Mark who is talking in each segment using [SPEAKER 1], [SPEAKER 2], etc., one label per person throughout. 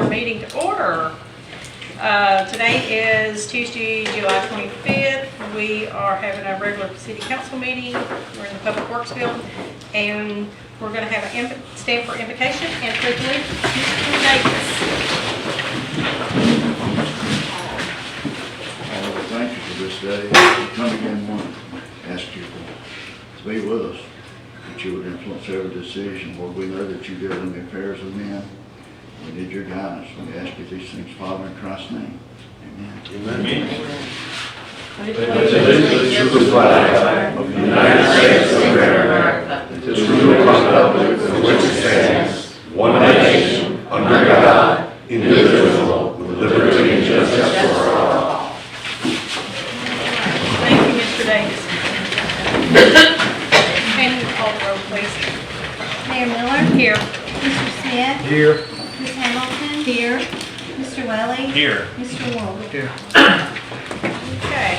[SPEAKER 1] our meeting to order. Today is Tuesday, July 25th. We are having a regular city council meeting. We're in the Public Works building, and we're going to have a stand for invocation and privilege. Mr. Davis.
[SPEAKER 2] Lord, thank you for this day. We come again, want to ask you to be with us, that you would influence every decision. Lord, we know that you deal in the affairs of men. We need your guidance. We ask you these things, Father, in Christ's name. Amen.
[SPEAKER 3] Amen.
[SPEAKER 4] Allegiance to the flag of the United States of America, and to the republic for which it stands, one nation, under God, indivisible, with liberty and justice for all.
[SPEAKER 1] Thank you, Mr. Davis. And call the roll, please.
[SPEAKER 5] Mayor Miller?
[SPEAKER 1] Here.
[SPEAKER 5] Mr. Smith?
[SPEAKER 3] Here.
[SPEAKER 5] Ms. Hamilton? Here. Mr. Welly?
[SPEAKER 3] Here.
[SPEAKER 5] Mr. Wolf?
[SPEAKER 3] Here.
[SPEAKER 1] Okay.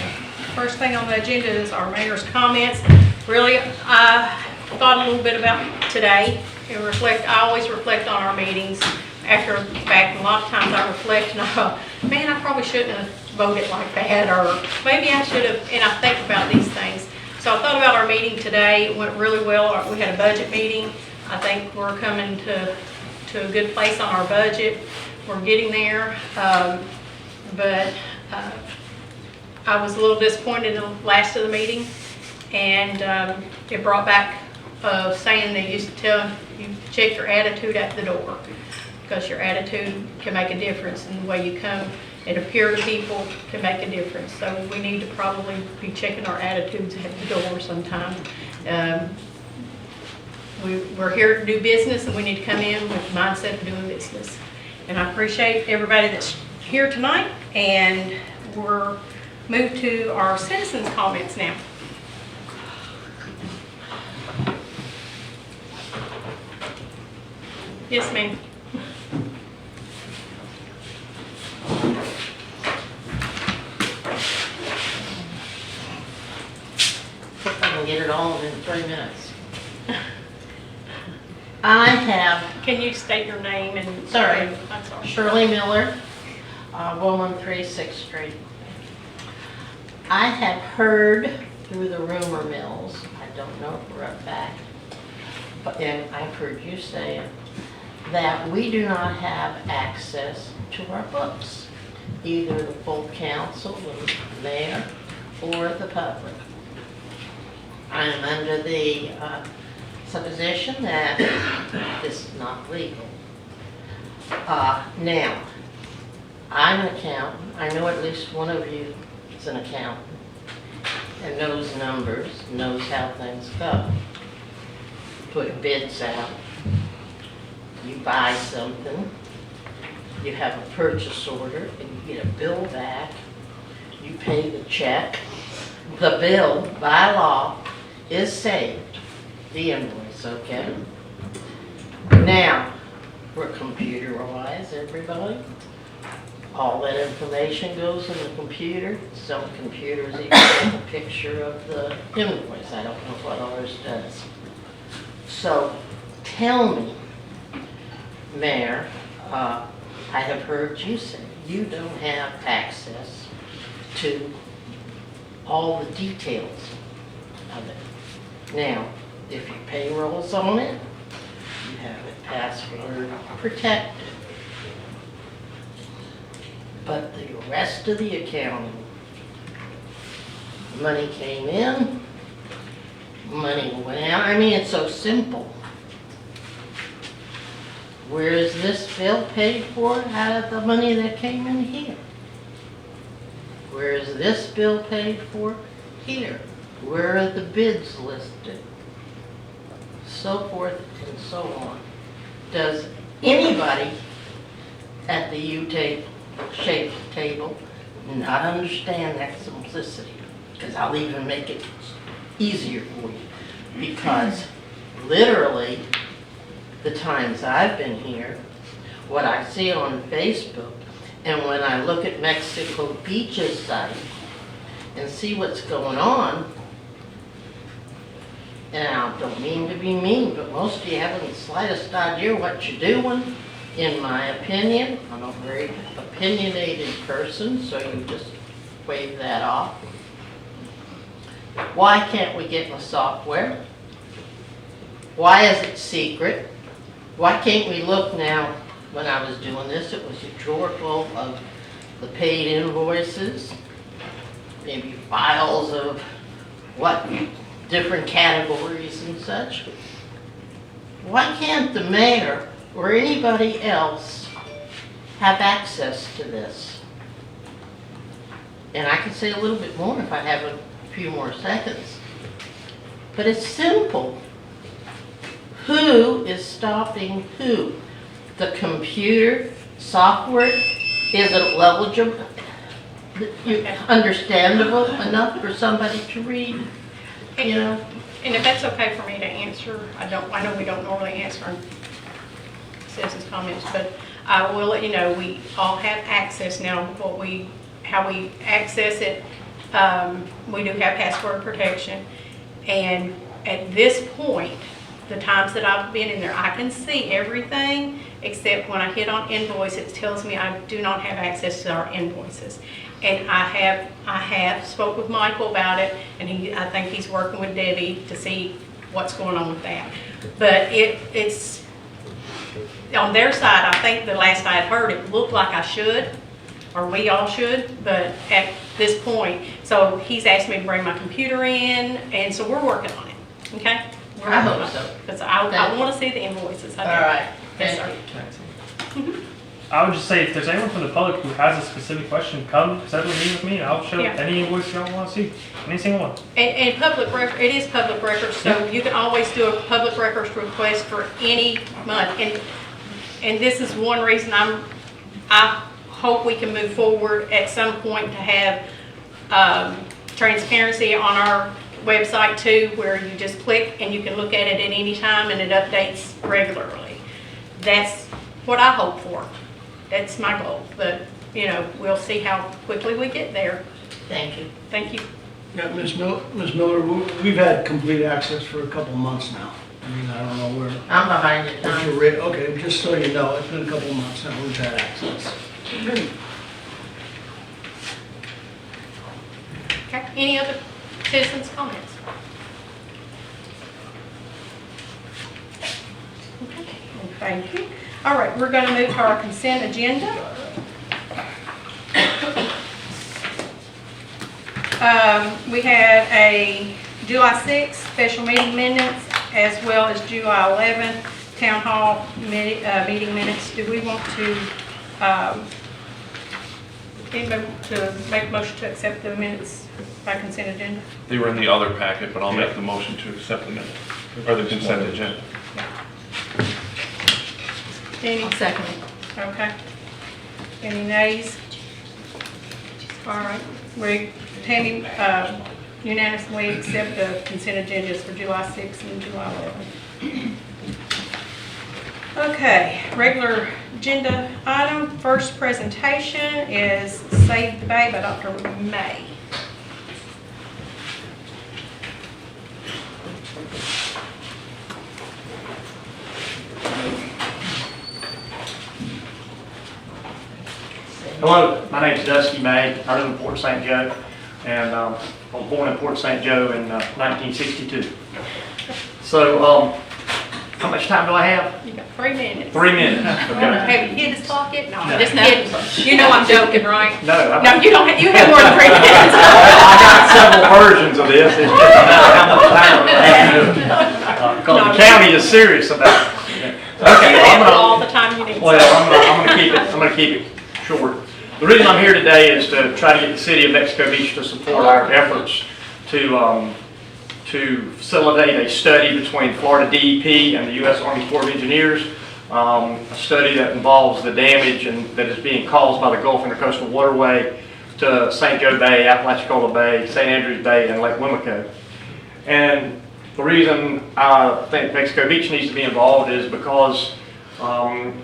[SPEAKER 1] First thing on the agenda is our mayor's comments. Really, I thought a little bit about today. I always reflect on our meetings after the fact. A lot of times I reflect and I go, man, I probably shouldn't have voted like that, or maybe I should have, and I think about these things. So I thought about our meeting today. It went really well. We had a budget meeting. I think we're coming to a good place on our budget. We're getting there, but I was a little disappointed in the last of the meeting, and it brought back saying they used to tell you check your attitude at the door, because your attitude can make a difference in the way you come and appear to people can make a difference. So we need to probably be checking our attitudes at the door sometime. We're here to do business, and we need to come in with the mindset of doing business. And I appreciate everybody that's here tonight, and we're moved to our citizens' comments now. Yes, ma'am.
[SPEAKER 6] Hope I can get it all in 3 minutes. I have
[SPEAKER 1] Can you state your name and?
[SPEAKER 6] Sorry.
[SPEAKER 1] I'm sorry.
[SPEAKER 6] Shirley Miller, 113 6th Street. I have heard through the rumor mills, I don't know for a fact, but and I've heard you say it, that we do not have access to our books, either the full council, the mayor, or the public. I'm under the supposition that this is not legal. Now, I'm an accountant. I know at least one of you is an accountant and knows numbers, knows how things go. Put bids out, you buy something, you have a purchase order, and you get a bill back, you pay the check, the bill, by law, is saved, the invoice, okay? Now, we're computerized, everybody. All that information goes in the computer. Some computers even take a picture of the invoice. I don't know what ours does. So, tell me, Mayor, I have heard you say you don't have access to all the details of it. Now, if your payroll's on it, you have it password protected. But the rest of the accounting, money came in, money went out. I mean, it's so simple. Where is this bill paid for out of the money that came in here? Where is this bill paid for? Here. Where are the bids listed? So forth and so on. Does anybody at the U-shaped table not understand that simplicity? Because I'll even make it easier for you. Because literally, the times I've been here, what I see on Facebook, and when I look at Mexico Beach's site and see what's going on, and I don't mean to be mean, but most of you haven't the slightest idea what you're doing in my opinion, I'm a very opinionated person, so you just wave that off. Why can't we get in the software? Why is it secret? Why can't we look now? When I was doing this, it was a drawer full of the paid invoices, maybe files of what different categories and such. Why can't the mayor or anybody else have access to this? And I could say a little bit more if I have a few more seconds. But it's simple. Who is stopping who? The computer software? Is it legible, understandable enough for somebody to read? You know?
[SPEAKER 1] And if that's okay for me to answer, I know we don't normally answer citizens' comments, but I will let you know, we all have access now. How we access it, we do have password protection. And at this point, the times that I've been in there, I can see everything, except when I hit on invoice, it tells me I do not have access to our invoices. And I have spoke with Michael about it, and I think he's working with Debbie to see what's going on with that. But it's on their side. I think the last I had heard, it looked like I should, or we all should, but at this point, so he's asked me to bring my computer in, and so we're working on it. Okay?
[SPEAKER 6] I hope so.
[SPEAKER 1] Because I want to see the invoices.
[SPEAKER 6] All right.
[SPEAKER 1] Yes,
[SPEAKER 6] Thank
[SPEAKER 1] sir.
[SPEAKER 6] you.
[SPEAKER 3] I would just say, if there's anyone from the public who has a specific question, come settle a meeting with me, and I'll show
[SPEAKER 1] Yeah.
[SPEAKER 3] any invoice y'all want to see, any single one.
[SPEAKER 1] And public record, it is public record, so you can always do a public records request for any month. And this is one reason I hope we can move forward at some point to have transparency on our website too, where you just click and you can look at it at any time and it updates regularly. That's what I hope for. That's my goal, but we'll see how quickly we get there.
[SPEAKER 6] Thank you.
[SPEAKER 1] Thank you.
[SPEAKER 7] Yeah, Ms. Miller, we've had complete access for a couple of months now. I mean, I don't know where.
[SPEAKER 6] I'm behind you,
[SPEAKER 7] if
[SPEAKER 6] Tom.
[SPEAKER 7] you're re- Okay, just so you know, it's been a couple of months now we've had access.
[SPEAKER 1] Okay, any other citizens' comments? Okay, thank you. All right, we're going to move to our consent agenda. We had a July 6th special meeting minutes, as well as July 11th town hall meeting minutes. Do we want to make a motion to accept the minutes by consent agenda?
[SPEAKER 4] They were in the other packet, but I'll make the motion to accept the minute, or the consent agenda.
[SPEAKER 1] Any?
[SPEAKER 6] Second.
[SPEAKER 1] Okay. Any nays? All right. Tammy unanimously accept the consent agendas for July 6th and July 11th. Okay, regular agenda item. First presentation is Save the Bay by Dr. May.
[SPEAKER 8] Hello, my name is Dusty May. I live in Port St. Joe, and I was born in Port St. Joe in 1962. So, how much time do I have?
[SPEAKER 1] You got 3 minutes.
[SPEAKER 8] 3 minutes. Okay.
[SPEAKER 1] Have you hit his pocket? No,
[SPEAKER 8] No.
[SPEAKER 1] just kidding. You know I'm joking, right?
[SPEAKER 8] No,
[SPEAKER 1] No, you don't. You have more than 3 minutes.
[SPEAKER 8] I got several versions of this. It's just a matter of how much time I have. Because the county is serious about it. Okay,
[SPEAKER 1] You
[SPEAKER 8] well,
[SPEAKER 1] have
[SPEAKER 8] I'm
[SPEAKER 1] all
[SPEAKER 8] gonna.
[SPEAKER 1] the time you need.
[SPEAKER 8] Well, I'm gonna keep it short. The reason I'm here today is to try to get the city of Mexico Beach to support our efforts to facilitate a study between Florida DEP and the U.S. Army Corps of Engineers, a study that involves the damage that is being caused by the Gulf Intercoastal Waterway to St. Joe Bay, Apalachicola Bay, St. Andrews Bay, and Lake Wimico. And the reason I think Mexico Beach needs to be involved is because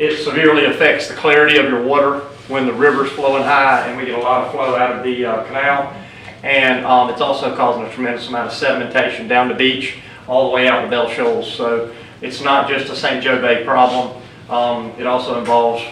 [SPEAKER 8] it severely affects the clarity of your water when the river's flowing high and we get a lot of flow out of the canal. And it's also causing a tremendous amount of sedimentation down the beach all the way out to Bell Shoals. So it's not just a St. Joe Bay problem. It also involves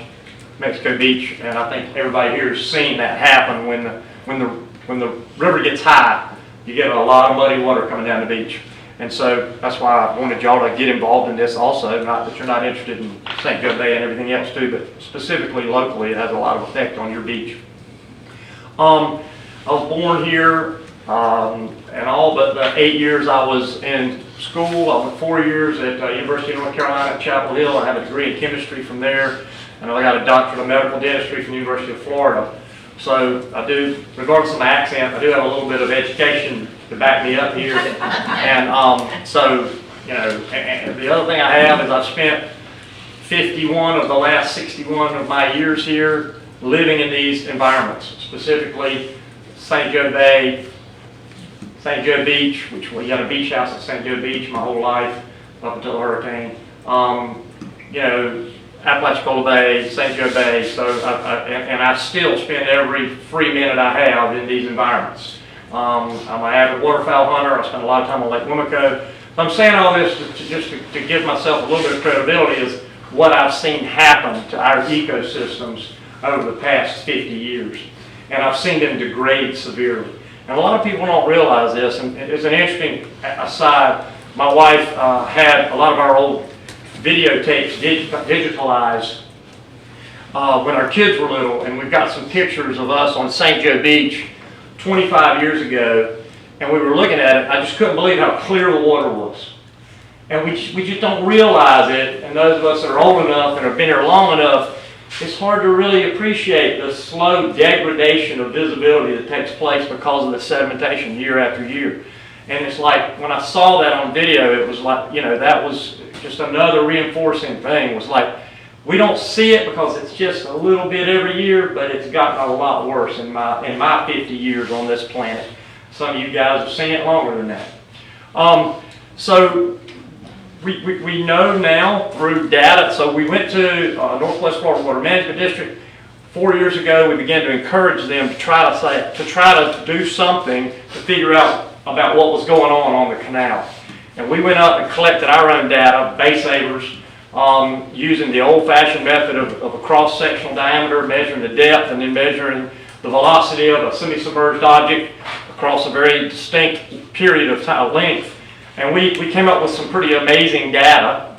[SPEAKER 8] Mexico Beach, and I think everybody here has seen that happen when the river gets high. You get a lot of muddy water coming down the beach. And so that's why I wanted y'all to get involved in this also. Not that you're not interested in St. Joe Bay and everything else too, but specifically locally, it has a lot of effect on your beach. I was born here, and all but the 8 years I was in school. I went 4 years at University of North Carolina at Chapel Hill. I have a degree in chemistry from there, and I got a doctorate of medical dentistry from the University of Florida. So I do, regardless of my accent, I do have a little bit of education to back me up here. And so, you know, and the other thing I have is I've spent 51 of the last 61 of my years here living in these environments, specifically St. Joe Bay, St. Joe Beach, which we had a beach house at St. Joe Beach my whole life up until the hurricane. You know, Apalachicola Bay, St. Joe Bay, so I still spend every free minute I have in these environments. I'm an avid waterfowl hunter. I spend a lot of time on Lake Wimico. I'm saying all this to give myself a little bit of credibility is what I've seen happen to our ecosystems over the past 50 years. And I've seen them degrade severely. And a lot of people don't realize this, and it's an interesting aside. My wife had a lot of our old videotapes digitalized when our kids were little, and we've got some pictures of us on St. Joe Beach 25 years ago, and we were looking at it. I just couldn't believe how clear the water was. And we just don't realize it, and those of us that are old enough and have been here long enough, it's hard to really appreciate the slow degradation of visibility that takes place because of the sedimentation year after year. And it's like, when I saw that on video, it was like, you know, that was just another reinforcing thing. It was like, we don't see it because it's just a little bit every year, but it's gotten a lot worse in my 50 years on this planet. Some of you guys have seen it longer than that. So we know now through data. So we went to Northwest Florida Water Management District 4 years ago. We began to encourage them to try to do something to figure out about what was going on the canal. And we went up and collected our own data, Bay Sabers, using the old-fashioned method of a cross-sectional diameter, measuring the depth and then measuring the velocity of a semi-submerged object across a very distinct period of time, length. And we came up with some pretty amazing data.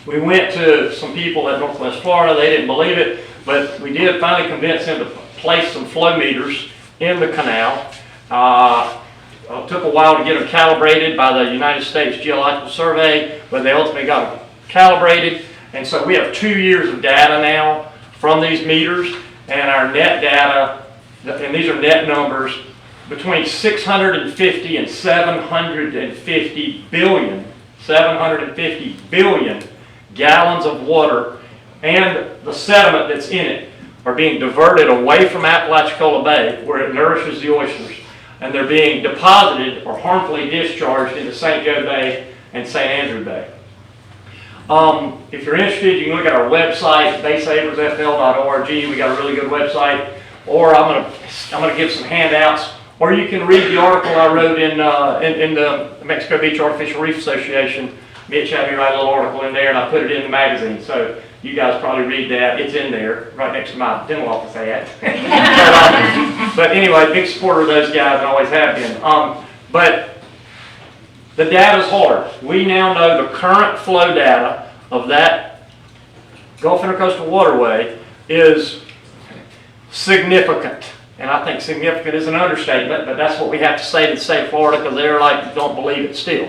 [SPEAKER 8] We went to some people at Northwest Florida. They didn't believe it, but we did finally convince them to place some flow meters in the canal. It took a while to get them calibrated by the United States Geological Survey, but they ultimately got them calibrated. And so we have 2 years of data now from these meters, and our net data, and these are net numbers, between 650 and 750 billion gallons of water and the sediment that's in it are being diverted away from Apalachicola Bay, where it nourishes the oysters, and they're being deposited or harmfully discharged into St. Joe Bay and St. Andrew Bay. If you're interested, you can look at our website, baysaversfl.org. We got a really good website. Or I'm gonna give some handouts. Or you can read the article I wrote in the Mexico Beach Artificial Reef Association. Mitch had me write a little article in there, and I put it in the magazine. So you guys probably read that. It's in there, right next to my dental office ad. But anyway, big supporter of those guys, and always have been. But the data's hard. We now know the current flow data of that Gulf Intercoastal Waterway is significant. And I think significant is an understatement, but that's what we have to say to the state of Florida, because they're like, don't believe it still.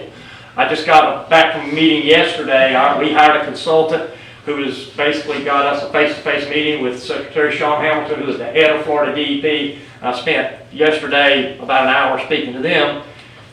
[SPEAKER 8] I just got back from a meeting yesterday. We hired a consultant who has basically got us a face-to-face meeting with Secretary Sean Hamilton, who is the head of Florida DEP. I spent yesterday about an hour speaking to them.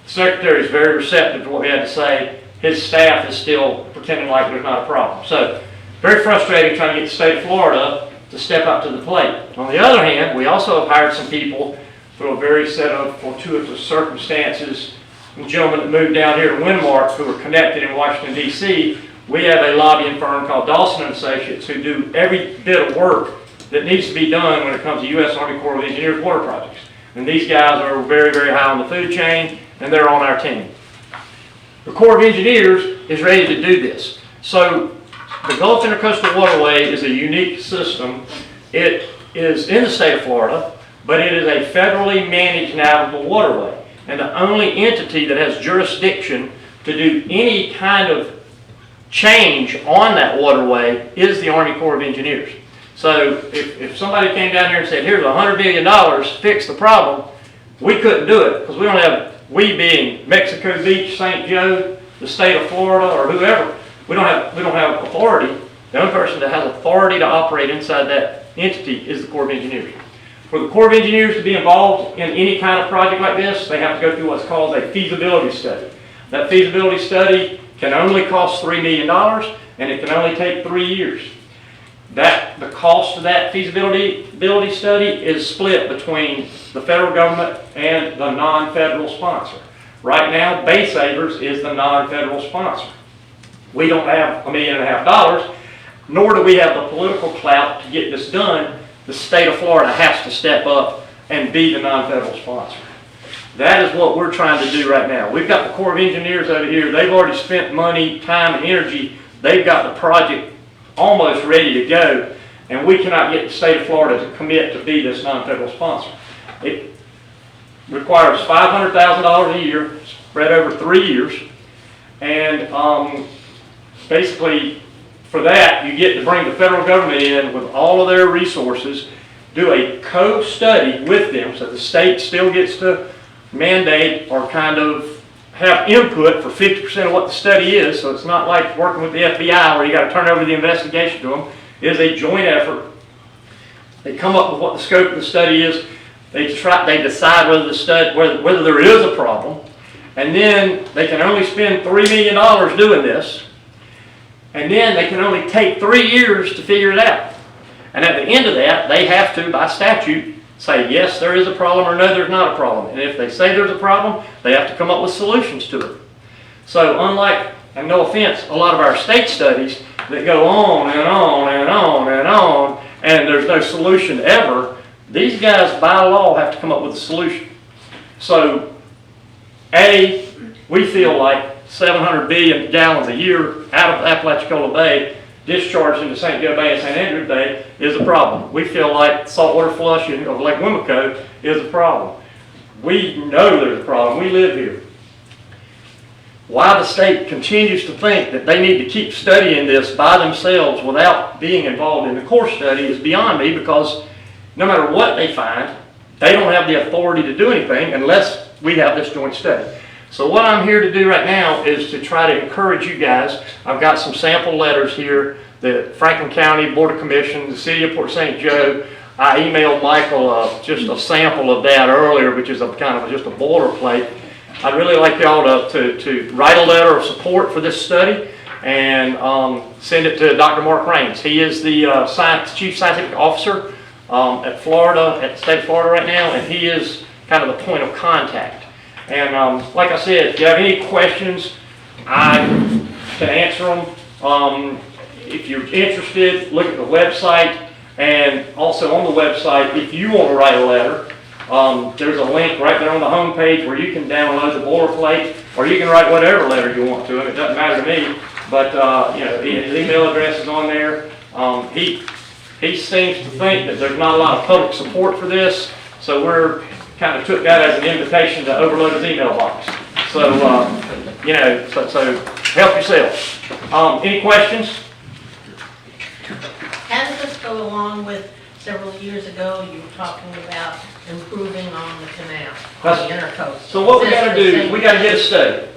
[SPEAKER 8] The Secretary is very receptive to what we had to say. His staff is still pretending like there's not a problem. So, very frustrating trying to get the state of Florida to step up to the plate. On the other hand, we also have hired some people through a very set of fortuitous circumstances. The gentlemen that moved down here to Windmark, who are connected in Washington, D.C., we have a lobbying firm called Dawson & Associates who do every bit of work that needs to be done when it comes to U.S. Army Corps of Engineers water projects. And these guys are very, very high on the food chain, and they're on our team. The Corps of Engineers is ready to do this. So The Gulf Intercoastal Waterway is a unique system. It is in the state of Florida, but it is a federally managed navigable waterway. And the only entity that has jurisdiction to do any kind of change on that waterway is the Army Corps of Engineers. So if somebody came down here and said, here's $100 million, fix the problem, we couldn't do it because we don't have, we being Mexico Beach, St. Joe, the state of Florida, or whoever, we don't have authority. The only person that has authority to operate inside that entity is the Corps of Engineers. For the Corps of Engineers to be involved in any kind of project like this, they have to go through what's called a feasibility study. That feasibility study can only cost $3 million, and it can only take 3 years. The cost of that feasibility study is split between the federal government and the non-federal sponsor. Right now, Bay Savers is the non-federal sponsor. We don't have $1.5 million, nor do we have the political clout to get this done. The state of Florida has to step up and be the non-federal sponsor. That is what we're trying to do right now. We've got the Corps of Engineers over here. They've already spent money, time, and energy. They've got the project almost ready to go, and we cannot get the state of Florida to commit to be this non-federal sponsor. It requires $500,000 a year, spread over 3 years, and basically for that you get to bring the federal government in with all of their resources, do a co-study with them, so the state still gets to mandate or kind of have input for 50% of what the study is, so it's not like working with the FBI where you got to turn over the investigation to them. It is a joint effort. They come up with what the scope of the study is. They decide whether the study, whether there is a problem, and then they can only spend $3 million doing this, and then they can only take 3 years to figure it out. And at the end of that, they have to, by statute, say yes, there is a problem, or no, there's not a problem. And if they say there's a problem, they have to come up with solutions to it. So unlike, and no offense, a lot of our state studies that go on and on and on and on, and there's no solution ever, these guys by law have to come up with a solution. So, A, we feel like 700 billion gallons a year out of Apalachicola Bay discharged into St. Joe Bay and St. Andrews Bay is a problem. We feel like saltwater flushing of Lake Wimico is a problem. We know there's a problem. We live here. Why the state continues to think that they need to keep studying this by themselves without being involved in the core study is beyond me, because no matter what they find, they don't have the authority to do anything unless we have this joint study. So what I'm here to do right now is to try to encourage you guys. I've got some sample letters here that Franklin County Board of Commissioners, the City of Port St. Joe. I emailed Michael just a sample of that earlier, which is a kind of just a boilerplate. I'd really like y'all to write a letter of support for this study and send it to Dr. Mark Raines. He is the Chief Scientific Officer at the state of Florida right now, and he is kind of the point of contact. And like I said, if you have any questions, I can answer them. If you're interested, look at the website, and also on the website, if you want to write a letter, there's a link right there on the home page where you can download the boilerplate, or you can write whatever letter you want to him. It doesn't matter to me, but his email address is on there. He seems to think that there's not a lot of public support for this, so we're kind of took that as an invitation to overload his email box. So, so help yourself. Any questions?
[SPEAKER 6] How does this go along with several years ago you were talking about improving on the canal, on the intercoastal?
[SPEAKER 8] So what we got to do, we got to get a study.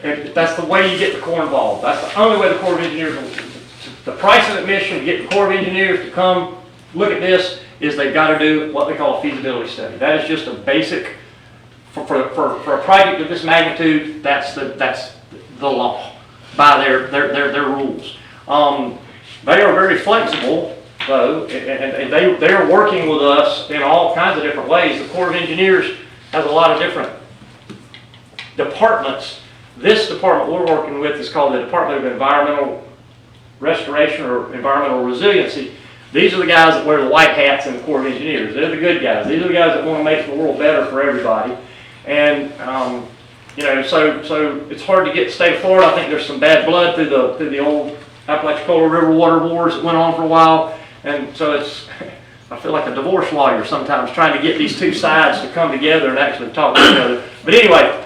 [SPEAKER 8] And that's the way you get the Corps involved. That's the only way the Corps of Engineers will. The price of admission to get the Corps of Engineers to come look at this is they've got to do what they call a feasibility study. That is just a basic, for a project of this magnitude, that's the law by their rules. They are very flexible though, and they are working with us in all kinds of different ways. The Corps of Engineers has a lot of different departments. This department we're working with is called the Department of Environmental Restoration or Environmental Resiliency. These are the guys that wear the white hats in the Corps of Engineers. They're the good guys. These are the guys that want to make the world better for everybody. And so it's hard to get the state of Florida. I think there's some bad blood through the old Apalachicola River Water Wars that went on for a while. And so it's, I feel like a divorce lawyer sometimes trying to get these two sides to come together and actually talk to each other. But anyway,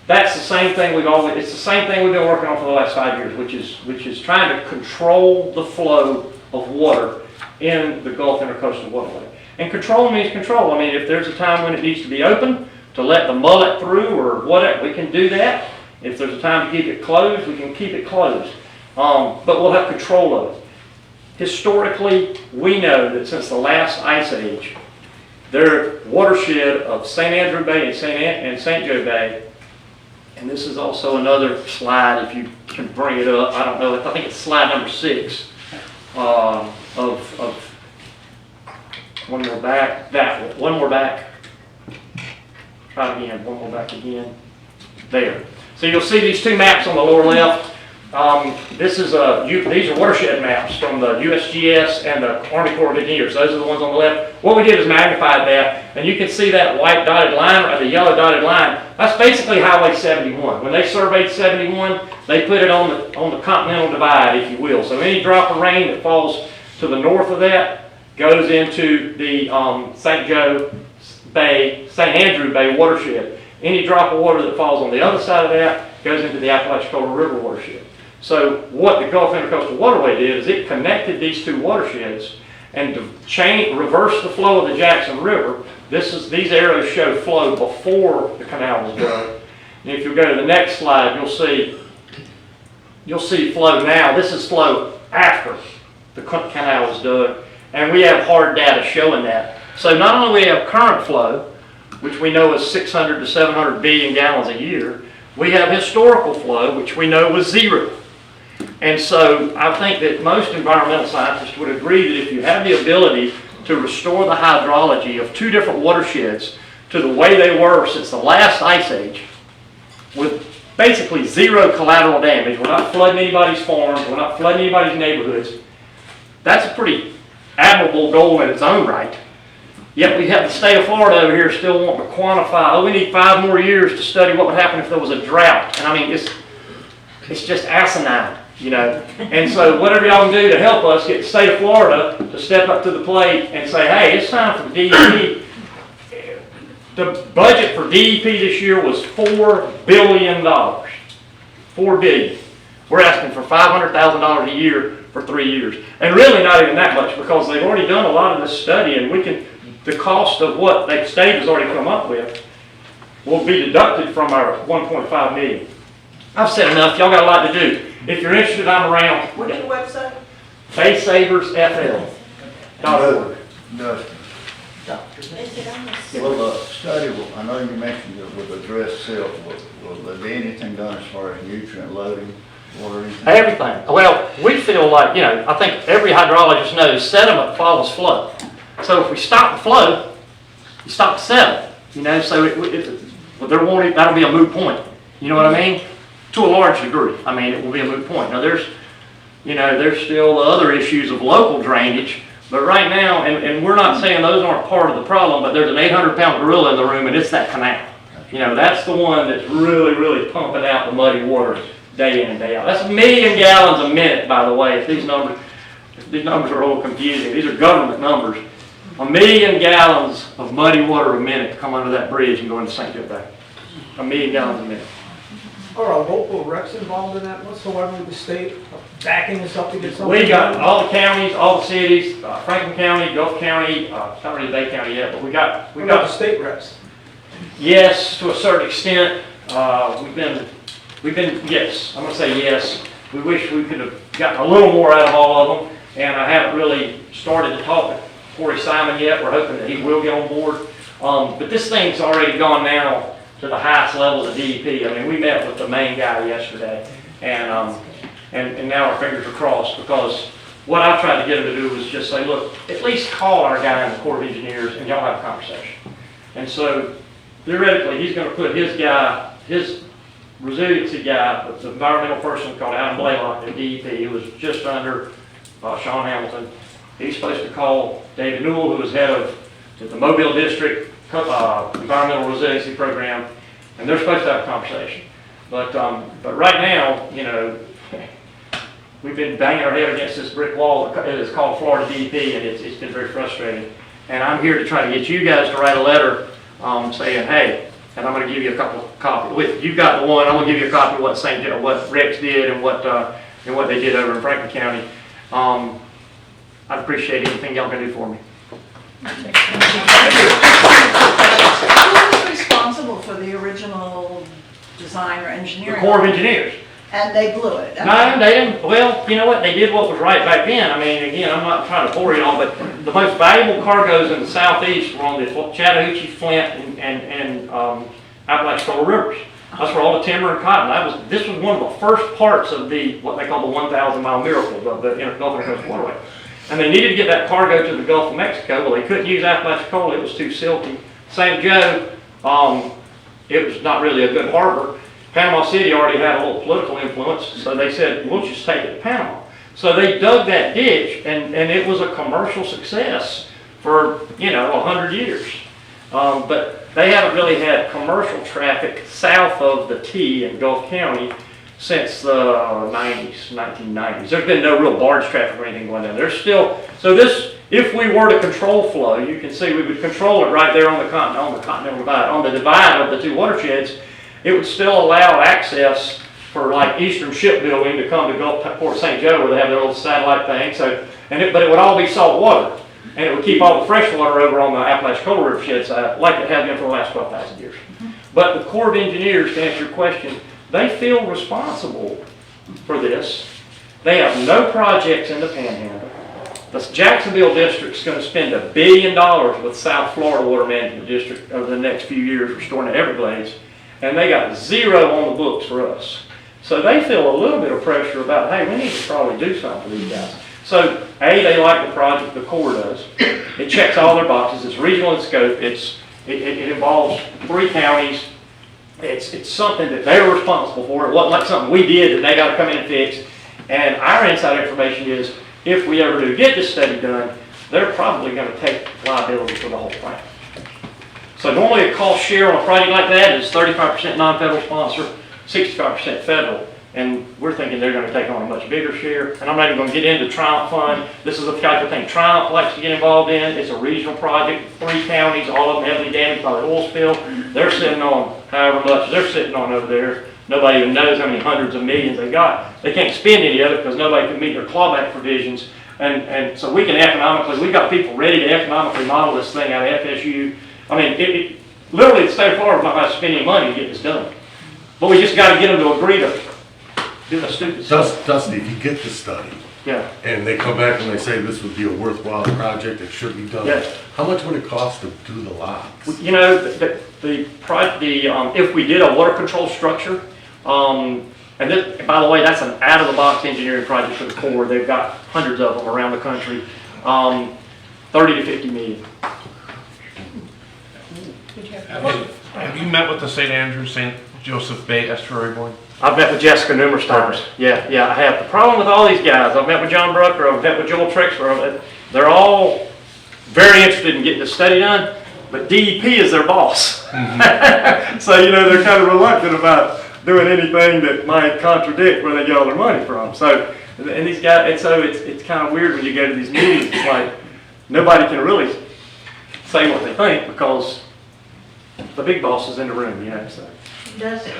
[SPEAKER 8] that's the same thing it's the same thing we've been working on for the last 5 years, which is trying to control the flow of water in the Gulf Intercoastal Waterway. And control means control. I mean, if there's a time when it needs to be open to let the mullet through or whatever, we can do that. If there's a time to keep it closed, we can keep it closed. But we'll have control of it. Historically, we know that since the last ice age, their watershed of St. Andrew Bay and St. Joe Bay, and this is also another slide, if you can bring it up, I don't know, I think it's slide number 6, of one more back, one more back, try it again, one more back again, there. So you'll see these two maps on the lower left. These are watershed maps from the USGS and the Army Corps of Engineers. Those are the ones on the left. What we did is magnified that, and you can see that white dotted line or the yellow dotted line. That's basically Highway 71. When they surveyed 71, they put it on the Continental Divide, if you will. So any drop of rain that falls to the north of that goes into the St. Andrew Bay watershed. Any drop of water that falls on the other side of that goes into the Apalachicola River watershed. So what the Gulf Intercoastal Waterway did is it connected these two watersheds, and to reverse the flow of the Jackson River, these arrows show flow before the canal was done. And if you go to the next slide, you'll see flow now. This is flow after the canal was dug, and we have hard data showing that. So not only do we have current flow, which we know is 600 to 700 billion gallons a year, we have historical flow, which we know was 0. And so I think that most environmental scientists would agree that if you have the ability to restore the hydrology of two different watersheds to the way they were since the last ice age, with basically 0 collateral damage, we're not flooding anybody's farms, we're not flooding anybody's neighborhoods, that's a pretty admirable goal in its own right. Yet we have the state of Florida over here still wanting to quantify, we need 5 more years to study what would happen if there was a drought. And I mean, it's just asinine, you know. And so whatever y'all can do to help us get the state of Florida to step up to the plate and say, hey, it's time for the DEP. The budget for DEP this year was $4 billion. $4 billion. We're asking for $500,000 a year for 3 years. And really not even that much, because they've already done a lot of this study, and the cost of what the state has already come up with will be deducted from our $1.5 million. I've said enough. Y'all got a lot to do. If you're interested, I'm around.
[SPEAKER 9] What's the website?
[SPEAKER 8] BaySaversFL.org.
[SPEAKER 2] Well, study, I know you mentioned it with address silt, will there be anything done as far as nutrient loading or anything?
[SPEAKER 8] Everything. Well, we feel like, you know, I think every hydrologist knows sediment follows flow. So if we stop the flow, you stop the sediment, you know, so that'll be a moot point. You know what I mean? To a large degree. I mean, it will be a moot point. Now there's still other issues of local drainage, but right now, and we're not saying those aren't part of the problem, but there's an 800-pound gorilla in the room, and it's that canal. You know, that's the one that's really, really pumping out the muddy water day in and day out. That's 1 million gallons a minute, by the way, if these numbers are a little confusing. These are government numbers. 1 million gallons of muddy water a minute come under that bridge and go into St. Joe Bay. 1 million gallons a minute.
[SPEAKER 9] Are our local reps involved in that whatsoever with the state backing us up to get something?
[SPEAKER 8] We got all the counties, all the cities, Franklin County, Gulf County, not really Bay County yet, but we got
[SPEAKER 9] the state reps.
[SPEAKER 8] Yes, to a certain extent. We've been yes. I'm gonna say yes. We wish we could have gotten a little more out of all of them, and I haven't really started to talk to Corey Simon yet. We're hoping that he will get on board. But this thing's already gone now to the highest levels of DEP. I mean, we met with the main guy yesterday, and now our fingers are crossed, because what I tried to get him to do was just say, look, at least call our guy in the Corps of Engineers and y'all have a conversation. And so theoretically, he's going to put his guy, his resiliency guy, the environmental person called Adam Blaylock at DEP, who was just under Sean Hamilton. He's supposed to call David Newell, who is head of the Mobile District Environmental Resiliency Program, and they're supposed to have a conversation. But right now, you know, we've been banging our head against this brick wall. It's called Florida DEP, and it's been very frustrating. And I'm here to try to get you guys to write a letter saying, hey, and I'm going to give you a couple of copies. You've got the one. I'm going to give you a copy of what Rex did and what they did over in Franklin County. I'd appreciate anything y'all can do for me.
[SPEAKER 10] Who was responsible for the original design or
[SPEAKER 8] The
[SPEAKER 10] engineering?
[SPEAKER 8] Corps of Engineers.
[SPEAKER 10] And they blew it.
[SPEAKER 8] No, they didn't. Well, you know what? They did what was right back then. I mean, again, I'm not trying to bore you all, but the most valuable cargoes in the southeast were on the Chattahoochee, Flint, and Apalachicola rivers. That's where all the timber and cotton. This was one of the first parts of what they call the 1,000-mile miracle, the Gulf Coast Waterway. And they needed to get that cargo to the Gulf of Mexico. Well, they couldn't use Apalachicola; it was too silty. St. Joe, it was not really a good harbor. Panama City already had a little political influence, so they said, we'll just take it to Panama. So they dug that ditch, and it was a commercial success for, 100 years. But they haven't really had commercial traffic south of the T in Gulf County since the 1990s. There's been no real barge traffic or anything going down. There's still, if we were to control flow, you can see we would control it right there on the Continental Divide. On the divide of the two watersheds, it would still allow access for like Eastern Shipbuilding to come to Gulfport St. Joe where they have their little satellite thing. But it would all be salt water. And it would keep all the fresh water over on the Apalachicola Rivershed side like it has been for the last 12,000 years. But the Corps of Engineers, to answer your question, they feel responsible for this. They have no projects in the Panhandle. The Jacksonville District's going to spend $1 billion with South Florida Water Management District over the next few years restoring the Everglades. And they got zero on the books for us. So they feel a little bit of pressure about, hey, we need to probably do something for these guys. So, A, they like the project, the Corps does. It checks all their boxes. It's regional in scope. It involves 3 counties. It's something that they're responsible for. It wasn't like something we did that they got to come in and fix. And our inside information is, if we ever do get this study done, they're probably going to take liability for the whole plant. So normally a cost share on a project like that is 35% non-federal sponsor, 65% federal. And we're thinking they're going to take on a much bigger share. And I'm not even going to get into Triumph Fund. This is the type of thing Triumph likes to get involved in. It's a regional project, 3 counties, all of them heavily damaged by the oil spill. They're sitting on however much they're sitting on over there. Nobody even knows how many hundreds of millions they got. They can't spend any of it because nobody can meet their clawback provisions. And so we can we've got people ready to economically model this thing out of FSU. I mean, literally the state of Florida might not spend any money to get this done. But we just got to get them to agree to do the stupid stuff.
[SPEAKER 4] Dusty, if you get the study,
[SPEAKER 8] Yeah.
[SPEAKER 4] and they come back and they say this would be a worthwhile project, it should be done,
[SPEAKER 8] Yeah.
[SPEAKER 4] how much would it cost to do the locks?
[SPEAKER 8] You know, if we did a water control structure, and this, by the way, that's an out-of-the-box engineering project for the Corps. They've got hundreds of them around the country. 30 to 50 million.
[SPEAKER 11] Have you met with the St. Andrew, St. Joseph Bay Estuary Board?
[SPEAKER 8] I've met with Jessica numerous times. Yeah, I have. The problem with all these guys, I've met with John Brucker, I've met with Joel Trexler, they're all very interested in getting this study done, but DEP is their boss. Mm-hmm. So, they're kind of reluctant about doing anything that might contradict where they get all their money from. So, and these guys, and so it's kind of weird when you go to these meetings, it's like nobody can really say what they think because the big boss is in the room, so.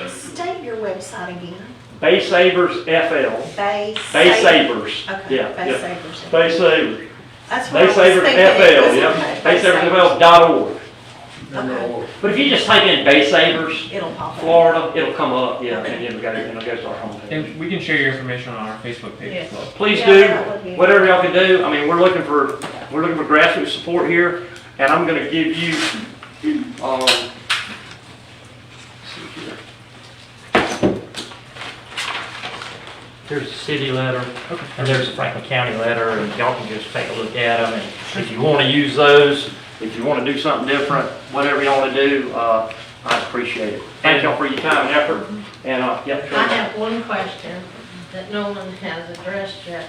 [SPEAKER 10] State your website again.
[SPEAKER 8] Bay Savers FL. Bay Savers.
[SPEAKER 10] Okay,
[SPEAKER 8] Yeah.
[SPEAKER 10] Bay
[SPEAKER 8] yeah.
[SPEAKER 10] Savers.
[SPEAKER 8] Bay Savers.
[SPEAKER 10] That's what I
[SPEAKER 8] Bay
[SPEAKER 10] was
[SPEAKER 8] Savers
[SPEAKER 10] thinking.
[SPEAKER 8] FL, yeah.
[SPEAKER 10] Okay,
[SPEAKER 8] BaySaversFL.org.
[SPEAKER 10] Okay.
[SPEAKER 8] But if you just type in Bay Savers,
[SPEAKER 10] It'll pop up.
[SPEAKER 8] Florida, it'll come up, yeah,
[SPEAKER 10] Okay.
[SPEAKER 8] and then it'll go to our homepage.
[SPEAKER 3] And we can share your information on our Facebook page as well.
[SPEAKER 8] Please
[SPEAKER 10] Yeah, that would
[SPEAKER 8] do,
[SPEAKER 10] be-
[SPEAKER 8] whatever y'all can do. I mean, we're looking for grassroots support here, and I'm gonna give you, let's see here. There's a city letter, and there's a Franklin County letter, and y'all can just take a look at them, and if you want to use those, if you want to do something different, whatever you want to do, I appreciate it. Thank y'all for your time and effort, and, yeah.
[SPEAKER 6] I have one question that no one has addressed yet.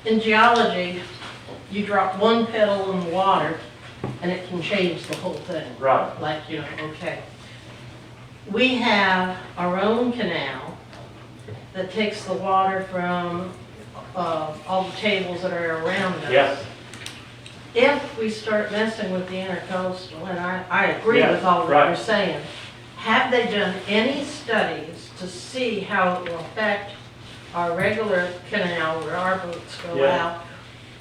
[SPEAKER 6] In geology, you drop one petal in water and it can change the whole thing.
[SPEAKER 8] Right.
[SPEAKER 6] Okay. We have our own canal that takes the water from all the tables that are around us.
[SPEAKER 8] Yeah.
[SPEAKER 6] If we start messing with the intercoastal, and I agree
[SPEAKER 8] Yeah,
[SPEAKER 6] with all that
[SPEAKER 8] right.
[SPEAKER 6] you're saying, have they done any studies to see how it will affect our regular canal where our boats go
[SPEAKER 8] Yeah.
[SPEAKER 6] out,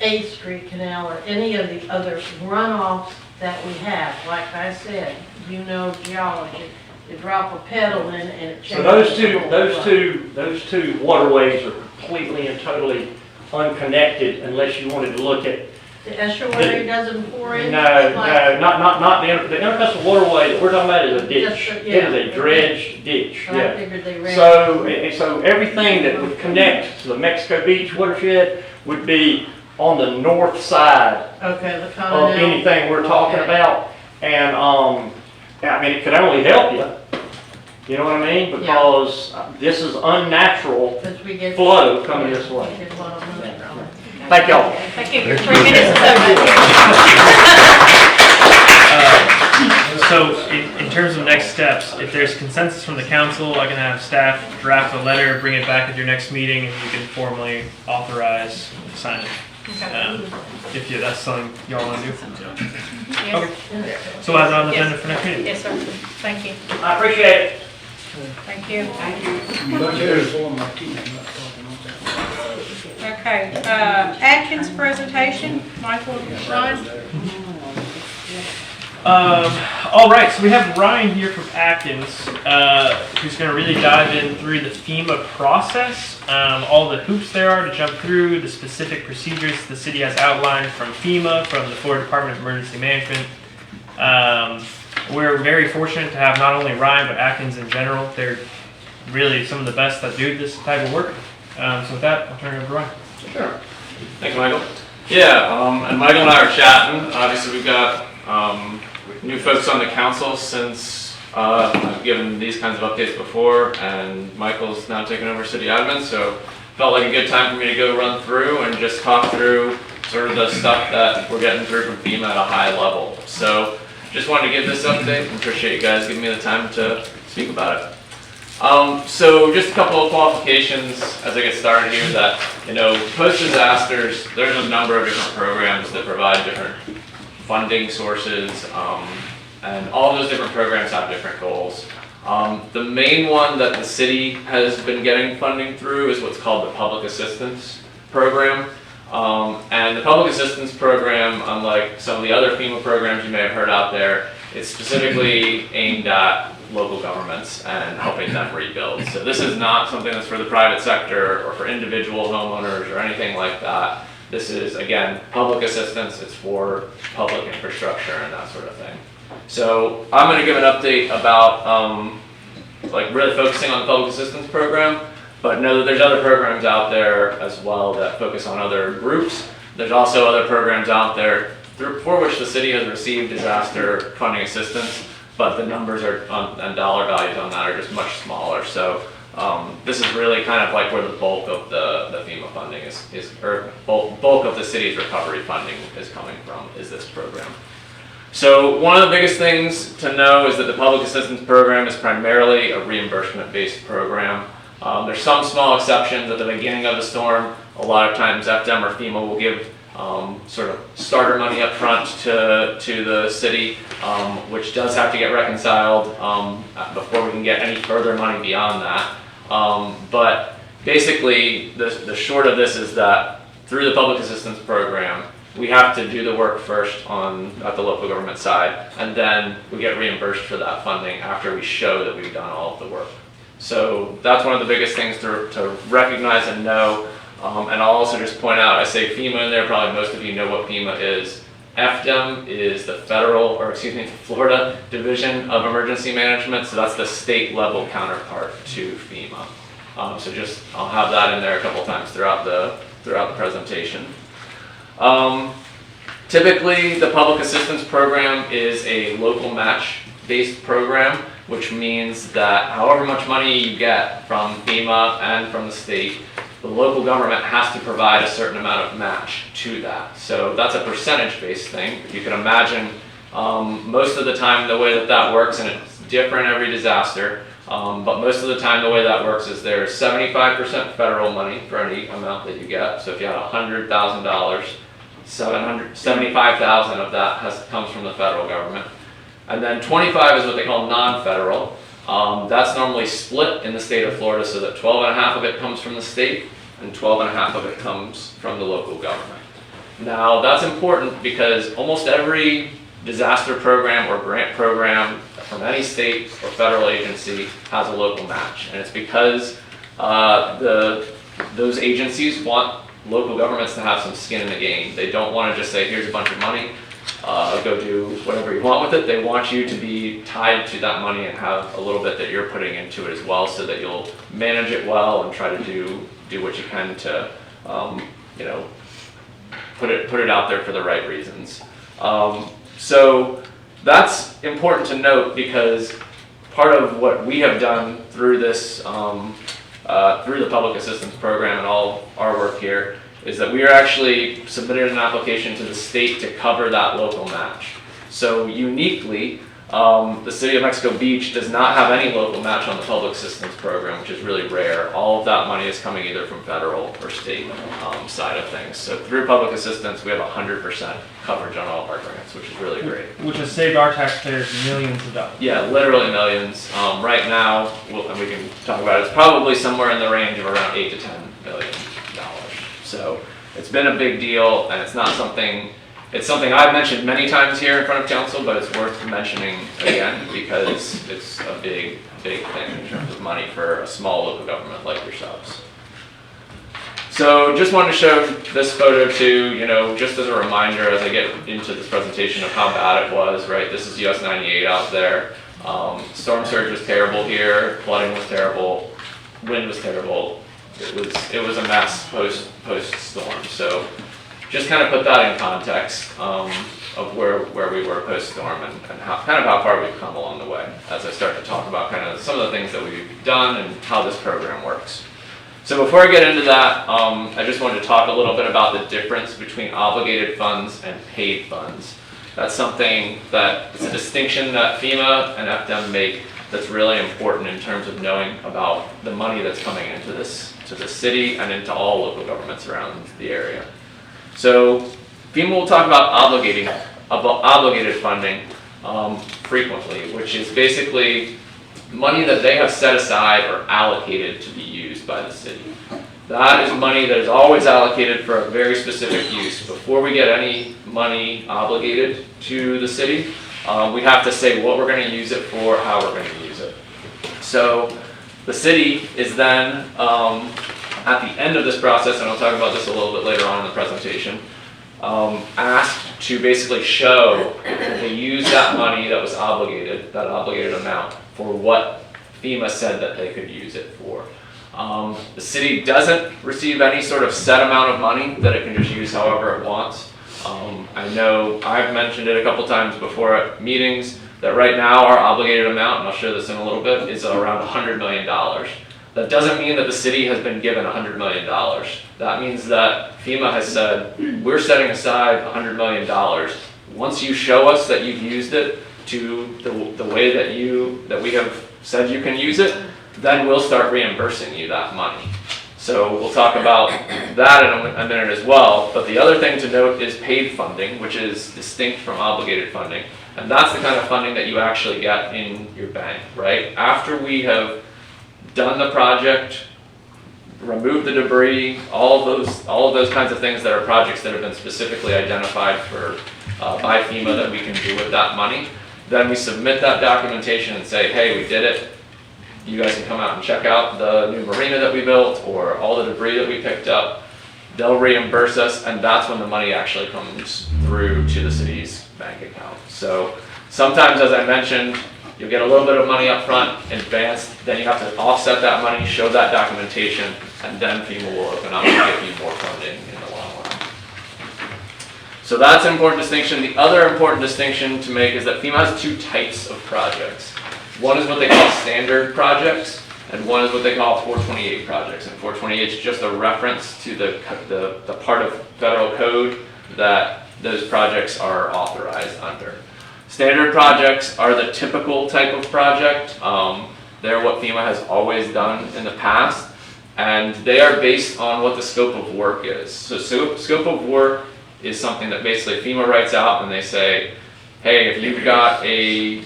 [SPEAKER 6] 8th Street Canal, or any of the other runoffs that we have? Like I said, you know geology. You drop a pedal in and it changes.
[SPEAKER 8] So those
[SPEAKER 6] the
[SPEAKER 8] two,
[SPEAKER 6] whole
[SPEAKER 8] those
[SPEAKER 6] flow.
[SPEAKER 8] those two waterways are completely and totally unconnected unless you wanted to look at.
[SPEAKER 6] The estuary doesn't pour in?
[SPEAKER 8] No,
[SPEAKER 6] like-
[SPEAKER 8] not the intercoastal waterway that we're talking about is a ditch.
[SPEAKER 6] Just a-
[SPEAKER 8] It is
[SPEAKER 6] yeah.
[SPEAKER 8] a dredged ditch,
[SPEAKER 6] I
[SPEAKER 8] yeah.
[SPEAKER 6] figured they ran.
[SPEAKER 8] So everything that would connect to the Mexico Beach watershed would be on the north side
[SPEAKER 6] Okay, the
[SPEAKER 8] of
[SPEAKER 6] continental.
[SPEAKER 8] anything we're talking
[SPEAKER 6] Okay.
[SPEAKER 8] about. And, I mean, it could only help you. You know what I mean? Because this is unnatural
[SPEAKER 6] Because we get.
[SPEAKER 8] flow coming this way.
[SPEAKER 6] We get a lot of money from it.
[SPEAKER 8] Thank y'all.
[SPEAKER 1] Thank you. Your 3 minutes is over.
[SPEAKER 3] So in terms of next steps, if there's consensus from the council, I can have staff draft a letter, bring it back at your next meeting, and you can formally authorize signing.
[SPEAKER 1] Okay.
[SPEAKER 3] If that's something y'all want to do.
[SPEAKER 1] Yes.
[SPEAKER 3] So we'll have it on the agenda for next meeting.
[SPEAKER 1] Yes, sir. Thank you.
[SPEAKER 8] I appreciate it.
[SPEAKER 1] Thank you.
[SPEAKER 7] Full of my teeth, I'm not talking all that.
[SPEAKER 1] Okay, Atkins presentation, Michael, Ron?
[SPEAKER 3] All right, so we have Ryan here from Atkins, who's going to really dive in through the FEMA process, all the hoops there are to jump through, the specific procedures the city has outlined from FEMA, from the Florida Department of Emergency Management. We're very fortunate to have not only Ryan, but Atkins in general. They're really some of the best that do this type of work. So with that, I'll turn it over to Ryan.
[SPEAKER 12] Sure. Thanks, Michael. Yeah, and Michael and I are chatting. Obviously, we've got new folks on the council since I've given these kinds of updates before, and Michael's now taking over city admin, so felt like a good time for me to go run through and just talk through sort of the stuff that we're getting through from FEMA at a high level. So just wanted to give this update and appreciate you guys giving me the time to speak about it. So just a couple of qualifications as I get started here that, post-disasters, there's a number of different programs that provide different funding sources, and all those different programs have different goals. The main one that the city has been getting funding through is what's called the Public Assistance Program. And the Public Assistance Program, unlike some of the other FEMA programs you may have heard out there, it's specifically aimed at local governments and helping them rebuild. So this is not something that's for the private sector or for individual homeowners or anything like that. This is, again, public assistance. It's for public infrastructure and that sort of thing. So I'm going to give an update about really focusing on the Public Assistance Program, but know that there's other programs out there as well that focus on other groups. There's also other programs out there for which the city has received disaster funding assistance, but the numbers and dollar values on that are just much smaller. So this is really kind of like where the bulk of the FEMA funding or bulk of the city's recovery funding is coming from, is this program. So one of the biggest things to know is that the Public Assistance Program is primarily a reimbursement-based program. There's some small exceptions at the beginning of the storm. A lot of times FDM or FEMA will give sort of starter money up front to the city, which does have to get reconciled before we can get any further money beyond that. But basically, the short of this is that through the Public Assistance Program, we have to do the work first at the local government side, and then we get reimbursed for that funding after we show that we've done all of the work. So that's one of the biggest things to recognize and know. And I'll also just point out, I say FEMA in there, probably most of you know what FEMA is. FDM is the the Florida Division of Emergency Management, so that's the state level counterpart to FEMA. I'll have that in there a couple times throughout the presentation. Typically, the Public Assistance Program is a local match-based program, which means that however much money you get from FEMA and from the state, the local government has to provide a certain amount of match to that. So that's a percentage-based thing. You can imagine most of the time the way that works, and it's different every disaster, But most of the time, the way that works is there's 75% federal money for any amount that you get. So if you had $100,000, 75,000 of that comes from the federal government. And then 25 is what they call non-federal. That's normally split in the state of Florida so that 12.5 of it comes from the state and 12.5 of it comes from the local government. Now that's important because almost every disaster program or grant program from any state or federal agency has a local match. And it's because those agencies want local governments to have some skin in the game. They don't want to just say, here's a bunch of money, go do whatever you want with it. They want you to be tied to that money and have a little bit that you're putting into it as well, so that you'll manage it well and try to do what you can to, put it out there for the right reasons. So that's important to note because part of what we have done through this, through the public assistance program and all our work here, is that we are actually submitted an application to the state to cover that local match. So uniquely, the City of Mexico Beach does not have any local match on the public assistance program, which is really rare. All of that money is coming either from federal or state side of things. So through public assistance, we have 100% coverage on all of our grants, which is really great.
[SPEAKER 3] Which has saved our taxpayers millions of dollars.
[SPEAKER 12] Yeah, literally millions. Right now, and we can talk about it, it's probably somewhere in the range of around $8 to $10 million. So it's been a big deal, and it's not something, it's something I've mentioned many times here in front of council, but it's worth mentioning again because it's a big, big thing in terms of money for a small local government like yourselves. So just wanted to show this photo too, just as a reminder as I get into this presentation of how bad it was, right? This is US 98 out there. Storm surge was terrible here, flooding was terrible, wind was terrible. It was a mess post storm. So just kind of put that in context of where we were post storm and how far we've come along the way as I start to talk about kind of some of the things that we've done and how this program works. So before I get into that, I just wanted to talk a little bit about the difference between obligated funds and paid funds. That's something that it's a distinction that FEMA and FDEM make that's really important in terms of knowing about the money that's coming into to the city and into all local governments around the area. So FEMA will talk about obligated funding frequently, which is basically money that they have set aside or allocated to be used by the city. That is money that is always allocated for a very specific use. Before we get any money obligated to the city, we have to say what we're going to use it for, how we're going to use it. So the city is then, at the end of this process, and I'll talk about this a little bit later on in the presentation, asked to basically show that they used that money that was obligated, that obligated amount, for what FEMA said that they could use it for. The city doesn't receive any sort of set amount of money that it can just use however it wants. I know I've mentioned it a couple times before at meetings that right now our obligated amount, and I'll show this in a little bit, is around $100 million. That doesn't mean that the city has been given $100 million. That means that FEMA has said, we're setting aside $100 million. Once you show us that you've used it to the way that we have said you can use it, then we'll start reimbursing you that money. So we'll talk about that in a minute as well. But the other thing to note is paid funding, which is distinct from obligated funding. And that's the kind of funding that you actually get in your bank, right? After we have done the project, removed the debris, all of those kinds of things that are projects that have been specifically identified for by FEMA that we can do with that money, then we submit that documentation and say, hey, we did it. You guys can come out and check out the new marina that we built or all the debris that we picked up. They'll reimburse us, and that's when the money actually comes through to the city's bank account. So sometimes, as I mentioned, you'll get a little bit of money up front in advance, then you have to offset that money, show that documentation, and then FEMA will open up and give you more funding in the long run. So that's an important distinction. The other important distinction to make is that FEMA has two types of projects. One is what they call standard projects, and one is what they call 428 projects. And 428 is just a reference to the part of federal code that those projects are authorized under. Standard projects are the typical type of project. They're what FEMA has always done in the past, and they are based on what the scope of work is. So scope of work is something that basically FEMA writes out, and they say, hey, if you've got a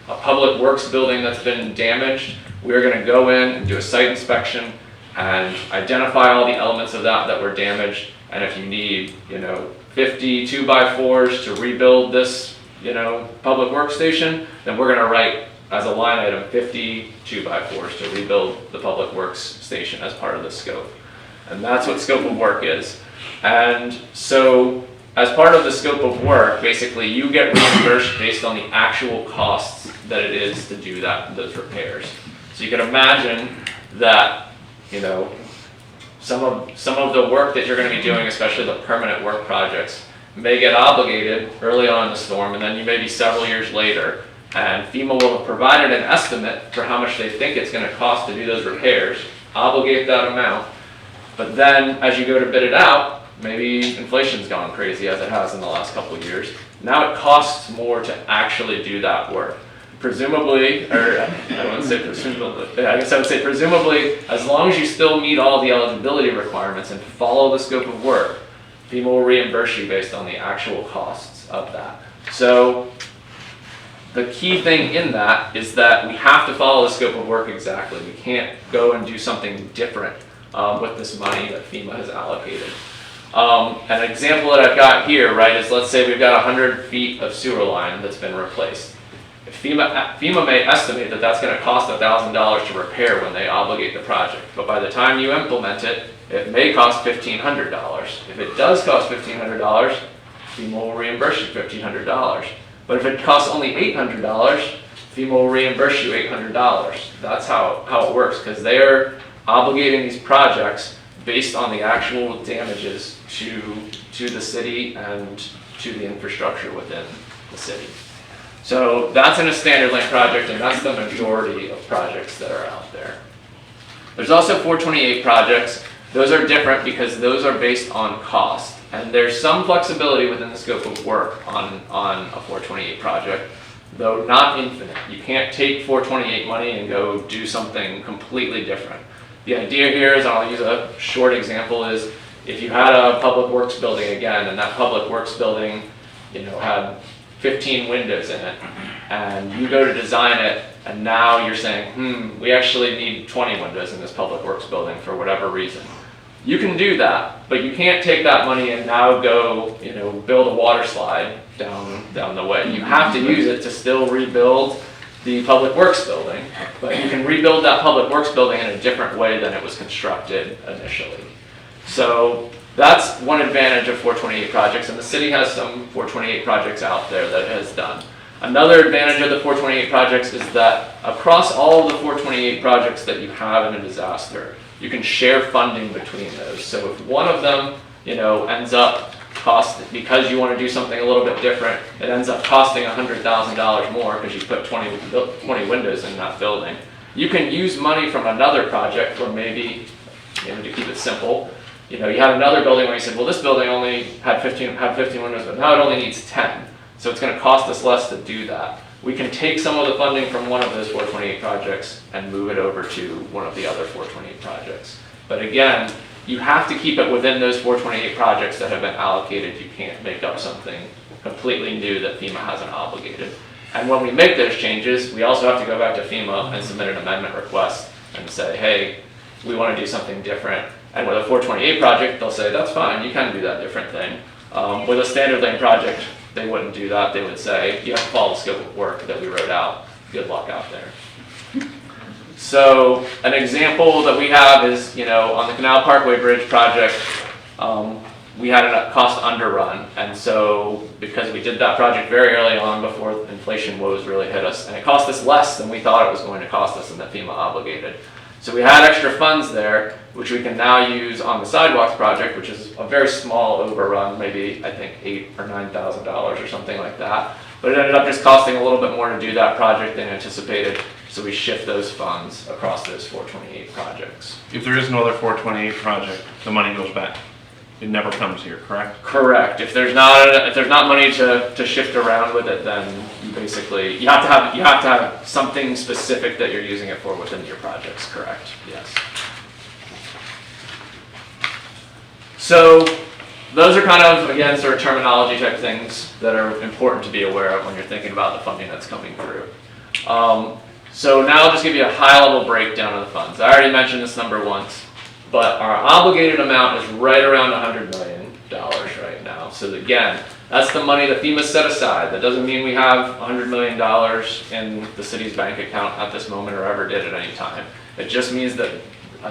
[SPEAKER 12] public works building that's been damaged, we're going to go in and do a site inspection and identify all the elements of that were damaged. And if you need, 50 2x4s to rebuild this, public workstation, then we're going to write as a line item 50 2x4s to rebuild the public works station as part of the scope. And that's what scope of work is. And so as part of the scope of work, basically you get reimbursed based on the actual costs that it is to do those repairs. So you can imagine that, some of the work that you're going to be doing, especially the permanent work projects, may get obligated early on in the storm, and then you may be several years later, and FEMA will have provided an estimate for how much they think it's going to cost to do those repairs, obligate that amount, but then as you go to bid it out, maybe inflation's gone crazy as it has in the last couple of years. Now it costs more to actually do that work. Presumably, or I wouldn't say presumably, I guess I would say presumably, as long as you still meet all the eligibility requirements and follow the scope of work, FEMA will reimburse you based on the actual costs of that. So the key thing in that is that we have to follow the scope of work exactly. We can't go and do something different with this money that FEMA has allocated. An example that I've got here, right, is let's say we've got 100 feet of sewer line that's been replaced. If FEMA may estimate that that's going to cost $1,000 to repair when they obligate the project, but by the time you implement it, it may cost $1,500. If it does cost $1,500, FEMA will reimburse you $1,500. But if it costs only $800, FEMA will reimburse you $800. That's how it works, because they're obligating these projects based on the actual damages to the city and to the infrastructure within the city. So that's in a standard lane project, and that's the majority of projects that are out there. There's also 428 projects. Those are different because those are based on cost, and there's some flexibility within the scope of work on a 428 project, though not infinite. You can't take 428 money and go do something completely different. The idea here is, and I'll use a short example, is if you had a public works building again, and that public works building, had 15 windows in it, and you go to design it, and now you're saying, we actually need 20 windows in this public works building for whatever reason. You can do that, but you can't take that money and now go, build a water slide down the way. You have to use it to still rebuild the public works building, but you can rebuild that public works building in a different way than it was constructed initially. So that's one advantage of 428 projects, and the city has some 428 projects out there that it has done. Another advantage of the 428 projects is that across all of the 428 projects that you have in a disaster, you can share funding between those. So if one of them, ends up because you want to do something a little bit different, it ends up costing $100,000 more because you put 20 windows in that building. You can use money from another project where maybe, to keep it simple, you had another building where you said, well, this building only had 15 windows, but now it only needs 10. So it's going to cost us less to do that. We can take some of the funding from one of those 428 projects and move it over to one of the other 428 projects. But again, you have to keep it within those 428 projects that have been allocated. You can't make up something completely new that FEMA hasn't obligated. And when we make those changes, we also have to go back to FEMA and submit an amendment request and say, hey, we want to do something different. And with a 428 project, they'll say, that's fine, you can do that different thing. With a standard lane project, they wouldn't do that. They would say, you have to follow the scope of work that we wrote out. Good luck out there. So an example that we have is, on the Canal Parkway Bridge project, we had a cost underrun. And so because we did that project very early on before inflation woes really hit us, and it cost us less than we thought it was going to cost us and that FEMA obligated. So we had extra funds there, which we can now use on the sidewalks project, which is a very small overrun, maybe I think $8,000 or $9,000 or something like that. But it ended up just costing a little bit more to do that project than anticipated. So we shift those funds across those 428 projects.
[SPEAKER 11] If there is no other 428 project, the money goes back. It never comes here, correct?
[SPEAKER 12] Correct. If there's not money to shift around with it, then basically, you have to have something specific that you're using it for within your projects, correct? Yes. So those are kind of, again, sort of terminology type things that are important to be aware of when you're thinking about the funding that's coming through. So now I'll just give you a high-level breakdown of the funds. I already mentioned this number once, but our obligated amount is right around $100 million right now. So again, that's the money that FEMA set aside. That doesn't mean we have $100 million in the city's bank account at this moment or ever did at any time. It just means that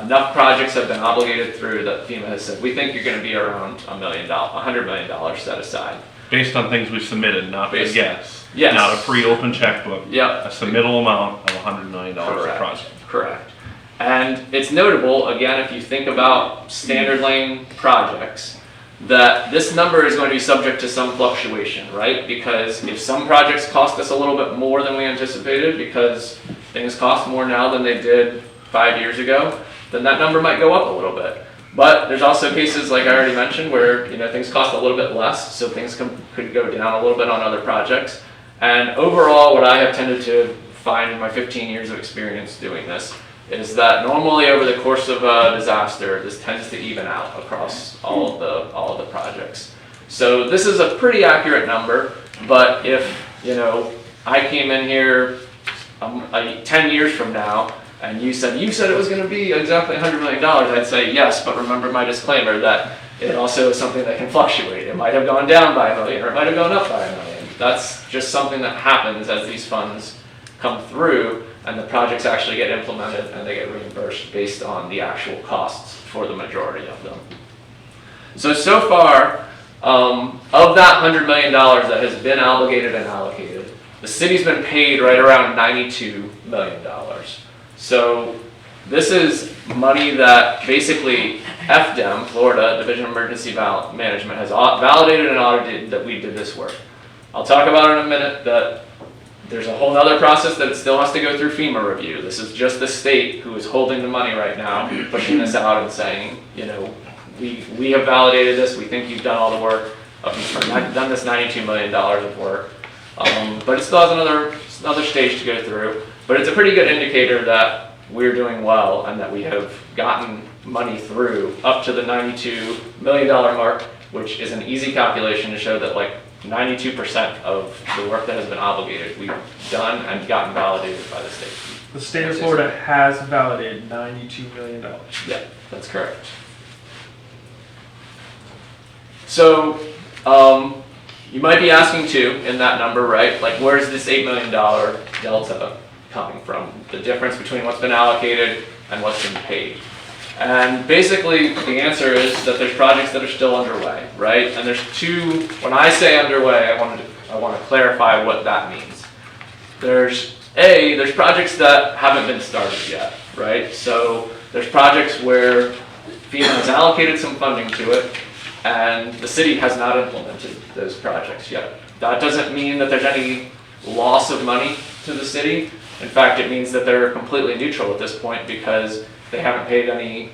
[SPEAKER 12] enough projects have been obligated through that FEMA has said, we think you're going to be around $100 million set aside.
[SPEAKER 11] Based on things we submitted, not a guess.
[SPEAKER 12] Yes.
[SPEAKER 11] Not a pre-open checkbook.
[SPEAKER 12] Yep.
[SPEAKER 11] A submittal amount of $100 million per project.
[SPEAKER 12] Correct. And it's notable, again, if you think about standard lane projects, that this number is going to be subject to some fluctuation, right? Because if some projects cost us a little bit more than we anticipated, because things cost more now than they did 5 years ago, then that number might go up a little bit. But there's also cases, like I already mentioned, where things cost a little bit less, so things could go down a little bit on other projects. And overall, what I have tended to find in my 15 years of experience doing this is that normally over the course of a disaster, this tends to even out across all of the projects. So this is a pretty accurate number, but if I came in here 10 years from now and you said it was going to be exactly $100 million, I'd say yes, but remember my disclaimer that it also is something that can fluctuate. It might have gone down by $1 million or it might have gone up by $1 million. That's just something that happens as these funds come through and the projects actually get implemented and they get reimbursed based on the actual costs for the majority of them. So far, of that $100 million that has been obligated and allocated, the city's been paid right around $92 million. So this is money that basically FDEM, Florida Division of Emergency Management, has validated and audited that we did this work. I'll talk about in a minute that there's a whole other process that it still has to go through FEMA review. This is just the state who is holding the money right now, pushing this out and saying, we have validated this, we think you've done all the work, done this $92 million of work. But it still has another stage to go through. But it's a pretty good indicator that we're doing well and that we have gotten money through up to the $92 million mark, which is an easy calculation to show that 92% of the work that has been obligated, we've done and gotten validated by the state.
[SPEAKER 3] The state of Florida has validated $92 million.
[SPEAKER 12] Yeah, that's correct. So, you might be asking too, in that number, right? Where's this $8 million delta coming from? The difference between what's been allocated and what's been paid. And basically, the answer is that there's projects that are still underway, right? And there's two, when I say underway, I want to clarify what that means. There's projects that haven't been started yet, right? So there's projects where FEMA has allocated some funding to it, and the city has not implemented those projects yet. That doesn't mean that there's any loss of money to the city. In fact, it means that they're completely neutral at this point because they haven't paid any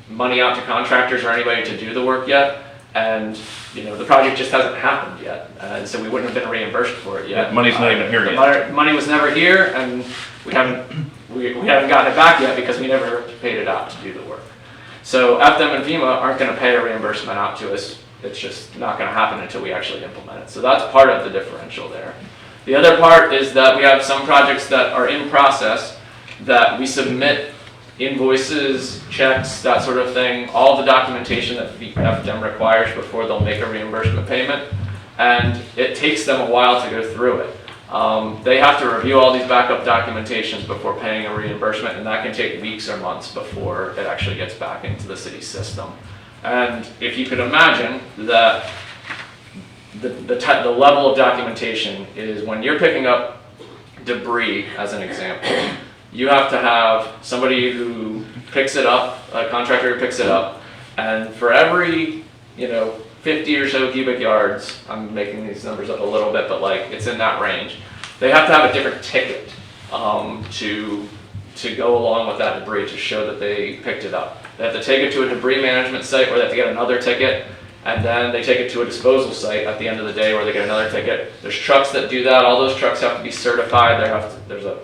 [SPEAKER 12] money out to contractors or anybody to do the work yet, and the project just hasn't happened yet, and so we wouldn't have been reimbursed for it yet.
[SPEAKER 11] The money's not even here yet.
[SPEAKER 12] Money was never here, and we haven't gotten it back yet because we never paid it out to do the work. So FDEM and FEMA aren't going to pay a reimbursement out to us. It's just not going to happen until we actually implement it. So that's part of the differential there. The other part is that we have some projects that are in process that we submit invoices, checks, that sort of thing, all the documentation that the FDEM requires before they'll make a reimbursement payment, and it takes them a while to go through it. They have to review all these backup documentations before paying a reimbursement, and that can take weeks or months before it actually gets back into the city system. And if you could imagine that the level of documentation is when you're picking up debris, as an example, you have to have somebody who picks it up, a contractor who picks it up, and for every 50 or so cubic yards, I'm making these numbers up a little bit, but it's in that range, they have to have a different ticket to go along with that debris to show that they picked it up. They have to take it to a debris management site where they have to get another ticket, and then they take it to a disposal site at the end of the day where they get another ticket. There's trucks that do that. All those trucks have to be certified. There's a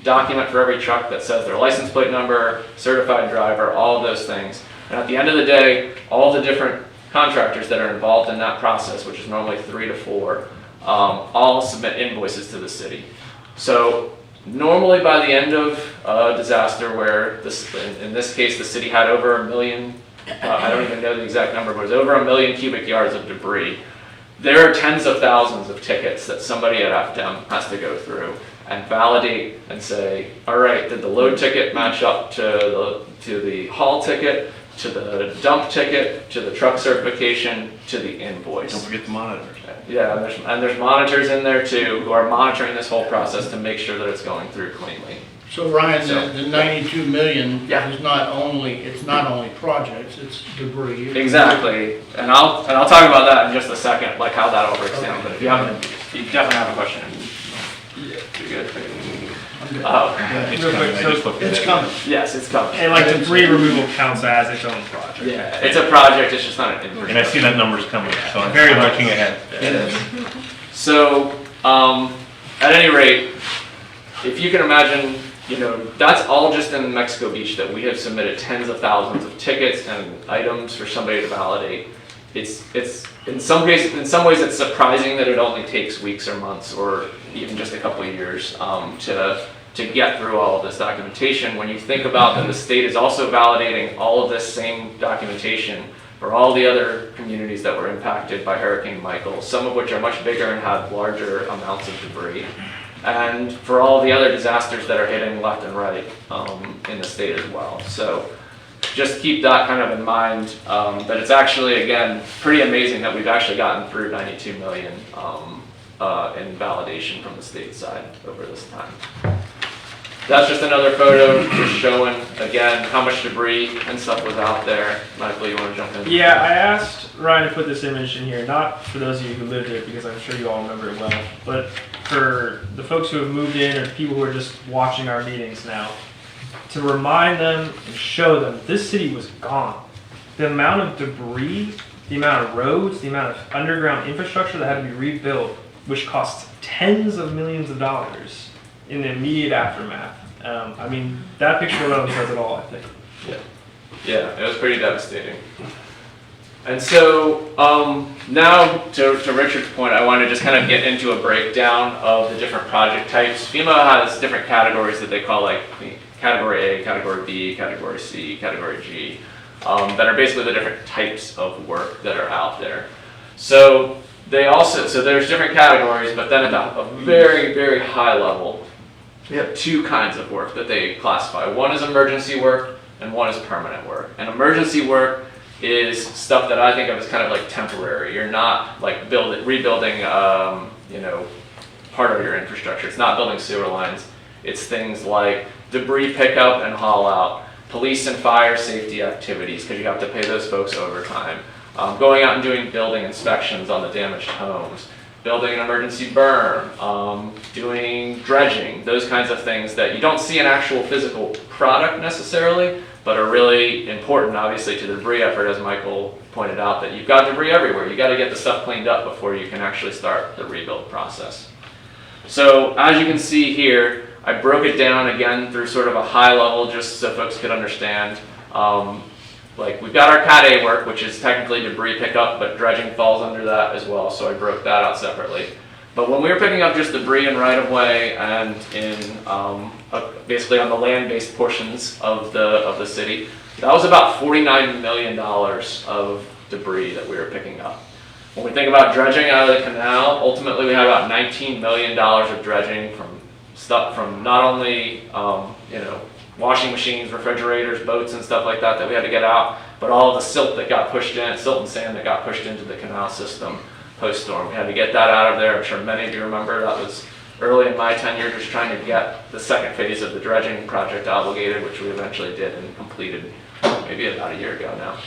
[SPEAKER 12] document for every truck that says their license plate number, certified driver, all of those things. And at the end of the day, all the different contractors that are involved in that process, which is normally 3 to 4, all submit invoices to the city. So normally by the end of a disaster where in this case, the city had over 1 million, I don't even know the exact number, but it was over 1 million cubic yards of debris. There are tens of thousands of tickets that somebody at FDEM has to go through and validate and say, all right, did the load ticket match up to the haul ticket, to the dump ticket, to the truck certification, to the invoice?
[SPEAKER 11] Don't forget the monitors.
[SPEAKER 12] Yeah, and there's monitors in there too who are monitoring this whole process to make sure that it's going through cleanly.
[SPEAKER 7] So Ryan, the 92 million
[SPEAKER 12] Yeah.
[SPEAKER 7] is not only projects, it's debris.
[SPEAKER 12] Exactly, and I'll talk about that in just a second, like how that all breaks down. But if you definitely have a question. You're good.
[SPEAKER 11] It's
[SPEAKER 3] Real
[SPEAKER 11] coming.
[SPEAKER 3] quick,
[SPEAKER 11] I
[SPEAKER 3] so
[SPEAKER 11] just looked at
[SPEAKER 7] It's
[SPEAKER 11] it.
[SPEAKER 7] coming.
[SPEAKER 12] Yes, it's coming.
[SPEAKER 3] And like debris removal counts as its own project.
[SPEAKER 12] Yeah, it's a project. It's just not an infrastructure.
[SPEAKER 11] And I see that number's coming, so I'm
[SPEAKER 3] Very
[SPEAKER 11] very
[SPEAKER 3] much.
[SPEAKER 11] looking ahead.
[SPEAKER 12] So, at any rate, if you can imagine, that's all just in Mexico Beach that we have submitted tens of thousands of tickets and items for somebody to validate. It's in some ways it's surprising that it only takes weeks or months or even just a couple of years to get through all of this documentation. When you think about that the state is also validating all of this same documentation for all the other communities that were impacted by Hurricane Michael, some of which are much bigger and have larger amounts of debris, and for all the other disasters that are hitting left and right in the state as well. So just keep that kind of in mind, that it's actually, again, pretty amazing that we've actually gotten through 92 million in validation from the state side over this time. That's just another photo just showing, again, how much debris and stuff was out there. Michael, you want to jump in?
[SPEAKER 3] Yeah, I asked Ryan to put this image in here, not for those of you who lived it, because I'm sure you all remember it well, but for the folks who have moved in or people who are just watching our meetings now, to remind them and show them this city was gone. The amount of debris, the amount of roads, the amount of underground infrastructure that had to be rebuilt, which cost tens of millions of dollars in the immediate aftermath. I mean, that picture alone says it all, I think.
[SPEAKER 12] Yeah, it was pretty devastating. And so now to Richard's point, I want to just kind of get into a breakdown of the different project types. FEMA has different categories that they call like Category A, Category B, Category C, Category G, that are basically the different types of work that are out there. So there's different categories, but then at a very, very high level, we have two kinds of work that they classify. One is emergency work and one is permanent work. And emergency work is stuff that I think of as kind of like temporary. You're not like rebuilding, part of your infrastructure. It's not building sewer lines. It's things like debris pickup and haul out, police and fire safety activities, because you have to pay those folks overtime. Going out and doing building inspections on the damaged homes, building an emergency berm, doing dredging, those kinds of things that you don't see an actual physical product necessarily, but are really important, obviously, to the debris effort, as Michael pointed out, that you've got debris everywhere. You got to get the stuff cleaned up before you can actually start the rebuild process. So as you can see here, I broke it down again through sort of a high level, just so folks could understand. Like we've got our Cat A work, which is technically debris pickup, but dredging falls under that as well, so I broke that out separately. But when we were picking up just debris in right-of-way and in basically on the land-based portions of the city, that was about $49 million of debris that we were picking up. When we think about dredging out of the canal, ultimately we had about $19 million of dredging from stuff from not only washing machines, refrigerators, boats, and stuff like that we had to get out, but all of the silt that got pushed in, silt and sand that got pushed into the canal system post-storm. We had to get that out of there. I'm sure many of you remember that was early in my tenure, just trying to get the second phase of the dredging project obligated, which we eventually did and completed maybe about a year ago now.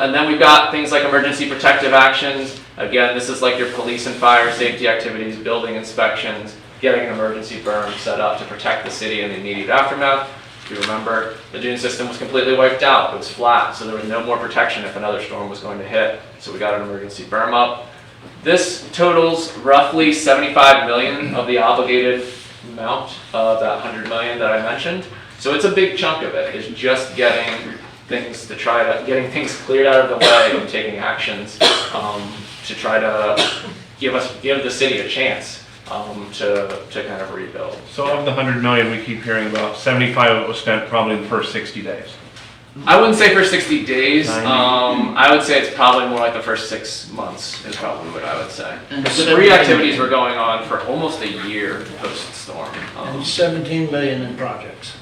[SPEAKER 12] And then we've got things like emergency protective actions. Again, this is like your police and fire safety activities, building inspections, getting an emergency berm set up to protect the city in the immediate aftermath. If you remember, the dune system was completely wiped out. It was flat, so there was no more protection if another storm was going to hit. So we got an emergency berm up. This totals roughly 75 million of the obligated amount of that 100 million that I mentioned. So it's a big chunk of it, is just getting things getting things cleared out of the way and taking actions to try to give the city a chance to kind of rebuild.
[SPEAKER 11] So of the 100 million we keep hearing about, 75 of it was spent probably in the first 60 days.
[SPEAKER 12] I wouldn't say for 60 days.
[SPEAKER 11] 90.
[SPEAKER 12] I would say it's probably more like the first 6 months is probably what I would say.
[SPEAKER 7] And
[SPEAKER 12] The
[SPEAKER 7] 17
[SPEAKER 12] spree activities were going on for almost a year post-storm.
[SPEAKER 7] And 17 million in projects.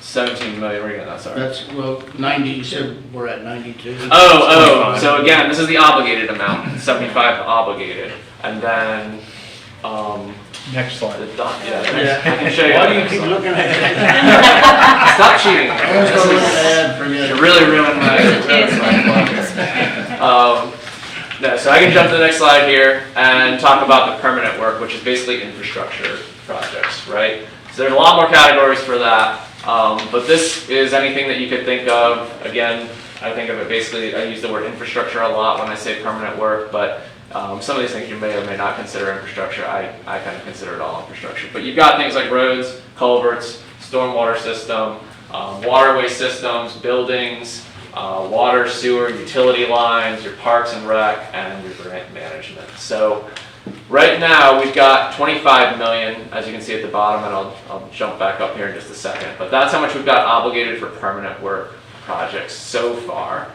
[SPEAKER 12] 17 million, where are you getting that, sorry?
[SPEAKER 7] That's, well, 90, you said we're at 92.
[SPEAKER 12] Oh, so again, this is the obligated amount, 75 obligated. And then,
[SPEAKER 11] Next slide.
[SPEAKER 12] I can show you.
[SPEAKER 7] Why do you keep looking at it?
[SPEAKER 12] Stop cheating.
[SPEAKER 7] I was gonna look at for you.
[SPEAKER 12] You really ruined my. No, so I can jump to the next slide here and talk about the permanent work, which is basically infrastructure projects, right? So there's a lot more categories for that, but this is anything that you could think of. Again, I think of it basically, I use the word infrastructure a lot when I say permanent work, but some of these things you may or may not consider infrastructure. I kind of consider it all infrastructure. But you've got things like roads, culverts, stormwater system, waterway systems, buildings, water, sewer, utility lines, your parks and rec, and your grant management. So right now we've got 25 million, as you can see at the bottom, and I'll jump back up here in just a second. But that's how much we've got obligated for permanent work projects so far.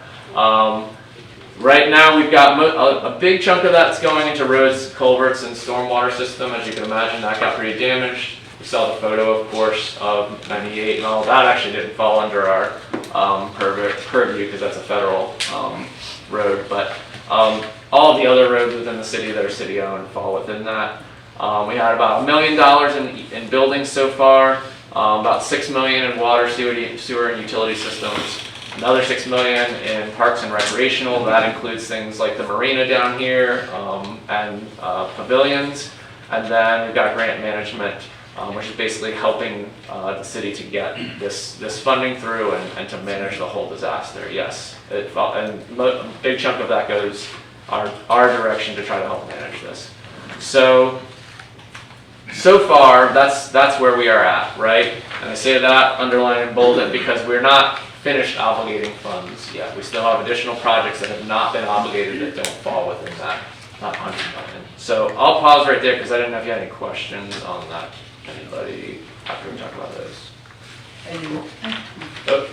[SPEAKER 12] Right now we've got a big chunk of that's going into roads, culverts, and stormwater system. As you can imagine, that got pretty damaged. We saw the photo, of course, of 98 and all. That actually didn't fall under our purview because that's a federal road. But all of the other roads within the city that are city-owned fall within that. We had about $1 million in buildings so far, about $6 million in water, sewer, and utility systems. Another $6 million in parks and recreational. That includes things like the marina down here and pavilions. And then we've got grant management, which is basically helping the city to get this funding through and to manage the whole disaster. Yes, and a big chunk of that goes our direction to try to help manage this. So far, that's where we are at, right? And I say that, underline and bold it, because we're not finished obligating funds yet. We still have additional projects that have not been obligated that don't fall within that 100 million. So I'll pause right there because I didn't know if you had any questions on that. Anybody after we talk about those? Oh.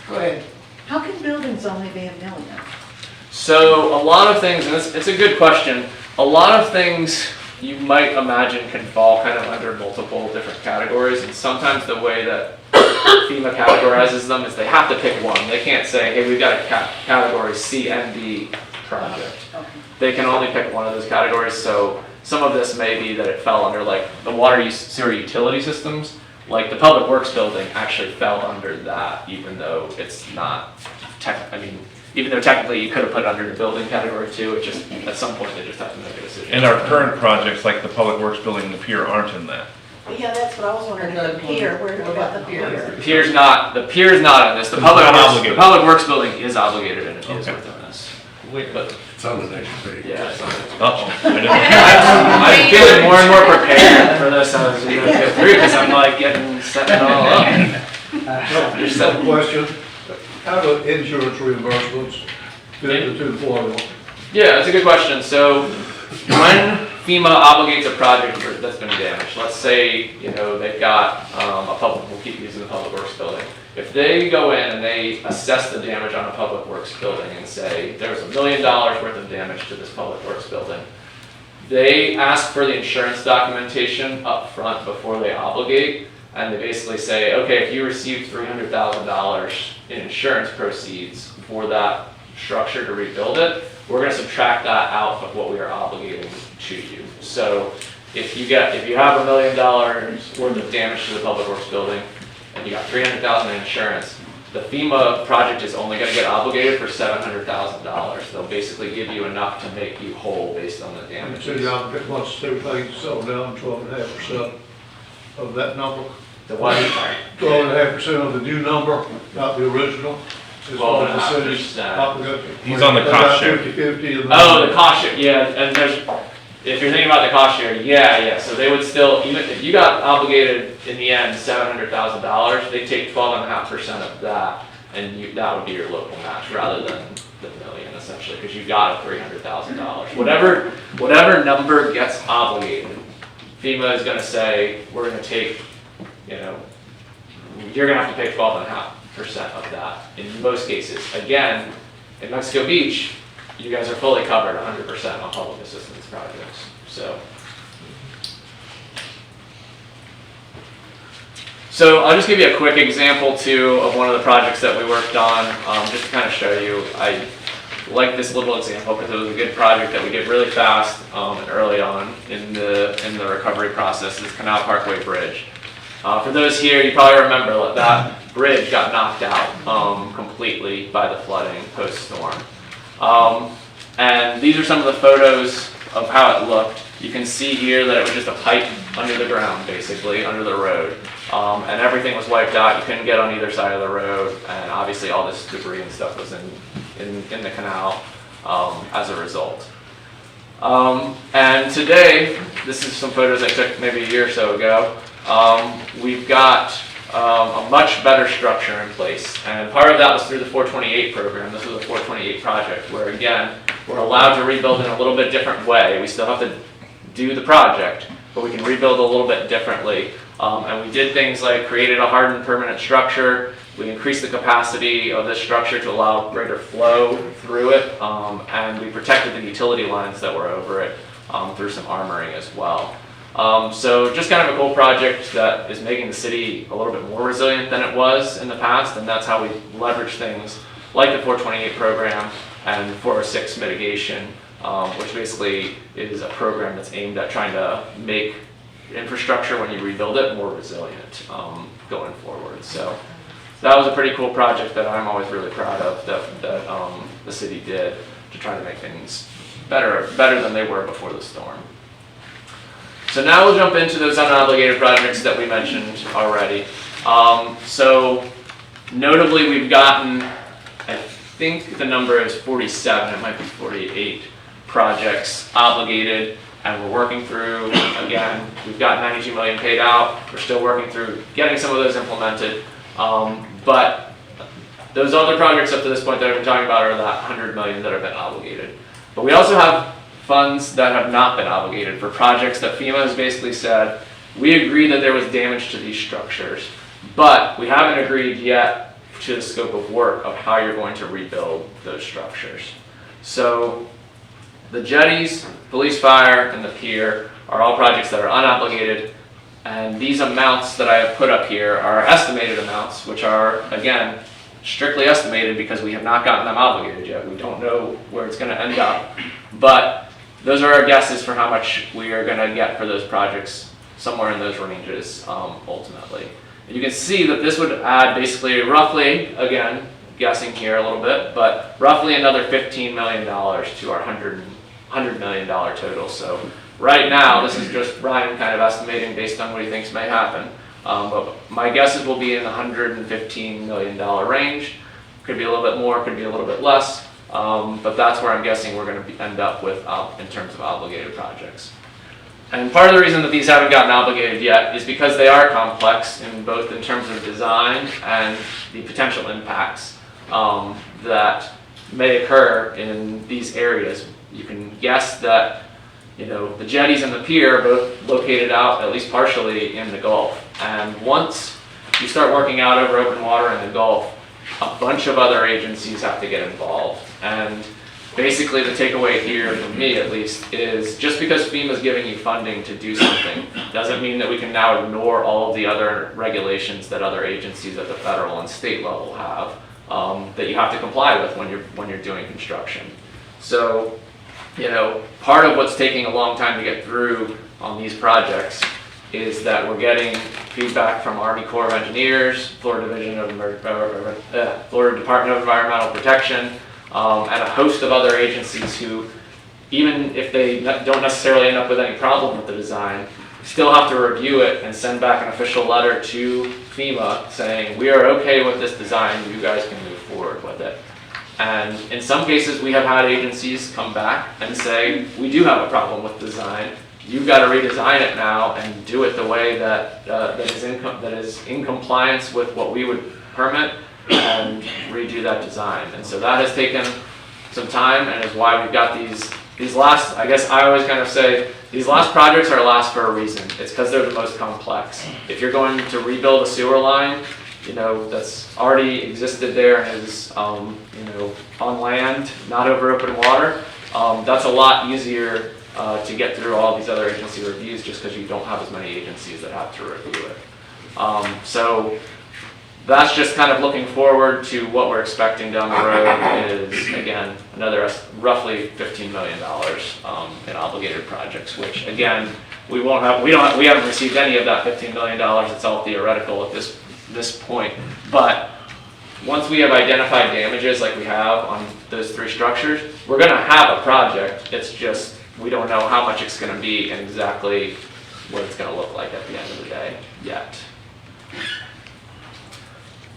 [SPEAKER 10] Go ahead. How can buildings only be $1 million?
[SPEAKER 12] So a lot of things, and it's a good question, a lot of things you might imagine can fall kind of under multiple different categories, and sometimes the way that FEMA categorizes them is they have to pick one. They can't say, hey, we've got a category C and D project.
[SPEAKER 10] Okay.
[SPEAKER 12] They can only pick one of those categories, so some of this may be that it fell under like the water sewer utility systems, like the public works building actually fell under that, even though it's not even though technically you could have put it under the building category too, it just, at some point they just have to make a decision.
[SPEAKER 11] And our current projects, like the Public Works building and the pier, aren't in that.
[SPEAKER 10] Yeah, that's what I was wondering, the pier, where about the pier?
[SPEAKER 12] The pier is not on this. The public works building is obligated and it is
[SPEAKER 11] Okay.
[SPEAKER 12] within this.
[SPEAKER 11] But
[SPEAKER 4] It's on the next page.
[SPEAKER 12] Yeah, it's on it.
[SPEAKER 11] uh-oh, I didn't.
[SPEAKER 12] I'm feeling more and more prepared for this as we go through because I'm like setting it all up. You're setting-
[SPEAKER 9] Question, how do insurance reimbursements fit into the formula?
[SPEAKER 12] Yeah, that's a good question. So when FEMA obligates a project that's been damaged, let's say, they've got we'll keep using the public works building. If they go in and they assess the damage on a public works building and say there's $1 million worth of damage to this public works building, they ask for the insurance documentation up front before they obligate, and they basically say, okay, if you received $300,000 in insurance proceeds for that structure to rebuild it, we're going to subtract that out of what we are obligating to you. So if you have $1 million worth of damage to the public works building and you got $300,000 in insurance, the FEMA project is only going to get obligated for $700,000. They'll basically give you enough to make you whole based on the damage.
[SPEAKER 9] So y'all, once everything's settled down, 12.5% of that number?
[SPEAKER 12] The what?
[SPEAKER 4] 12.5% of the new number, not the original. Is what the city's
[SPEAKER 12] 12.5%.
[SPEAKER 11] He's on the cost share.
[SPEAKER 4] 50/50 of
[SPEAKER 12] Oh, the cost share, yeah, and there's, if you're thinking about the cost share, yeah, so they would still, even if you got obligated in the end $700,000, they take 12.5% of that, and that would be your local match, rather than the million, essentially, because you got a $300,000. Whatever number gets obligated, FEMA is gonna say, we're gonna take, you're gonna have to pay 12.5% of that, in most cases. Again, in Mexico Beach, you guys are fully covered 100% on public assistance projects, so. So I'll just give you a quick example too of one of the projects that we worked on, just to kind of show you. I like this little example because it was a good project that we did really fast and early on in the recovery process. This Canal Parkway Bridge. For those here, you probably remember that bridge got knocked out completely by the flooding post-storm. And these are some of the photos of how it looked. You can see here that it was just a pipe under the ground, basically, under the road. And everything was wiped out. You couldn't get on either side of the road. And obviously all this debris and stuff was in the canal as a result. And today, this is some photos I took maybe a year or so ago. We've got a much better structure in place. And part of that was through the 428 program. This was a 428 project where, again, we're allowed to rebuild in a little bit different way. We still have to do the project, but we can rebuild a little bit differently. And we did things like created a hardened permanent structure. We increased the capacity of this structure to allow greater flow through it. And we protected the utility lines that were over it through some armoring as well. So just kind of a cool project that is making the city a little bit more resilient than it was in the past, and that's how we leverage things like the 428 program and 406 mitigation, which basically is a program that's aimed at trying to make infrastructure, when you rebuild it, more resilient going forward. So that was a pretty cool project that I'm always really proud of that the city did to try to make things better than they were before the storm. So now we'll jump into those unobligated projects that we mentioned already. So notably, we've gotten, I think the number is 47, it might be 48 projects obligated, and we're working through, again, we've got 92 million paid out. We're still working through getting some of those implemented. But those other projects up to this point that I've been talking about are that 100 million that have been obligated. But we also have funds that have not been obligated for projects that FEMA has basically said, we agree that there was damage to these structures, but we haven't agreed yet to the scope of work of how you're going to rebuild those structures. So the jetties, police fire, and the pier are all projects that are unobligated, and these amounts that I have put up here are estimated amounts, which are, again, strictly estimated because we have not gotten them obligated yet. We don't know where it's going to end up, but those are our guesses for how much we are going to get for those projects, somewhere in those ranges ultimately. And you can see that this would add basically roughly, again, guessing here a little bit, but roughly another $15 million to our $100 million total. So right now, this is just Ryan kind of estimating based on what he thinks may happen. But my guesses will be in the $115 million range. Could be a little bit more, could be a little bit less. But that's where I'm guessing we're going to end up with in terms of obligated projects. And part of the reason that these haven't gotten obligated yet is because they are complex in both in terms of design and the potential impacts that may occur in these areas. You can guess that the jetties and the pier are both located out, at least partially, in the Gulf. And once you start working out over open water in the Gulf, a bunch of other agencies have to get involved. And basically the takeaway here, for me at least, is just because FEMA is giving you funding to do something doesn't mean that we can now ignore all of the other regulations that other agencies at the federal and state level have that you have to comply with when you're doing construction. So, part of what's taking a long time to get through on these projects is that we're getting feedback from Army Corps of Engineers, Florida Department of Environmental Protection, and a host of other agencies who, even if they don't necessarily end up with any problem with the design, still have to review it and send back an official letter to FEMA saying, we are okay with this design, you guys can move forward with it. And in some cases, we have had agencies come back and say, we do have a problem with design. You've got to redesign it now and do it the way that that is in compliance with what we would permit, and redo that design. And so that has taken some time, and is why we've got these last, I guess I always kind of say, these last projects are last for a reason. It's because they're the most complex. If you're going to rebuild a sewer line, you know, that's already existed there and is, you know, on land, not over open water, that's a lot easier to get through all these other agency reviews, just because you don't have as many agencies that have to review it. So that's just kind of looking forward to what we're expecting down the road is, again, another roughly $15 million in obligated projects, which again, we haven't received any of that $15 million. It's all theoretical at this point. But once we have identified damages like we have on those 3 structures, we're going to have a project. It's just, we don't know how much it's going to be and exactly what it's going to look like at the end of the day yet.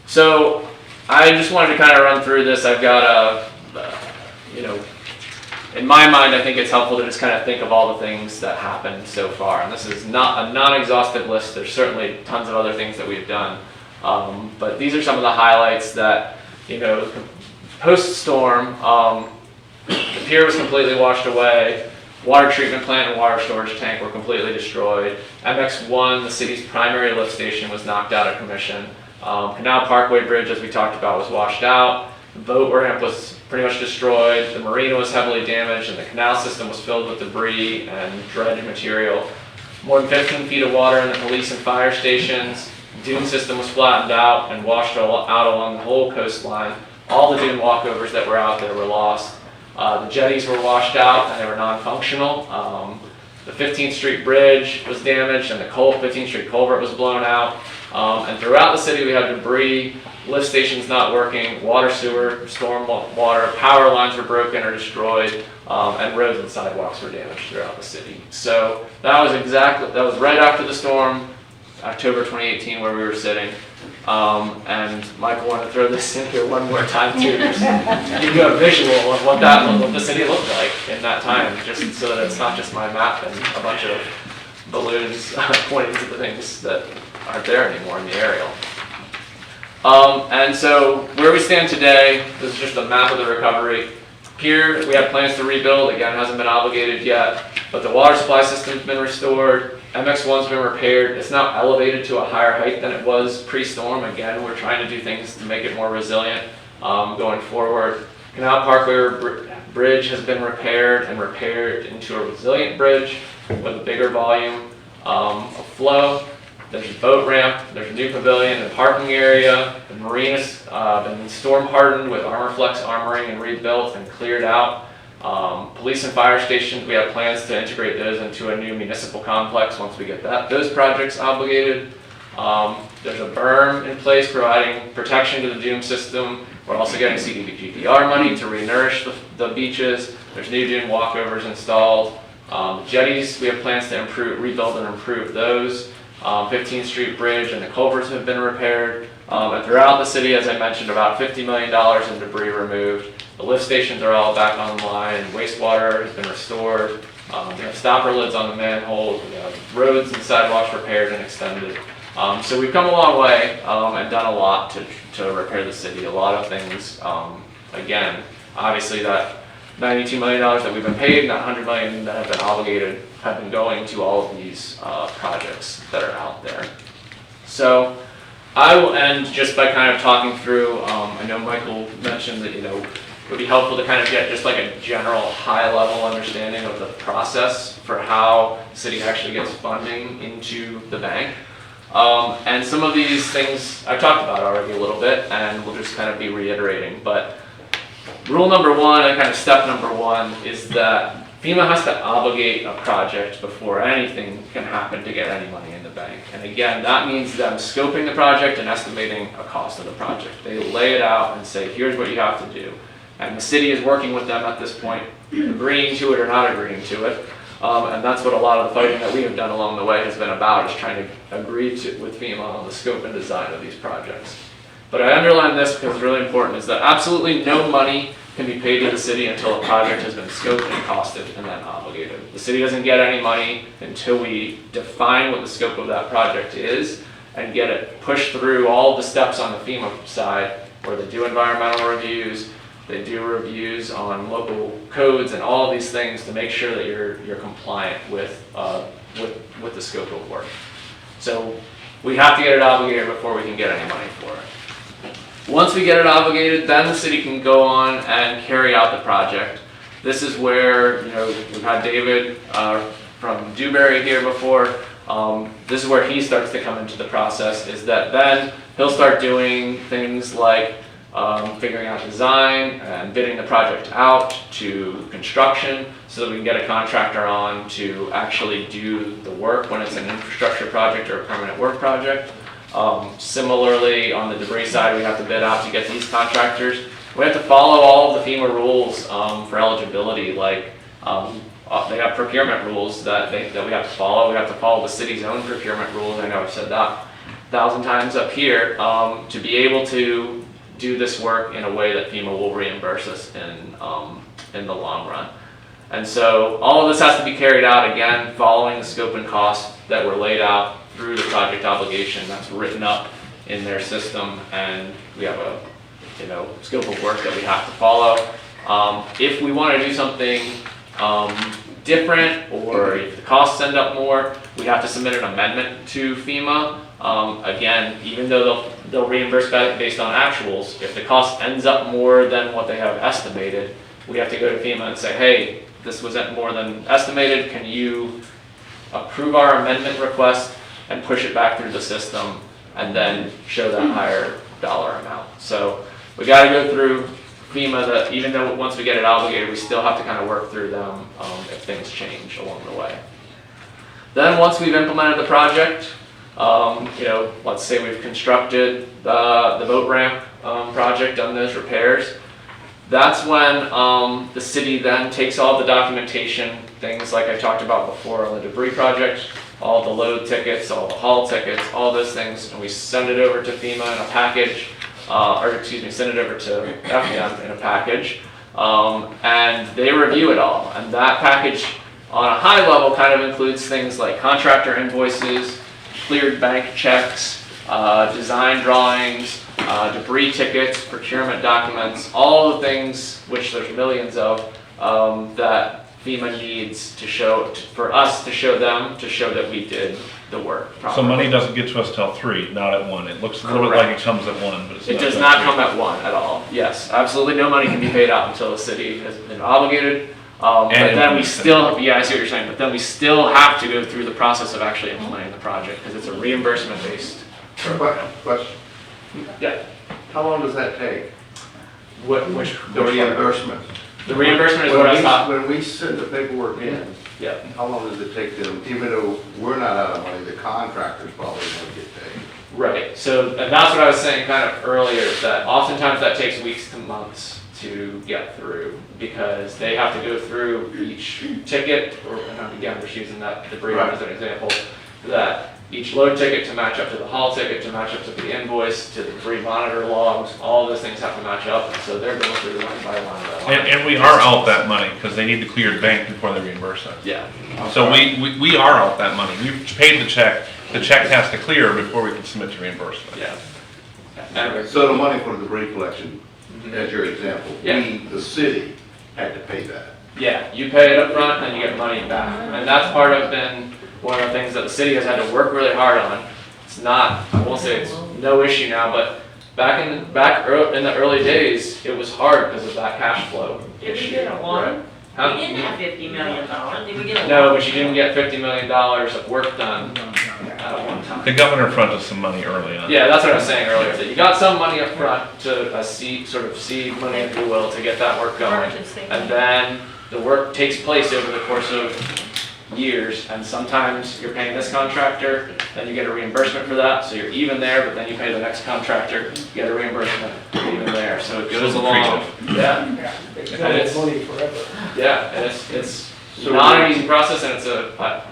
[SPEAKER 12] So I just wanted to kind of run through this. I've got you know, in my mind, I think it's helpful to just kind of think of all the things that happened so far. And this is not a non-exhaustive list. There's certainly tons of other things that we've done. But these are some of the highlights that, you know, post-storm, the pier was completely washed away. Water treatment plant and water storage tank were completely destroyed. MX1, the city's primary lift station, was knocked out of commission. Canal Parkway Bridge, as we talked about, was washed out. The boat ramp was pretty much destroyed. The marina was heavily damaged, and the canal system was filled with debris and dredge material. More than 15 feet of water in the police and fire stations. Dune system was flattened out and washed out along the whole coastline. All the dune walkovers that were out there were lost. The jetties were washed out and they were non-functional. The 15th Street Bridge was damaged, and the 15th Street culvert was blown out. And throughout the city we had debris, lift stations not working, water, sewer, storm water, power lines were broken or destroyed, and roads and sidewalks were damaged throughout the city. So that was right after the storm, October 2018, where we were sitting. And Michael wanted to throw this in here one more time too, just to give you a visual of what the city looked like in that time, just so that it's not just my map and a bunch of balloons pointing to the things that aren't there anymore in the aerial. And so where we stand today, this is just a map of the recovery. Here we have plans to rebuild, again, hasn't been obligated yet, but the water supply system's been restored. MX1's been repaired. It's now elevated to a higher height than it was pre-storm. Again, we're trying to do things to make it more resilient going forward. Canal Parkway Bridge has been repaired into a resilient bridge with a bigger volume of flow. There's a boat ramp, there's a new pavilion and parking area. The marina's been storm hardened with Armorflex armoring and rebuilt and cleared out. Police and fire stations, we have plans to integrate those into a new municipal complex once we get those projects obligated. There's a berm in place providing protection to the dune system. We're also getting CDBG-DR money to re-nourish the beaches. There's new dune walkovers installed. Jetties, we have plans to rebuild and improve those. 15th Street Bridge and the culverts have been repaired. And throughout the city, as I mentioned, about $50 million in debris removed. The lift stations are all back online. Wastewater has been restored. We have stopper lids on the manholes. We have roads and sidewalks repaired and extended. So we've come a long way and done a lot to repair the city. A lot of things. Again, obviously that $92 million that we've been paid and that $100 million that have been obligated have been going to all of these projects that are out there. So I will end just by kind of talking through, I know Michael mentioned that, you know, it would be helpful to kind of get just like a general high-level understanding of the process for how the city actually gets funding into the bank. And some of these things I've talked about already a little bit, and we'll just kind of be reiterating. But rule number one, and kind of step number one, is that FEMA has to obligate a project before anything can happen to get any money in the bank. And again, that means them scoping the project and estimating a cost of the project. They lay it out and say, here's what you have to do. And the city is working with them at this point, agreeing to it or not agreeing to it. And that's what a lot of the fighting that we have done along the way has been about, is trying to agree with FEMA on the scope and design of these projects. But I underline this because it's really important, is that absolutely no money can be paid to the city until a project has been scoped and costed and then obligated. The city doesn't get any money until we define what the scope of that project is and get it pushed through all the steps on the FEMA side, where they do environmental reviews, they do reviews on local codes and all of these things to make sure that you're compliant with the scope of work. So we have to get it obligated before we can get any money for it. Once we get it obligated, then the city can go on and carry out the project. This is where, we've had David from Dewberry here before. This is where he starts to come into the process, is that then he'll start doing things like figuring out design and bidding the project out to construction so that we can get a contractor on to actually do the work when it's an infrastructure project or a permanent work project. Similarly, on the debris side, we have to bid out to get these contractors. We have to follow all of the FEMA rules for eligibility, like they have procurement rules that we have to follow. We have to follow the city's own procurement rules. I know I've said that 1,000 times up here, to be able to do this work in a way that FEMA will reimburse us in the long run. And so all of this has to be carried out, again, following the scope and cost that were laid out through the project obligation that's written up in their system, and we have a scope of work that we have to follow. If we want to do something different, or if the costs end up more, we have to submit an amendment to FEMA. Again, even though they'll reimburse based on actuals, if the cost ends up more than what they have estimated, we have to go to FEMA and say, hey, this was more than estimated, can you approve our amendment request and push it back through the system and then show that higher dollar amount. So we got to go through FEMA, that even though once we get it obligated, we still have to kind of work through them if things change along the way. Then once we've implemented the project, let's say we've constructed the boat ramp project, done those repairs, that's when the city then takes all the documentation, things like I talked about before on the debris project, all the load tickets, all the haul tickets, all those things, and we send it over to FEMA in a package, send it over to FEM in a package, and they review it all. And that package on a high level kind of includes things like contractor invoices, cleared bank checks, design drawings, debris tickets, procurement documents, all the things, which there's millions of, that FEMA needs to show, for us to show them, to show that we did the work properly.
[SPEAKER 11] So money doesn't get to us till 3, not at 1. It looks a little bit like it comes at 1, but
[SPEAKER 12] it does not come at 1 at all. Yes, absolutely no money can be paid out until the city has been obligated. But then we still, yeah, I see what you're saying, but then we still have to go through the process of actually implementing the project, because it's a reimbursement-based program.
[SPEAKER 4] Question.
[SPEAKER 12] Yeah.
[SPEAKER 4] How long does that take?
[SPEAKER 12] The
[SPEAKER 4] reimbursement.
[SPEAKER 12] The reimbursement is what I was talking.
[SPEAKER 4] When we send the paperwork in,
[SPEAKER 12] Yeah.
[SPEAKER 4] how long does it take them, even though we're not out of money, the contractor's probably gonna get paid?
[SPEAKER 12] Right, so, and that's what I was saying kind of earlier, is that oftentimes that takes weeks to months to get through, because they have to go through each ticket, or again, we're just using that debris
[SPEAKER 4] Right.
[SPEAKER 12] as an example, that each load ticket to match up to the haul ticket, to match up to the invoice, to the debris monitor logs, all those things have to match up, and so they're going through line by line by line.
[SPEAKER 11] And we are out that money because they need to clear the bank before they reimburse us.
[SPEAKER 12] Yeah.
[SPEAKER 11] So we are out that money. We've paid the check. The check has to clear before we can submit to reimbursement.
[SPEAKER 12] Yeah. And
[SPEAKER 4] So the money for the debris collection, as your example,
[SPEAKER 12] Yeah.
[SPEAKER 4] the city, had to pay that.
[SPEAKER 12] yeah, you pay it up front and you get money back. And that's part of been one of the things that the city has had to work really hard on. It's not, I won't say it's no issue now, but back in the early days, it was hard because of that cash flow
[SPEAKER 6] Did
[SPEAKER 12] issue.
[SPEAKER 6] we get a loan?
[SPEAKER 12] Right. Huh?
[SPEAKER 6] We didn't have $50 million, did we get a loan?
[SPEAKER 12] No, but you didn't get $50 million of work done at one time.
[SPEAKER 11] The governor fronted some money early on.
[SPEAKER 12] Yeah, that's what I was saying earlier, that you got some money up front to seed money, if you will, to get that work going.
[SPEAKER 1] Emergency.
[SPEAKER 12] And then the work takes place over the course of years, and sometimes you're paying this contractor, then you get a reimbursement for that, so you're even there, but then you pay the next contractor, you get a reimbursement, you're even there, so it goes
[SPEAKER 11] So
[SPEAKER 12] along. Yeah,
[SPEAKER 9] They
[SPEAKER 12] And it's-
[SPEAKER 9] money forever.
[SPEAKER 12] yeah, and it's not an easy process, and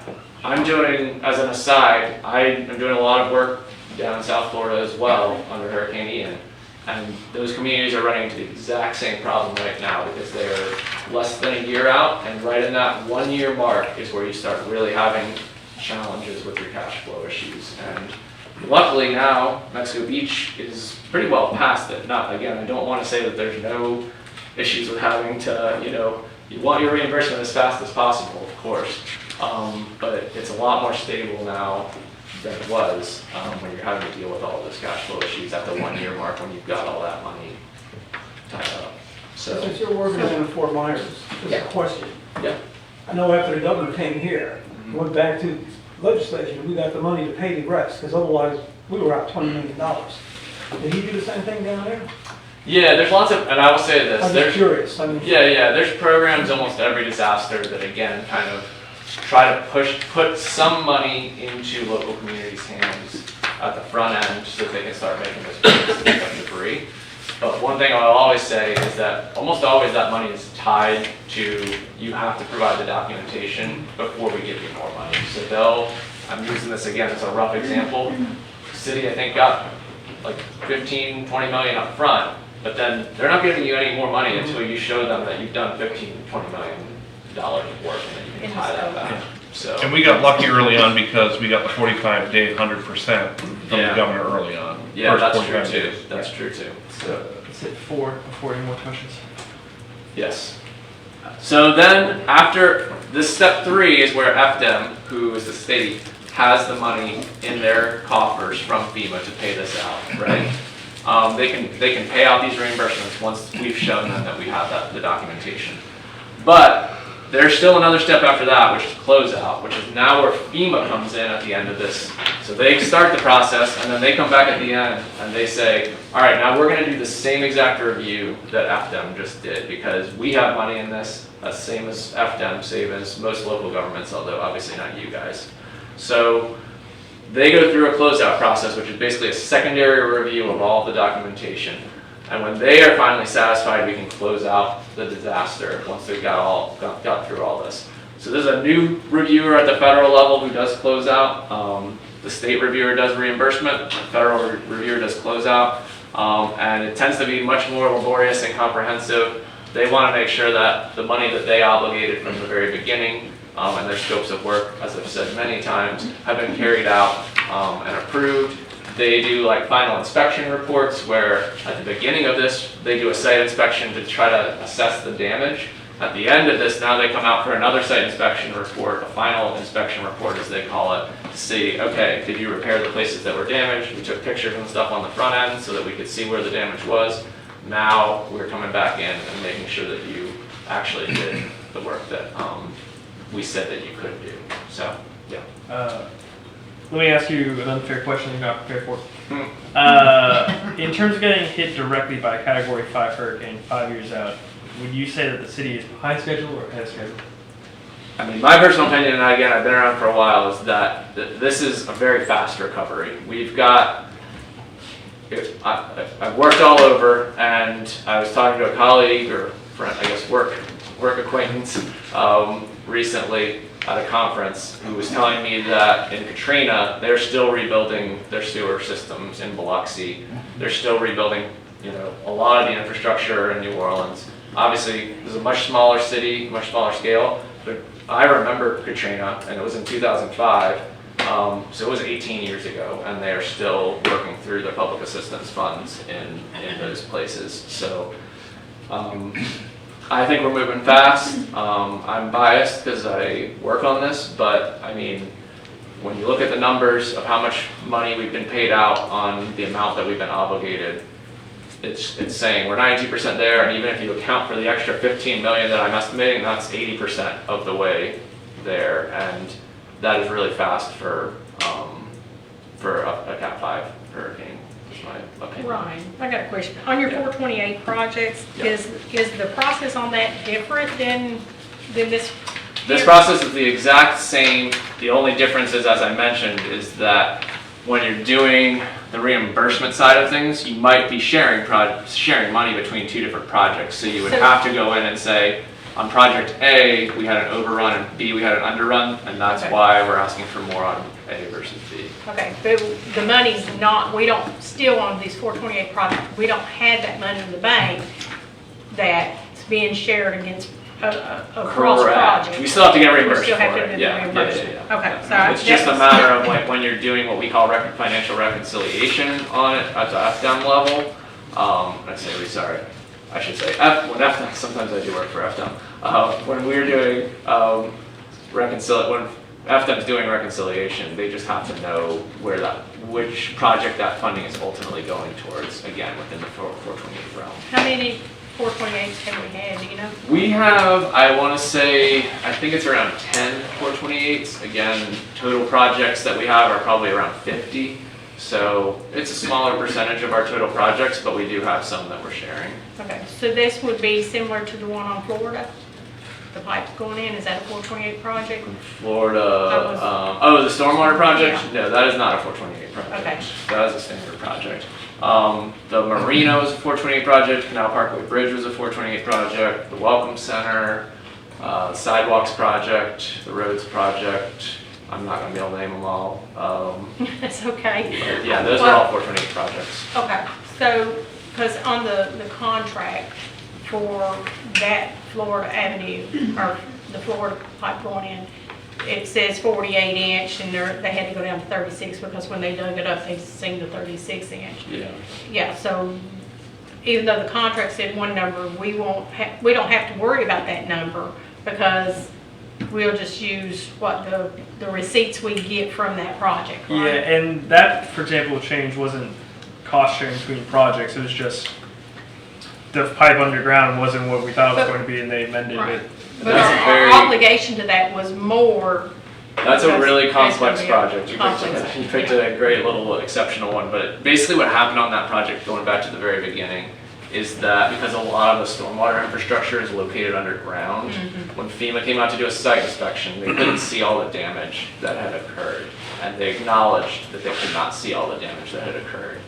[SPEAKER 12] I'm doing, as an aside, I am doing a lot of work down in South Florida as well under Hurricane Ian. And those communities are running into the exact same problem right now because they are less than a year out, and right in that 1 year mark is where you start really having challenges with your cash flow issues. And luckily now, Mexico Beach is pretty well past it. Again, I don't want to say that there's no issues with having to, you want your reimbursement as fast as possible, of course. But it's a lot more stable now than it was when you're having to deal with all those cash flow issues at the 1 year mark when you've got all that money tied up. So,
[SPEAKER 9] Since you're working in Fort Myers, just a question.
[SPEAKER 12] Yeah.
[SPEAKER 9] I know after the governor came here, went back to legislature, we got the money to pay the rest, because otherwise we were out $20 million. Did he do the same thing down there?
[SPEAKER 12] yeah, there's lots of, and I will say this,
[SPEAKER 9] I'm just
[SPEAKER 12] there's
[SPEAKER 9] curious. I mean,
[SPEAKER 12] Yeah, there's programs almost every disaster that again kind of try to put some money into local communities' hands at the front end so that they can start making those payments to pick up debris. But one thing I'll always say is that almost always that money is tied to you have to provide the documentation before we give you more money. So I'm using this again as a rough example. The city, I think, got like 15, 20 million up front, but then they're not giving you any more money until you show them that you've done 15, 20 million dollars of work and then you can tie that back. So.
[SPEAKER 11] And we got lucky early on because we got the 45-day 100% from the
[SPEAKER 12] Yeah.
[SPEAKER 11] governor early on.
[SPEAKER 12] Yeah,
[SPEAKER 11] First
[SPEAKER 12] that's
[SPEAKER 11] 45
[SPEAKER 12] true too.
[SPEAKER 11] days.
[SPEAKER 12] That's true too. So,
[SPEAKER 3] Let's hit 4 before any more questions.
[SPEAKER 12] yes. So then after this step 3 is where FDEM, who is the state, has the money in their coffers from FEMA to pay this out, right? They can pay out these reimbursements once we've shown them that we have the documentation. But there's still another step after that, which is closeout, which is now where FEMA comes in at the end of this. So they start the process, and then they come back at the end, and they say, all right, now we're going to do the same exact review that FDEM just did, because we have money in this, that's same as FDEM, same as most local governments, although obviously not you guys. So they go through a closeout process, which is basically a secondary review of all the documentation. And when they are finally satisfied, we can close out the disaster once they've got through all this. So there's a new reviewer at the federal level who does close out. The state reviewer does reimbursement, the federal reviewer does closeout. And it tends to be much more laborious and comprehensive. They want to make sure that the money that they obligated from the very beginning and their scopes of work, as I've said many times, have been carried out and approved. They do like final inspection reports where at the beginning of this, they do a site inspection to try to assess the damage. At the end of this, now they come out for another site inspection report, a final inspection report as they call it, to see, okay, did you repair the places that were damaged? We took pictures and stuff on the front end so that we could see where the damage was. Now we're coming back in and making sure that you actually did the work that we said that you could do. So, yeah.
[SPEAKER 3] Let me ask you an unfair question you're not prepared for. In terms of getting hit directly by a Category 5 hurricane 5 years out, would you say that the city is behind schedule or ahead of schedule?
[SPEAKER 12] I mean, my personal opinion, and again, I've been around for a while, is that this is a very fast recovery. We've got, I've worked all over, and I was talking to a colleague or friend, I guess work acquaintance recently at a conference who was telling me that in Katrina, they're still rebuilding their sewer systems in Biloxi. They're still rebuilding, a lot of the infrastructure in New Orleans. Obviously, it was a much smaller city, much smaller scale, but I remember Katrina, and it was in 2005, so it was 18 years ago, and they are still working through the public assistance funds in those places. So I think we're moving fast. I'm biased because I work on this, but I mean, when you look at the numbers of how much money we've been paid out on the amount that we've been obligated, it's saying we're 92% there, and even if you account for the extra 15 million that I'm estimating, that's 80% of the way there, and that is really fast for a Cat 5 hurricane. My opinion.
[SPEAKER 1] Ryan, I got a question. On your 428 projects,
[SPEAKER 12] Yeah.
[SPEAKER 1] is the process on that different than this?
[SPEAKER 12] This
[SPEAKER 1] here?
[SPEAKER 12] process is the exact same. The only difference is, as I mentioned, is that when you're doing the reimbursement side of things, you might be sharing money between two different projects. So you would have to go in and say, On project A, we had an overrun, and B, we had an underrun, and that's
[SPEAKER 1] Okay.
[SPEAKER 12] why we're asking for more on A versus B.
[SPEAKER 1] Okay, but the money's not, we don't, still on these 428 projects, we don't have that money in the bank that's being shared against across
[SPEAKER 12] Correct.
[SPEAKER 1] projects.
[SPEAKER 12] We still have to get
[SPEAKER 1] We
[SPEAKER 12] reimbursed
[SPEAKER 1] still have
[SPEAKER 12] for
[SPEAKER 1] to
[SPEAKER 12] it.
[SPEAKER 1] do the
[SPEAKER 12] Yeah,
[SPEAKER 1] reimbursement.
[SPEAKER 12] yeah.
[SPEAKER 1] Okay, so
[SPEAKER 12] It's just a
[SPEAKER 1] that was-
[SPEAKER 12] matter of like when you're doing what we call financial reconciliation on it at the FDEM level. I say we, sorry, I should say when FDEM, sometimes I do work for FDEM. When we're doing when FDEM's doing reconciliation, they just have to know which project that funding is ultimately going towards, again, within the 428 realm.
[SPEAKER 1] How many 428s have we had, do you know?
[SPEAKER 12] We have, I want to say, I think it's around 10 428s. Again, total projects that we have are probably around 50. So it's a smaller percentage of our total projects, but we do have some that we're sharing.
[SPEAKER 1] Okay, so this would be similar to the one on Florida? The pipe going in, is that a 428 project?
[SPEAKER 12] Florida,
[SPEAKER 1] was-
[SPEAKER 12] oh, the stormwater project? No, that is not a 428 project.
[SPEAKER 1] Okay.
[SPEAKER 12] That is a standard project. The Marina was a 428 project, Canal Parkway Bridge was a 428 project, the Welcome Center, Sidewalks project, the Roads project. I'm not gonna be able to name them all.
[SPEAKER 1] That's okay.
[SPEAKER 12] But yeah, those are all 428 projects.
[SPEAKER 1] Okay, so, because on the contract for that Florida Avenue, or the Florida pipe going in, it says 48 inch, and they had to go down to 36, because when they dug it up, they seen the 36 inch.
[SPEAKER 12] Yeah.
[SPEAKER 1] Yeah, so even though the contract said one number, we don't have to worry about that number, because we'll just use what the receipts we get from that project,
[SPEAKER 3] Yeah,
[SPEAKER 1] right?
[SPEAKER 3] and that, for example, change wasn't cost sharing between projects. It was just the pipe underground wasn't what we thought it was
[SPEAKER 1] But-
[SPEAKER 3] going to be, and they amended
[SPEAKER 1] Right.
[SPEAKER 3] it.
[SPEAKER 1] But
[SPEAKER 12] That's a very-
[SPEAKER 1] our obligation to that was more.
[SPEAKER 12] That's a
[SPEAKER 1] because
[SPEAKER 12] really
[SPEAKER 1] it's gonna
[SPEAKER 12] complex
[SPEAKER 1] be a
[SPEAKER 12] project.
[SPEAKER 1] complex-
[SPEAKER 12] You picked a great little exceptional one, but basically what happened on that project, going back to the very beginning, is that because a lot of the stormwater infrastructure is located underground, when FEMA came out to do a site inspection, they couldn't see all the damage that had occurred. And they acknowledged that they could not see all the damage that had occurred.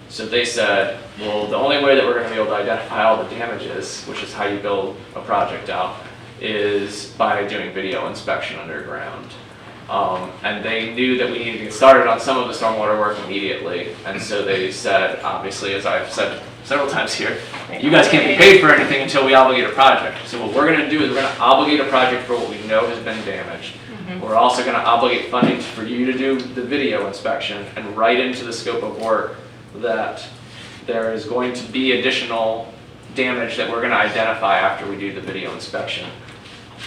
[SPEAKER 12] So they said, well, the only way that we're gonna be able to identify all the damages, which is how you build a project out, is by doing video inspection underground. And they knew that we needed to get started on some of the stormwater work immediately. And so they said, obviously, as I've said several times here, you guys can't be paid for anything until we obligate a project. So what we're gonna do is we're gonna obligate a project for what we know has been damaged. We're also gonna obligate funding for you to do the video inspection and write into the scope of work that there is going to be additional damage that we're gonna identify after we do the video inspection.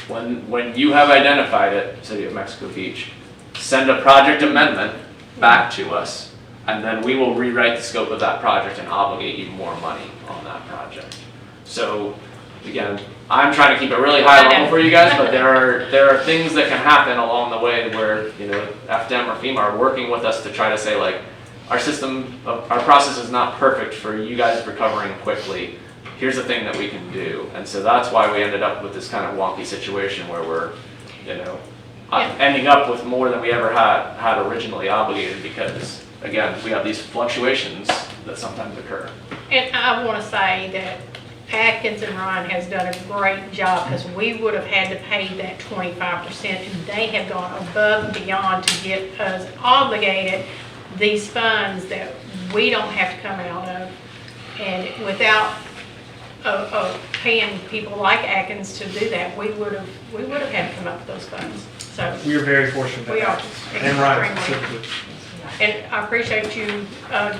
[SPEAKER 12] When you have identified it, City of Mexico Beach, send a project amendment back to us, and then we will rewrite the scope of that project and obligate you more money on that project. So, again, I'm trying to keep it really high level for you guys, but there are things that can happen along the way where, you know, FDEM or FEMA are working with us to try to say, like, our system, our process is not perfect for you guys recovering quickly. Here's the thing that we can do. And so that's why we ended up with this kind of wonky situation where we're, you know, ending up with more than we ever had originally obligated, because, again, we have these fluctuations that sometimes occur.
[SPEAKER 1] And I want to say that Atkins and Ryan has done a great job, because we would have had to pay that 25%, and they have gone above and beyond to get us obligated these funds that we don't have to come out of. And without paying people like Atkins to do that, we would have had to come up with those funds. So
[SPEAKER 3] We are very fortunate.
[SPEAKER 1] we are.
[SPEAKER 3] And Ryan
[SPEAKER 1] extremely.
[SPEAKER 3] specifically.
[SPEAKER 1] And I appreciate you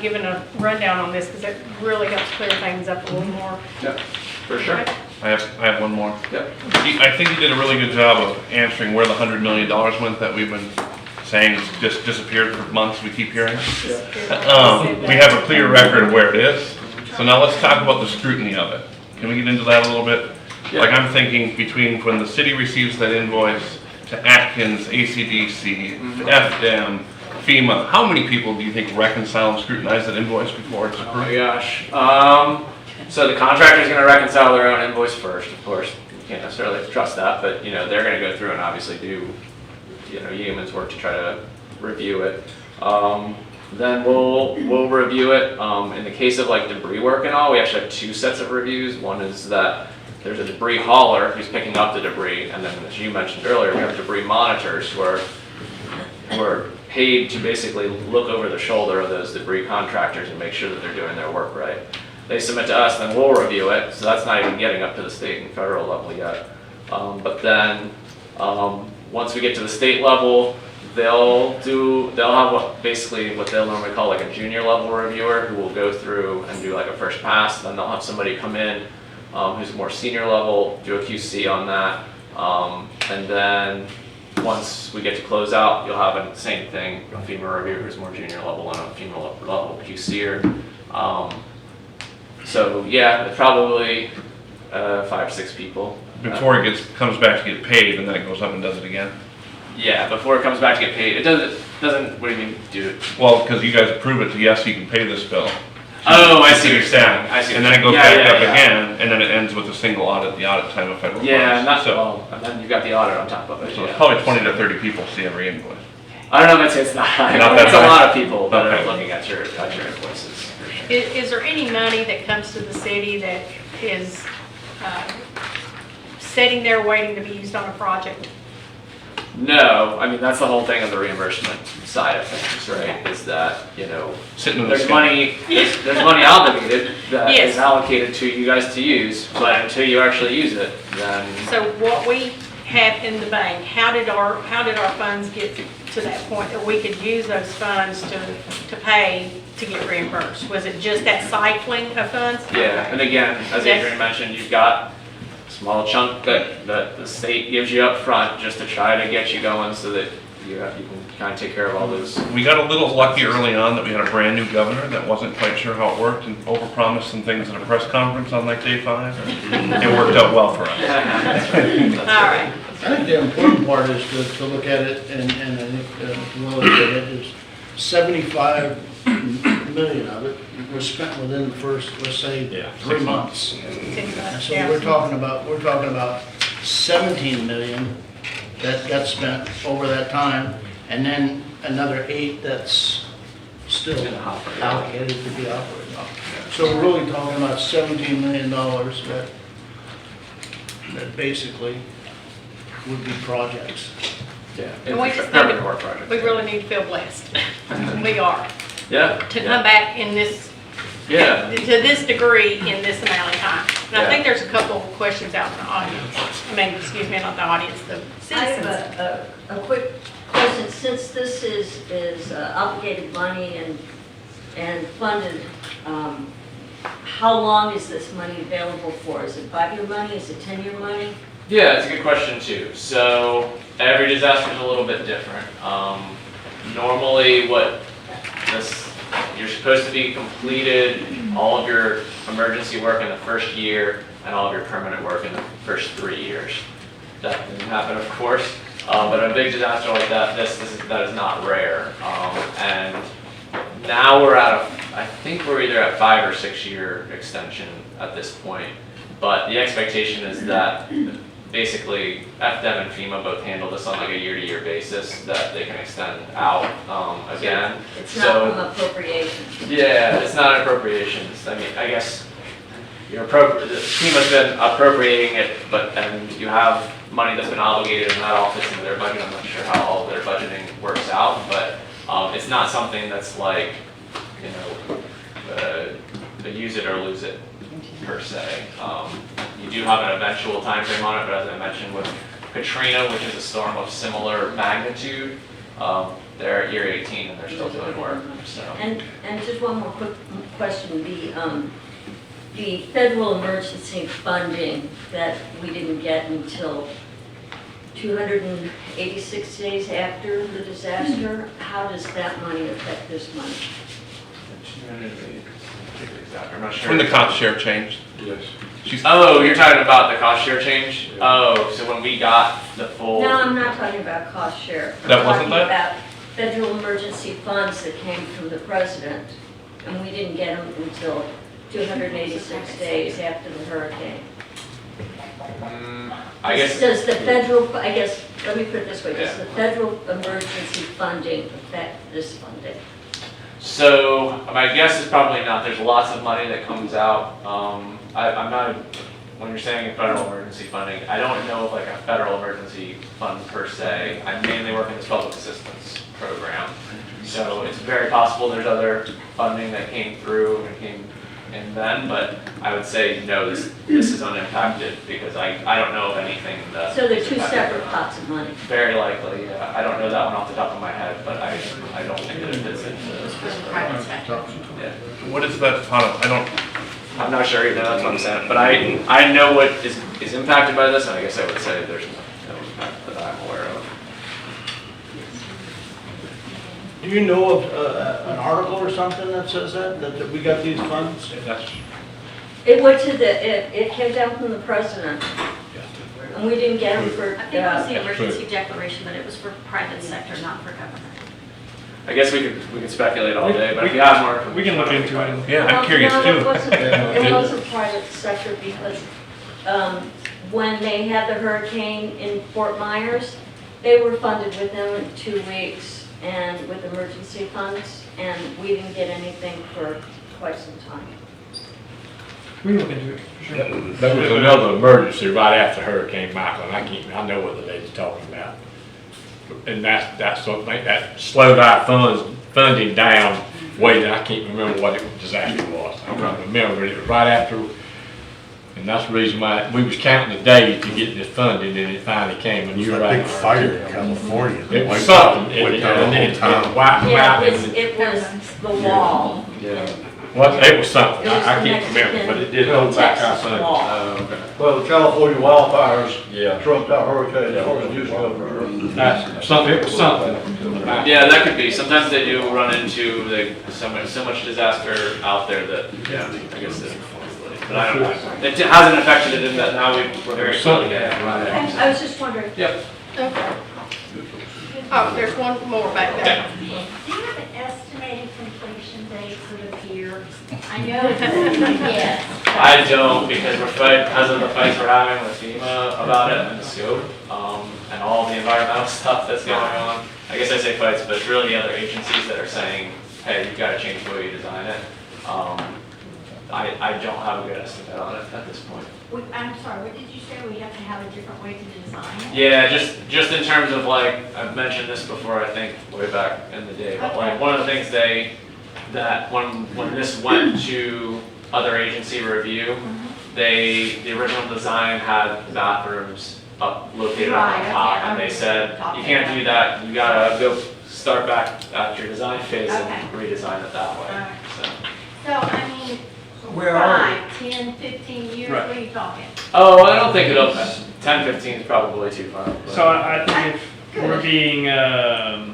[SPEAKER 1] giving a rundown on this, because it really helps clear things up a little more.
[SPEAKER 12] Yeah, for sure.
[SPEAKER 11] I have one more.
[SPEAKER 12] Yep.
[SPEAKER 11] I think you did a really good job of answering where the $100 million went that we've been saying just disappeared for months, we keep hearing. We have a clear record of where it is. So now let's talk about the scrutiny of it. Can we get into that a little bit?
[SPEAKER 12] Yeah.
[SPEAKER 11] Like, I'm thinking between when the city receives that invoice to Atkins, ACDC, FDEM, FEMA, how many people do you think reconcile and scrutinize that invoice before it's
[SPEAKER 12] Oh my
[SPEAKER 11] approved?
[SPEAKER 12] gosh. So the contractor's gonna reconcile their own invoice first, of course. You can't necessarily trust that, but, you know, they're gonna go through and obviously do, you know, yeoman's work to try to review it. Then we'll review it. In the case of like debris work and all, we actually have two sets of reviews. One is that there's a debris hauler who's picking up the debris, and then as you mentioned earlier, we have debris monitors who are paid to basically look over the shoulder of those debris contractors and make sure that they're doing their work right. They submit to us, then we'll review it, so that's not even getting up to the state and federal level yet. But then, once we get to the state level, they'll have what they'll normally call like a junior level reviewer who will go through and do like a first pass. Then they'll have somebody come in who's more senior level, do a QC on that, and then once we get to close out, you'll have the same thing, a FEMA reviewer who's more junior level and a FEMA level QCer. So yeah, probably 5 or 6 people.
[SPEAKER 11] Before it comes back to get paid, and then it goes up and does it again?
[SPEAKER 12] Yeah, before it comes back to get paid. It doesn't, what do you mean, do it?
[SPEAKER 11] Well, because you guys approve it to, yes, you can pay this bill.
[SPEAKER 12] Oh, I see what you're saying. I see.
[SPEAKER 11] And then it goes back up again, and then it ends with a single audit, the audit time of federal funds.
[SPEAKER 12] Yeah,
[SPEAKER 11] So
[SPEAKER 12] and then you've got the audit on top of it.
[SPEAKER 11] it's probably 20 to 30 people see every invoice.
[SPEAKER 12] I don't know if it's not high.
[SPEAKER 11] Not that
[SPEAKER 12] It's a
[SPEAKER 11] high?
[SPEAKER 12] lot of people that
[SPEAKER 11] Okay.
[SPEAKER 12] are looking at your invoices. For sure.
[SPEAKER 1] Is there any money that comes to the city that is sitting there waiting to be used on a project?
[SPEAKER 12] No, I mean, that's the whole thing of the reimbursement side of things, right? Is that,
[SPEAKER 11] Sitting in the
[SPEAKER 12] there's
[SPEAKER 11] sky.
[SPEAKER 12] money, there's money obligated that
[SPEAKER 1] Yes.
[SPEAKER 12] is allocated to you guys to use, but until you actually use it, then,
[SPEAKER 1] So what we have in the bank, how did our funds get to that point that we could use those funds to pay to get reimbursed? Was it just that cycling of funds?
[SPEAKER 12] yeah. And again, as
[SPEAKER 1] Yes.
[SPEAKER 12] Adrian mentioned, you've got a small chunk that the state gives you up front just to try to get you going so that you can kind of take care of all those.
[SPEAKER 11] We got a little lucky early on that we had a brand new governor that wasn't quite sure how it worked and overpromised some things at a press conference on like day 5. It worked out well for us.
[SPEAKER 1] All right.
[SPEAKER 7] I think the important part is to look at it, and I think Willie did it, is 75 million of it was spent within the first, let's say, 3 months. And so we're talking about 17 million that got spent over that time, and then another 8 that's still allocated to be operated on. So we're really talking about $17 million that basically would be projects.
[SPEAKER 12] Yeah.
[SPEAKER 1] And we just
[SPEAKER 12] Permanent
[SPEAKER 1] need to-
[SPEAKER 12] work project.
[SPEAKER 1] We really need to feel blessed. We are.
[SPEAKER 12] Yeah.
[SPEAKER 1] To come back in this,
[SPEAKER 12] Yeah.
[SPEAKER 1] to this degree in this amount of time. And I
[SPEAKER 12] Yeah.
[SPEAKER 1] think there's a couple of questions out in the audience. I mean, excuse me, not the audience, the
[SPEAKER 13] I have
[SPEAKER 1] citizens.
[SPEAKER 13] a quick question. Since this is obligated money and funded, how long is this money available for? Is it 5-year money? Is it 10-year money?
[SPEAKER 12] Yeah, that's a good question too. So every disaster is a little bit different. Normally you're supposed to be completed all of your emergency work in the first year and all of your permanent work in the first 3 years. That didn't happen, of course, but a big disaster like that, that is not rare. And now we're I think we're either at 5 or 6 year extension at this point. But the expectation is that basically FDEM and FEMA both handle this on like a year-to-year basis, that they can extend out again.
[SPEAKER 13] It's not from appropriations.
[SPEAKER 12] Yeah, it's not appropriations. I mean, I guess FEMA's been appropriating it, and you have money that's been obligated and that all fits into their budget. I'm not sure how all their budgeting works out, but it's not something that's like, use it or lose it per se. You do have an eventual time frame on it, but as I mentioned with Katrina, which is a storm of similar magnitude, they're at year 18 and they're still doing work. So.
[SPEAKER 13] And just one more quick question. The federal emergency funding that we didn't get until 286 days after the disaster, how does that money affect this money?
[SPEAKER 12] I'm not sure.
[SPEAKER 11] When the cost share changed.
[SPEAKER 4] Yes.
[SPEAKER 12] Oh, you're talking about the cost share change? Oh, so when we got the full.
[SPEAKER 13] No, I'm not talking about cost share.
[SPEAKER 11] That wasn't that?
[SPEAKER 13] I'm talking about federal emergency funds that came from the president, and we didn't get them until 286 days after the hurricane.
[SPEAKER 12] I guess.
[SPEAKER 13] Does the federal, let me put it this way, does
[SPEAKER 12] Yeah.
[SPEAKER 13] the federal emergency funding affect this funding?
[SPEAKER 12] So my guess is probably not. There's lots of money that comes out. I'm not when you're saying federal emergency funding, I don't know of like a federal emergency fund per se. I mainly work in this public assistance program. So it's very possible there's other funding that came through and came in then, but I would say no, this is unimpacted because I don't know of anything that.
[SPEAKER 13] So they're two
[SPEAKER 12] impacted.
[SPEAKER 13] separate pots of money.
[SPEAKER 12] Very likely, yeah. I don't know that one off the top of my head, but I don't think that it fits into this. Yeah.
[SPEAKER 11] What is that pot of,
[SPEAKER 12] I'm not sure either, that's what I'm saying, but I know what is impacted by this, and I guess I would say there's no impact that I'm aware of.
[SPEAKER 7] Do you know of an article or something that says that we got these funds?
[SPEAKER 13] It went to it came down from the president. And we didn't get them for,
[SPEAKER 14] I think it was the emergency declaration, but it was for private sector, not for government.
[SPEAKER 12] I guess we could speculate all day, but if you have more.
[SPEAKER 3] We can look into it.
[SPEAKER 11] yeah, I'm curious
[SPEAKER 13] No,
[SPEAKER 11] too.
[SPEAKER 13] it wasn't private sector because when they had the hurricane in Fort Myers, they were funded with them in 2 weeks and with emergency funds, and we didn't get anything for quite some time.
[SPEAKER 3] We can look into it, for sure.
[SPEAKER 15] There was another emergency right after Hurricane Michael, and I know what the lady's talking about. And that's something that slowed our funding down way that I can't remember what the disaster was. I don't remember, it was right after, and that's the reason why we was counting the days to get this funding, and it finally came, and you're right.
[SPEAKER 4] Big fire in California.
[SPEAKER 15] It was something, it wiped
[SPEAKER 13] Yeah,
[SPEAKER 15] out.
[SPEAKER 13] it was the wall.
[SPEAKER 15] Yeah. Well, it was something,
[SPEAKER 13] It was
[SPEAKER 15] I
[SPEAKER 13] the
[SPEAKER 15] can't remember,
[SPEAKER 13] Mexican
[SPEAKER 15] but it did hold back our
[SPEAKER 13] Texas
[SPEAKER 15] funding.
[SPEAKER 13] wall.
[SPEAKER 7] Well, the California wildfires
[SPEAKER 15] Yeah.
[SPEAKER 7] trumped out hurricane, or it used to go for sure.
[SPEAKER 15] That's something, it was something.
[SPEAKER 12] Yeah, that could be. Sometimes they do run into so much disaster out there that, yeah, I guess it, but I don't know. It hasn't affected it in that now we're very slowly getting it.
[SPEAKER 13] Okay, I was just wondering.
[SPEAKER 12] Yep.
[SPEAKER 1] Okay. Oh, there's one more back there.
[SPEAKER 14] Do you have an estimated completion date for the pier? I know, yes.
[SPEAKER 12] I don't, because because of the fights we're having with FEMA about it and the scope, and all the environmental stuff that's going on. I guess I say fights, but it's really the other agencies that are saying, hey, you've got to change the way you design it. I don't have a good estimate on it at this point.
[SPEAKER 14] I'm sorry, what did you say? We have to have a different way to design it?
[SPEAKER 12] Yeah, just in terms of like, I've mentioned this before, I think, way back in the day, but like, one of the things that when this went to other agency review, the original design had bathrooms located up on
[SPEAKER 14] Right,
[SPEAKER 12] top,
[SPEAKER 14] okay,
[SPEAKER 12] and they
[SPEAKER 14] I'm
[SPEAKER 12] said, you
[SPEAKER 14] talking
[SPEAKER 12] can't
[SPEAKER 14] about
[SPEAKER 12] do that, you gotta go start back at your design phase
[SPEAKER 14] Okay.
[SPEAKER 12] and redesign it that way,
[SPEAKER 14] Alright.
[SPEAKER 12] so.
[SPEAKER 14] So, I mean,
[SPEAKER 9] Where are
[SPEAKER 14] 5, 10, 15 years,
[SPEAKER 3] Right.
[SPEAKER 14] what are you talking?
[SPEAKER 12] Oh, I don't think it'll, 10, 15 is probably too far. but-
[SPEAKER 3] So I think if we're being a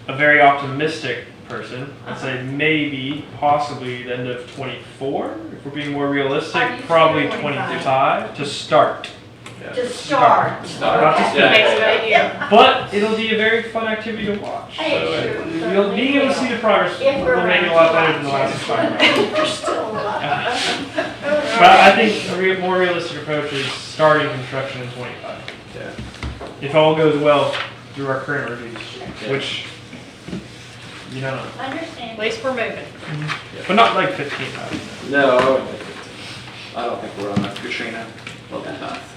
[SPEAKER 3] very optimistic person, I'd say maybe, possibly the end of '24. If we're being more
[SPEAKER 14] Are
[SPEAKER 3] realistic,
[SPEAKER 14] you
[SPEAKER 3] probably
[SPEAKER 14] sure
[SPEAKER 3] 25 to start.
[SPEAKER 12] Yeah.
[SPEAKER 14] To start.
[SPEAKER 12] Start.
[SPEAKER 3] Not to
[SPEAKER 12] Yeah,
[SPEAKER 3] finish.
[SPEAKER 12] yeah, yeah.
[SPEAKER 3] But it'll be a very fun activity to watch. So
[SPEAKER 14] Hey, sure.
[SPEAKER 3] you'll being able to see the progress
[SPEAKER 14] If we're
[SPEAKER 3] will make it a lot better than the last time.
[SPEAKER 14] We're still alive.
[SPEAKER 3] But I think a more realistic approach is starting construction in '25.
[SPEAKER 12] Yeah.
[SPEAKER 3] If all goes well through our current reviews,
[SPEAKER 12] Yeah.
[SPEAKER 3] which you don't know.
[SPEAKER 14] Understand.
[SPEAKER 1] At least we're moving.
[SPEAKER 3] But not like 15.
[SPEAKER 12] No, I wouldn't think 15. I don't think we're on that Katrina level path.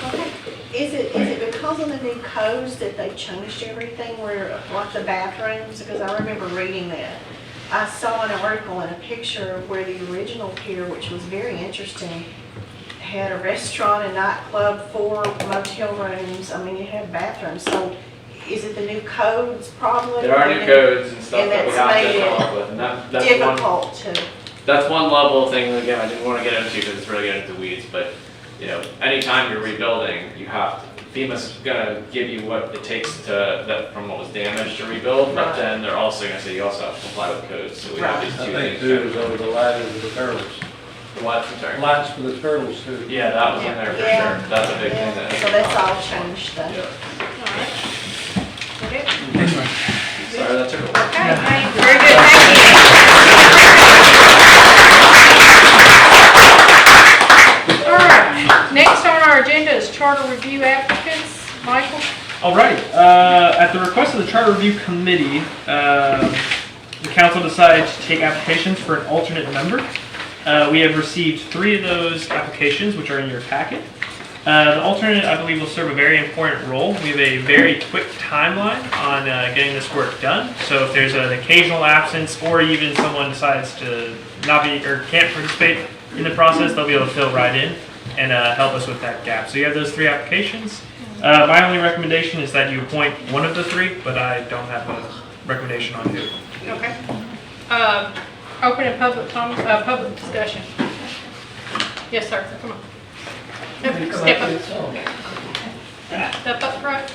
[SPEAKER 10] Okay. Is it because of the new codes that they changed everything where, like the bathrooms? Because I remember reading that. I saw an article and a picture where the original pier, which was very interesting, had a restaurant, a nightclub, 4 motel rooms. I mean, it had bathrooms. So is it the new codes probably?
[SPEAKER 12] There are new codes and stuff
[SPEAKER 10] And
[SPEAKER 12] that we
[SPEAKER 10] that's
[SPEAKER 12] have to
[SPEAKER 10] made
[SPEAKER 12] come
[SPEAKER 10] it
[SPEAKER 12] up with, and that's one.
[SPEAKER 10] difficult to.
[SPEAKER 12] That's one level thing, again, I didn't want to get into because it's really getting into the weeds, but, you know, anytime you're rebuilding, you have to, FEMA's gonna give you what it takes from what was damaged to rebuild, but then they're also gonna say you also have to comply with codes, so we have these two things.
[SPEAKER 7] over the ladders of the turtles.
[SPEAKER 12] What, I'm sorry?
[SPEAKER 7] Lights for the turtles too.
[SPEAKER 12] Yeah, that was in there for
[SPEAKER 10] Yeah.
[SPEAKER 12] sure, that's a big thing that.
[SPEAKER 10] So that's all changed then.
[SPEAKER 12] Yeah.
[SPEAKER 1] Okay,
[SPEAKER 12] Sorry, that took a while.
[SPEAKER 1] very good, thank you. All right, next on our agenda is charter review applicants. Michael?
[SPEAKER 3] Alrighty, at the request of the Charter Review Committee, the council decided to take applications for an alternate member. We have received 3 of those applications, which are in your packet. The alternate, I believe, will serve a very important role. We have a very quick timeline on getting this work done. So if there's an occasional absence, or even someone decides to not be or can't participate in the process, they'll be able to fill right in and help us with that gap. So you have those 3 applications. My only recommendation is that you appoint one of the 3, but I don't have a recommendation on who.
[SPEAKER 1] Okay. Open and public public discussion. Yes, sir, come on. Step up. Step up front.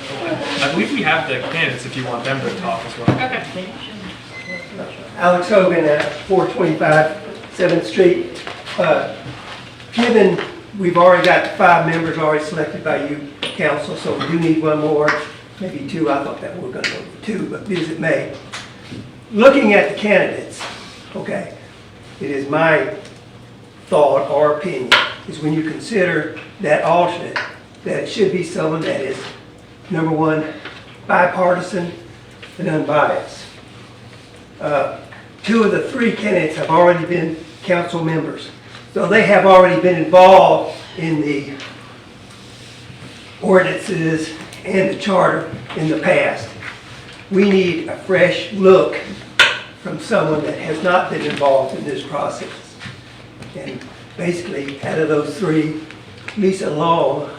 [SPEAKER 3] I believe we have the candidates if you want them to talk as well.
[SPEAKER 1] Okay.
[SPEAKER 16] Alex Hogan at 425 7th Street. Given we've already got 5 members already selected by you, council, so we do need one more, maybe 2. I thought that we were going to go with 2, but be as it may. Looking at the candidates, okay, it is my thought or opinion is when you consider that alternate, that it should be someone that is, number 1, bipartisan and unbiased. 2 of the 3 candidates have already been council members. So they have already been involved in the ordinances and the charter in the past. We need a fresh look from someone that has not been involved in this process. And basically, out of those 3, Lisa Logan,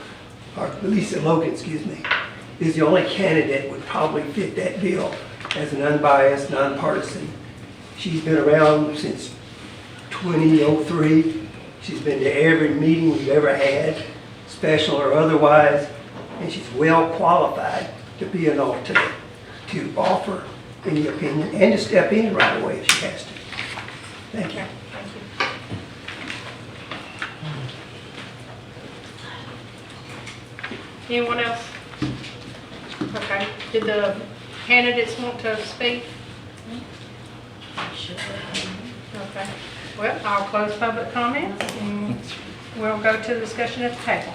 [SPEAKER 16] is the only candidate that would probably fit that bill as an unbiased, nonpartisan. She's been around since 2003. She's been to every meeting we've ever had, special or otherwise, and she's well qualified to be an alternate, to offer any opinion and to step in right away if she has to. Thank you.
[SPEAKER 1] Anyone else? Okay. Did the candidates want to speak? Okay. Well, I'll close public comments and we'll go to the discussion at the table.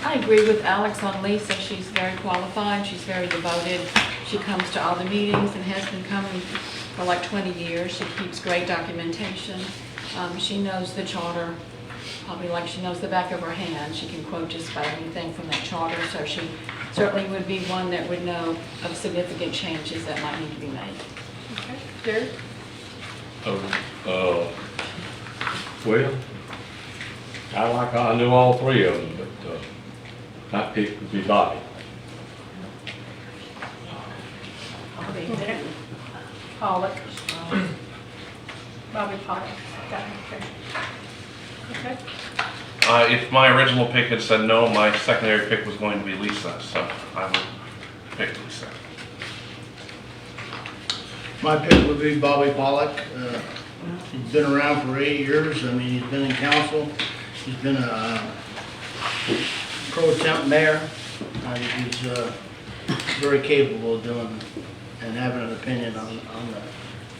[SPEAKER 17] I agree with Alex on Lisa. She's very qualified. She's very devoted. She comes to all the meetings and has been coming for like 20 years. She keeps great documentation. She knows the charter, probably like she knows the back of her hand. She can quote just about anything from that charter. So she certainly would be one that would know of significant changes that might need to be made.
[SPEAKER 1] Okay. Jerry?
[SPEAKER 15] Well, I knew all 3 of them, but my pick would be Bobby.
[SPEAKER 1] Okay. Pollock. Bobby Pollock. Got it. Okay.
[SPEAKER 11] If my original pick had said no, my secondary pick was going to be Lisa, so I would pick Lisa.
[SPEAKER 7] My pick would be Bobby Pollock. He's been around for 8 years. I mean, he's been in council. He's been a pro temp mayor. I think he's very capable of doing and having an opinion on the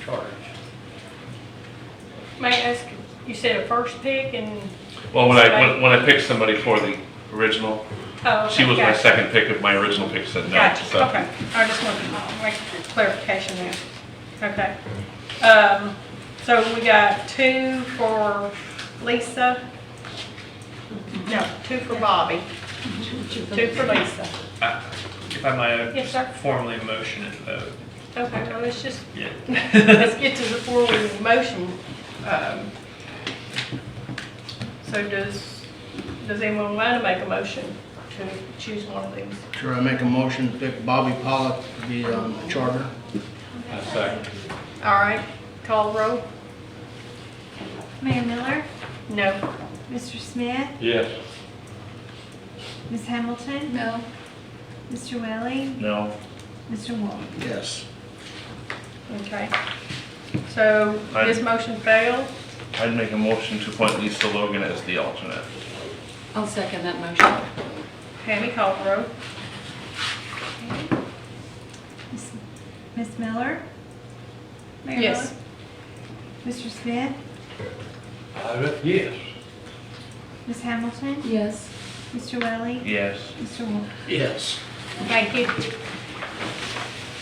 [SPEAKER 7] charter.
[SPEAKER 1] May I ask, you said a first pick and...
[SPEAKER 11] Well, when I picked somebody for the original,
[SPEAKER 1] Oh, okay,
[SPEAKER 11] she was my
[SPEAKER 1] gotcha.
[SPEAKER 11] second pick if my original pick said no.
[SPEAKER 1] Gotcha,
[SPEAKER 11] So.
[SPEAKER 1] okay. I just wanted to make clarification there. Okay. So we got 2 for Lisa. No, 2 for Bobby. 2 for Lisa.
[SPEAKER 3] If I might
[SPEAKER 1] Yes, sir.
[SPEAKER 3] formally motion and vote.
[SPEAKER 1] Okay, well, let's just,
[SPEAKER 3] Yeah.
[SPEAKER 1] let's get to the forward motion. So does anyone want to make a motion to choose one of these?
[SPEAKER 7] Sure, I make a motion to pick Bobby Pollock to be on the charter.
[SPEAKER 15] I second.
[SPEAKER 1] All right, call the roll.
[SPEAKER 5] Mayor Miller,
[SPEAKER 1] No.
[SPEAKER 5] Mr. Smith,
[SPEAKER 15] Yes.
[SPEAKER 5] Ms. Hamilton,
[SPEAKER 17] No.
[SPEAKER 5] Mr. Welly,
[SPEAKER 11] No.
[SPEAKER 5] Mr. Wolf.
[SPEAKER 7] Yes.
[SPEAKER 1] Okay. So this motion failed.
[SPEAKER 11] I'd make a motion to appoint Lisa Logan as the alternate.
[SPEAKER 17] I'll second that motion.
[SPEAKER 1] Tammy, call the roll.
[SPEAKER 5] Ms. Miller? Mayor
[SPEAKER 1] Yes.
[SPEAKER 5] Miller? Mr. Smith?
[SPEAKER 15] Yes.
[SPEAKER 5] Ms. Hamilton?
[SPEAKER 17] Yes.
[SPEAKER 5] Mr. Welly?
[SPEAKER 11] Yes.
[SPEAKER 5] Mr. Wolf?
[SPEAKER 7] Yes.
[SPEAKER 1] Thank you.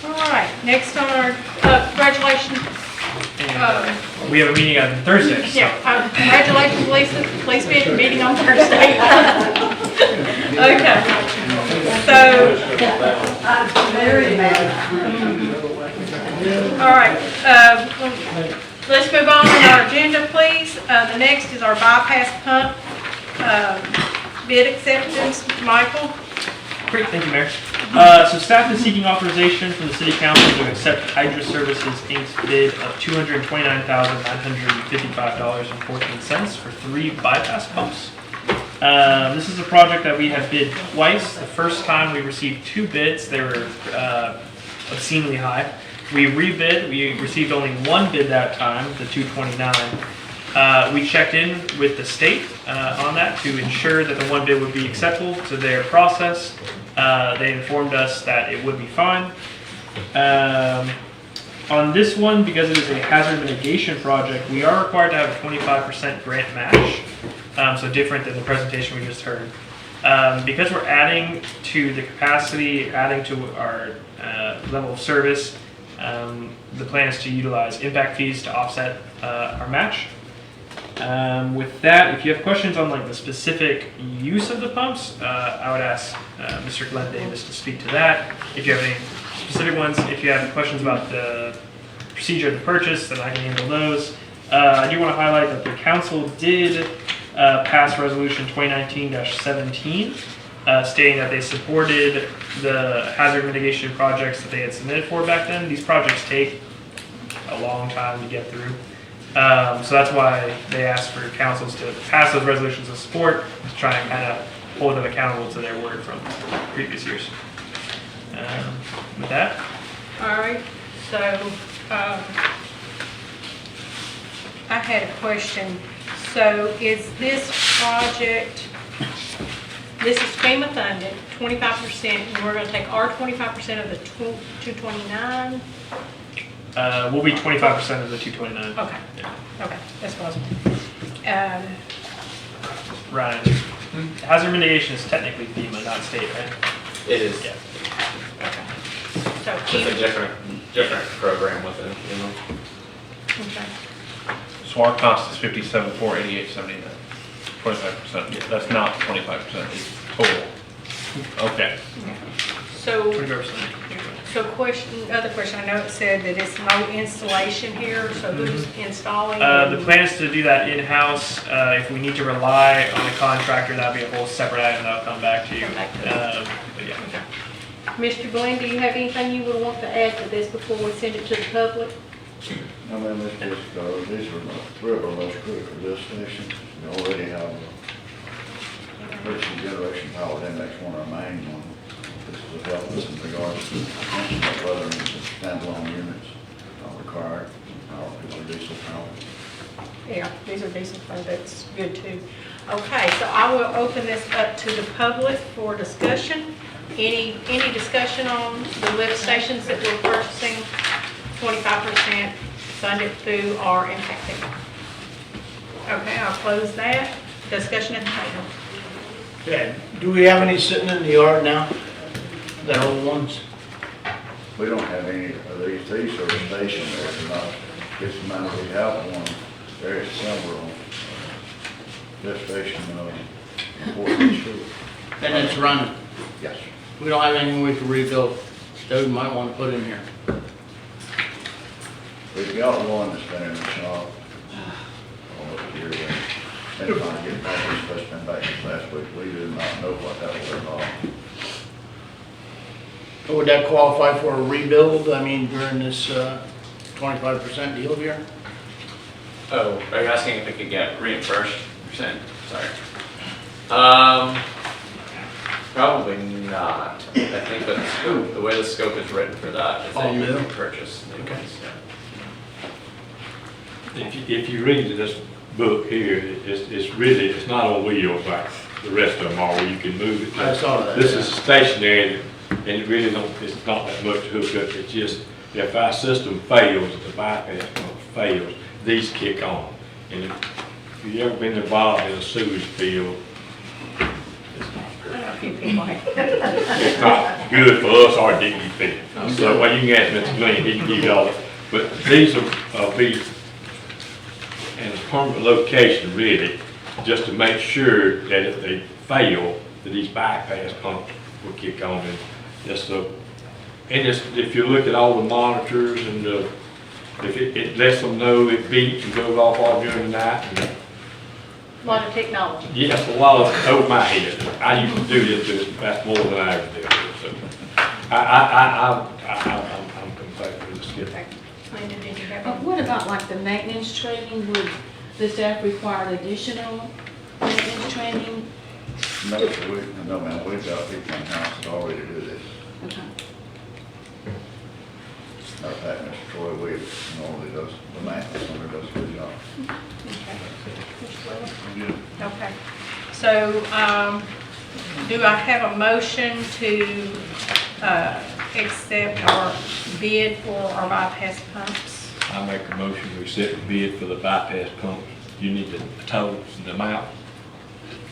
[SPEAKER 1] All right, next on our, congratulations.
[SPEAKER 3] And we have a meeting on Thursday. So.
[SPEAKER 1] Yeah, congratulations, Lisa. Please be at the meeting on Thursday. Okay. So, all right, let's move on to our agenda, please. The next is our bypass pump bid acceptance. Michael?
[SPEAKER 3] Great, thank you, Mayor. So staff is seeking authorization from the City Council to accept Hydra Services Inc.'s bid of $229,955.14 for 3 bypass pumps. This is a project that we have bid twice. The first time we received 2 bids. They were obscenely high. We rebid. We received only 1 bid that time, the $229,000. We checked in with the state on that to ensure that the 1 bid would be acceptable to their process. They informed us that it would be fine. On this one, because it is a hazard mitigation project, we are required to have a 25% grant match, so different than the presentation we just heard. Because we're adding to the capacity, adding to our level of service, the plan is to utilize impact fees to offset our match. With that, if you have questions on like the specific use of the pumps, I would ask Mr. Glenn Davis to speak to that. If you have any specific ones, if you have questions about the procedure of the purchase, then I can handle those. I do want to highlight that the council did pass resolution 2019-17, stating that they supported the hazard mitigation projects that they had submitted for back then. These projects take a long time to get through. So that's why they asked for councils to pass those resolutions of support to try and kind of hold them accountable to their word from previous years. With that.
[SPEAKER 1] All right, so I had a question. So is this project, this is FEMA funded, 25%, and we're going to take our 25% of the 229?
[SPEAKER 3] We'll be 25% of the 229.
[SPEAKER 1] Okay. Okay, that's what I was.
[SPEAKER 3] Ryan, hazard mitigation is technically FEMA, not state, right?
[SPEAKER 12] It is.
[SPEAKER 3] Yeah.
[SPEAKER 1] Okay. So
[SPEAKER 12] It's a different program within, you know.
[SPEAKER 1] Okay.
[SPEAKER 11] So our cost is 57,488.79. 25%. That's not 25%. It's total. Okay.
[SPEAKER 1] So,
[SPEAKER 3] 25%.
[SPEAKER 1] other question, I know it said that it's no installation here, so who's installing?
[SPEAKER 3] The plan is to do that in-house. If we need to rely on a contractor, that'll be a whole separate item that'll come back to you. But yeah.
[SPEAKER 1] Mr. Glenn, do you have anything you would want to add to this before we send it to the public?
[SPEAKER 2] I mean, these are not 3 of our most critical lift stations. We already have a emergency generation power index, one of our main ones. This will help us in regards to whether it's standalone units are required, power, or diesel power.
[SPEAKER 1] Yeah, these are diesel powered, that's good too. Okay, so I will open this up to the public for discussion. Any discussion on the lift stations that we're purchasing, 25% funded through our impact fee? Okay, I'll close that. Discussion at the table.
[SPEAKER 7] Okay, do we have any sitting in the yard now? The old ones?
[SPEAKER 2] We don't have any of these are stationary, they're not, it's the amount we have one, very similar on lift station, 14th Street.
[SPEAKER 7] And it's running?
[SPEAKER 2] Yes.
[SPEAKER 7] We don't have anything we can rebuild that we might want to put in here.
[SPEAKER 2] We've got one that's been in the shop almost a year ago. Been trying to get back, it's supposed to been back this last week. We do not know what that will involve.
[SPEAKER 7] Would that qualify for a rebuild, I mean, during this 25% deal here?
[SPEAKER 12] Oh, are you asking if it could get reimbursed? Sorry. Probably not. I think that the way the scope is written for that is that you can purchase new ones.
[SPEAKER 15] If you read this book here, it's not on wheels like the rest of them are where you can move it.
[SPEAKER 7] I saw that.
[SPEAKER 15] This is stationary and it really it's not that much hooked up. It's just if our system fails, if the bypass pump fails, these kick on. And if you've ever been involved in a sewage field, it's not good for us or DEP. So, well, you can ask Mr. Glenn, he can give you all that. But these will be permanent location really, just to make sure that if they fail, that these bypass pumps will kick on and just so. And just, if you look at all the monitors and if it lets them know it beeps and goes off all during the night. And,
[SPEAKER 1] A lot of technology.
[SPEAKER 15] yes, a lot of over my head. I used to do this, but that's more than I ever did. So I'm completely with the skip.
[SPEAKER 1] Linda, did you have?
[SPEAKER 17] What about like the maintenance training? Would the staff require additional maintenance training?
[SPEAKER 2] No, no, man, we've got people in house that already do this.
[SPEAKER 17] Okay.
[SPEAKER 2] Matter of fact, Mr. Troy Williams, normally does the maintenance on her, does a good job.
[SPEAKER 1] Okay, so, do I have a motion to, accept our bid for our bypass pumps?
[SPEAKER 15] I make a motion to accept the bid for the bypass pumps. You need the total and the amount.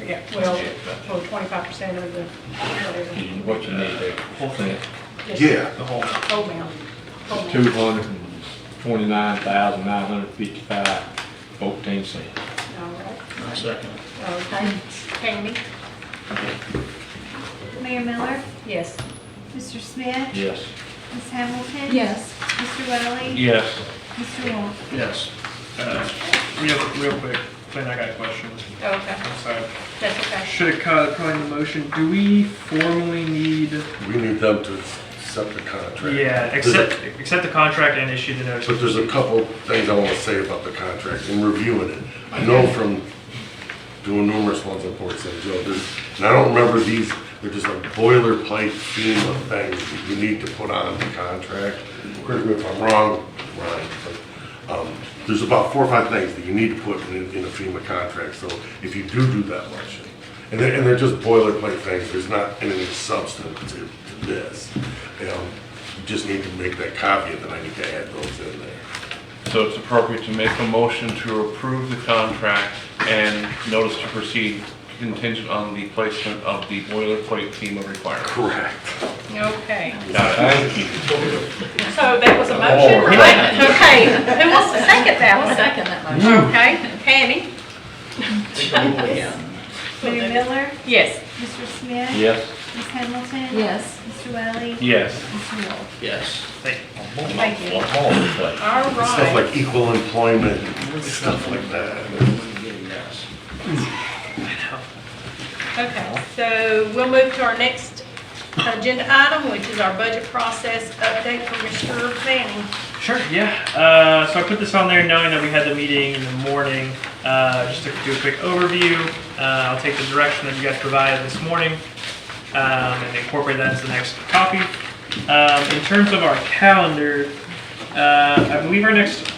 [SPEAKER 1] Yeah, well, for 25% of the, whatever.
[SPEAKER 15] What you need there. Whole thing.
[SPEAKER 1] Just
[SPEAKER 4] Yeah.
[SPEAKER 1] The whole amount. Whole amount.
[SPEAKER 15] $229,955.14.
[SPEAKER 1] All right.
[SPEAKER 7] Second.
[SPEAKER 1] Okay, Tammy?
[SPEAKER 5] Mayor Miller,
[SPEAKER 1] Yes.
[SPEAKER 5] Mr. Smith,
[SPEAKER 15] Yes.
[SPEAKER 5] Ms. Hamilton.
[SPEAKER 17] Yes.
[SPEAKER 5] Mr. Welly,
[SPEAKER 11] Yes.
[SPEAKER 5] Mr. Wolf.
[SPEAKER 7] Yes.
[SPEAKER 3] Real quick, Clint, I got a question.
[SPEAKER 1] Okay,
[SPEAKER 3] So,
[SPEAKER 1] that's okay.
[SPEAKER 3] should have cut probably in the motion. Do we formally need?
[SPEAKER 4] We need them to accept the contract.
[SPEAKER 3] Yeah, accept the contract and issue the notice.
[SPEAKER 4] But there's a couple things I want to say about the contract in reviewing it. I know from doing numerous ones on Port St. Joe, and I don't remember these, they're just like boilerplate FEMA things that you need to put on the contract. Correct me if I'm wrong, Ryan, but there's about 4 or 5 things that you need to put in a FEMA contract. So if you do that much, and they're just boilerplate things, there's not any substance to this. You just need to make that caveat that I need to add those in there.
[SPEAKER 11] So it's appropriate to make a motion to approve the contract and notice to proceed contingent on the placement of the boilerplate FEMA requirements.
[SPEAKER 4] Correct.
[SPEAKER 1] Okay,
[SPEAKER 11] Got it.
[SPEAKER 1] so that was a motion, right? Okay, who wants to second that
[SPEAKER 17] I'll
[SPEAKER 1] one?
[SPEAKER 17] second that motion.
[SPEAKER 1] Okay, Tammy?
[SPEAKER 5] Mayor Miller,
[SPEAKER 1] Yes.
[SPEAKER 5] Mr. Smith.
[SPEAKER 15] Yes.
[SPEAKER 5] Ms. Hamilton.
[SPEAKER 17] Yes.
[SPEAKER 5] Mr. Welly.
[SPEAKER 11] Yes.
[SPEAKER 5] Mr. Wolf.
[SPEAKER 7] Yes.
[SPEAKER 1] Thank you.
[SPEAKER 4] Stuff
[SPEAKER 1] All right.
[SPEAKER 4] like equal employment, stuff like that.
[SPEAKER 7] Yes.
[SPEAKER 1] Okay, so we'll move to our next agenda item, which is our budget process update from Mr. Manning.
[SPEAKER 3] Sure, yeah. So I put this on there knowing that we had the meeting in the morning, just to do a quick overview. I'll take the direction that you guys provided this morning and incorporate that into the next copy. In terms of our calendar, I believe our next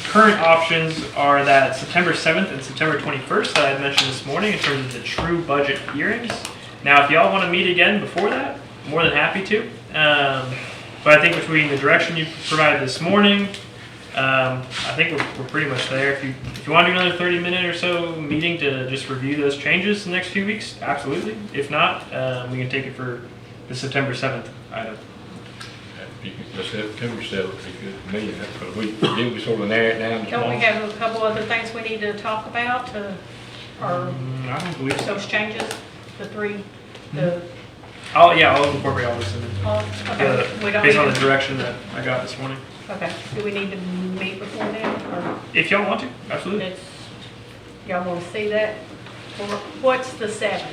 [SPEAKER 3] current options are that September 7th and September 21st that I had mentioned this morning in terms of the true budget hearings. Now, if y'all want to meet again before that, more than happy to. But I think between the direction you provided this morning, I think we're pretty much there. If you want to do another 30-minute or so meeting to just review those changes the next few weeks, absolutely. If not, we can take it for the September 7th item.
[SPEAKER 15] September 7th would be good for me. But didn't we sort of narrow it down to
[SPEAKER 1] Don't we
[SPEAKER 15] one?
[SPEAKER 1] have a couple other things we need to talk about, or
[SPEAKER 3] I don't believe so.
[SPEAKER 1] those changes, the three, the,
[SPEAKER 3] I'll incorporate all this in.
[SPEAKER 1] okay, we don't
[SPEAKER 3] Based on
[SPEAKER 1] need
[SPEAKER 3] the
[SPEAKER 1] to,
[SPEAKER 3] direction that I got this morning.
[SPEAKER 1] okay, do we need to meet before then, or
[SPEAKER 3] If y'all want to, absolutely.
[SPEAKER 1] it's, y'all want to see that? Or what's the 7th?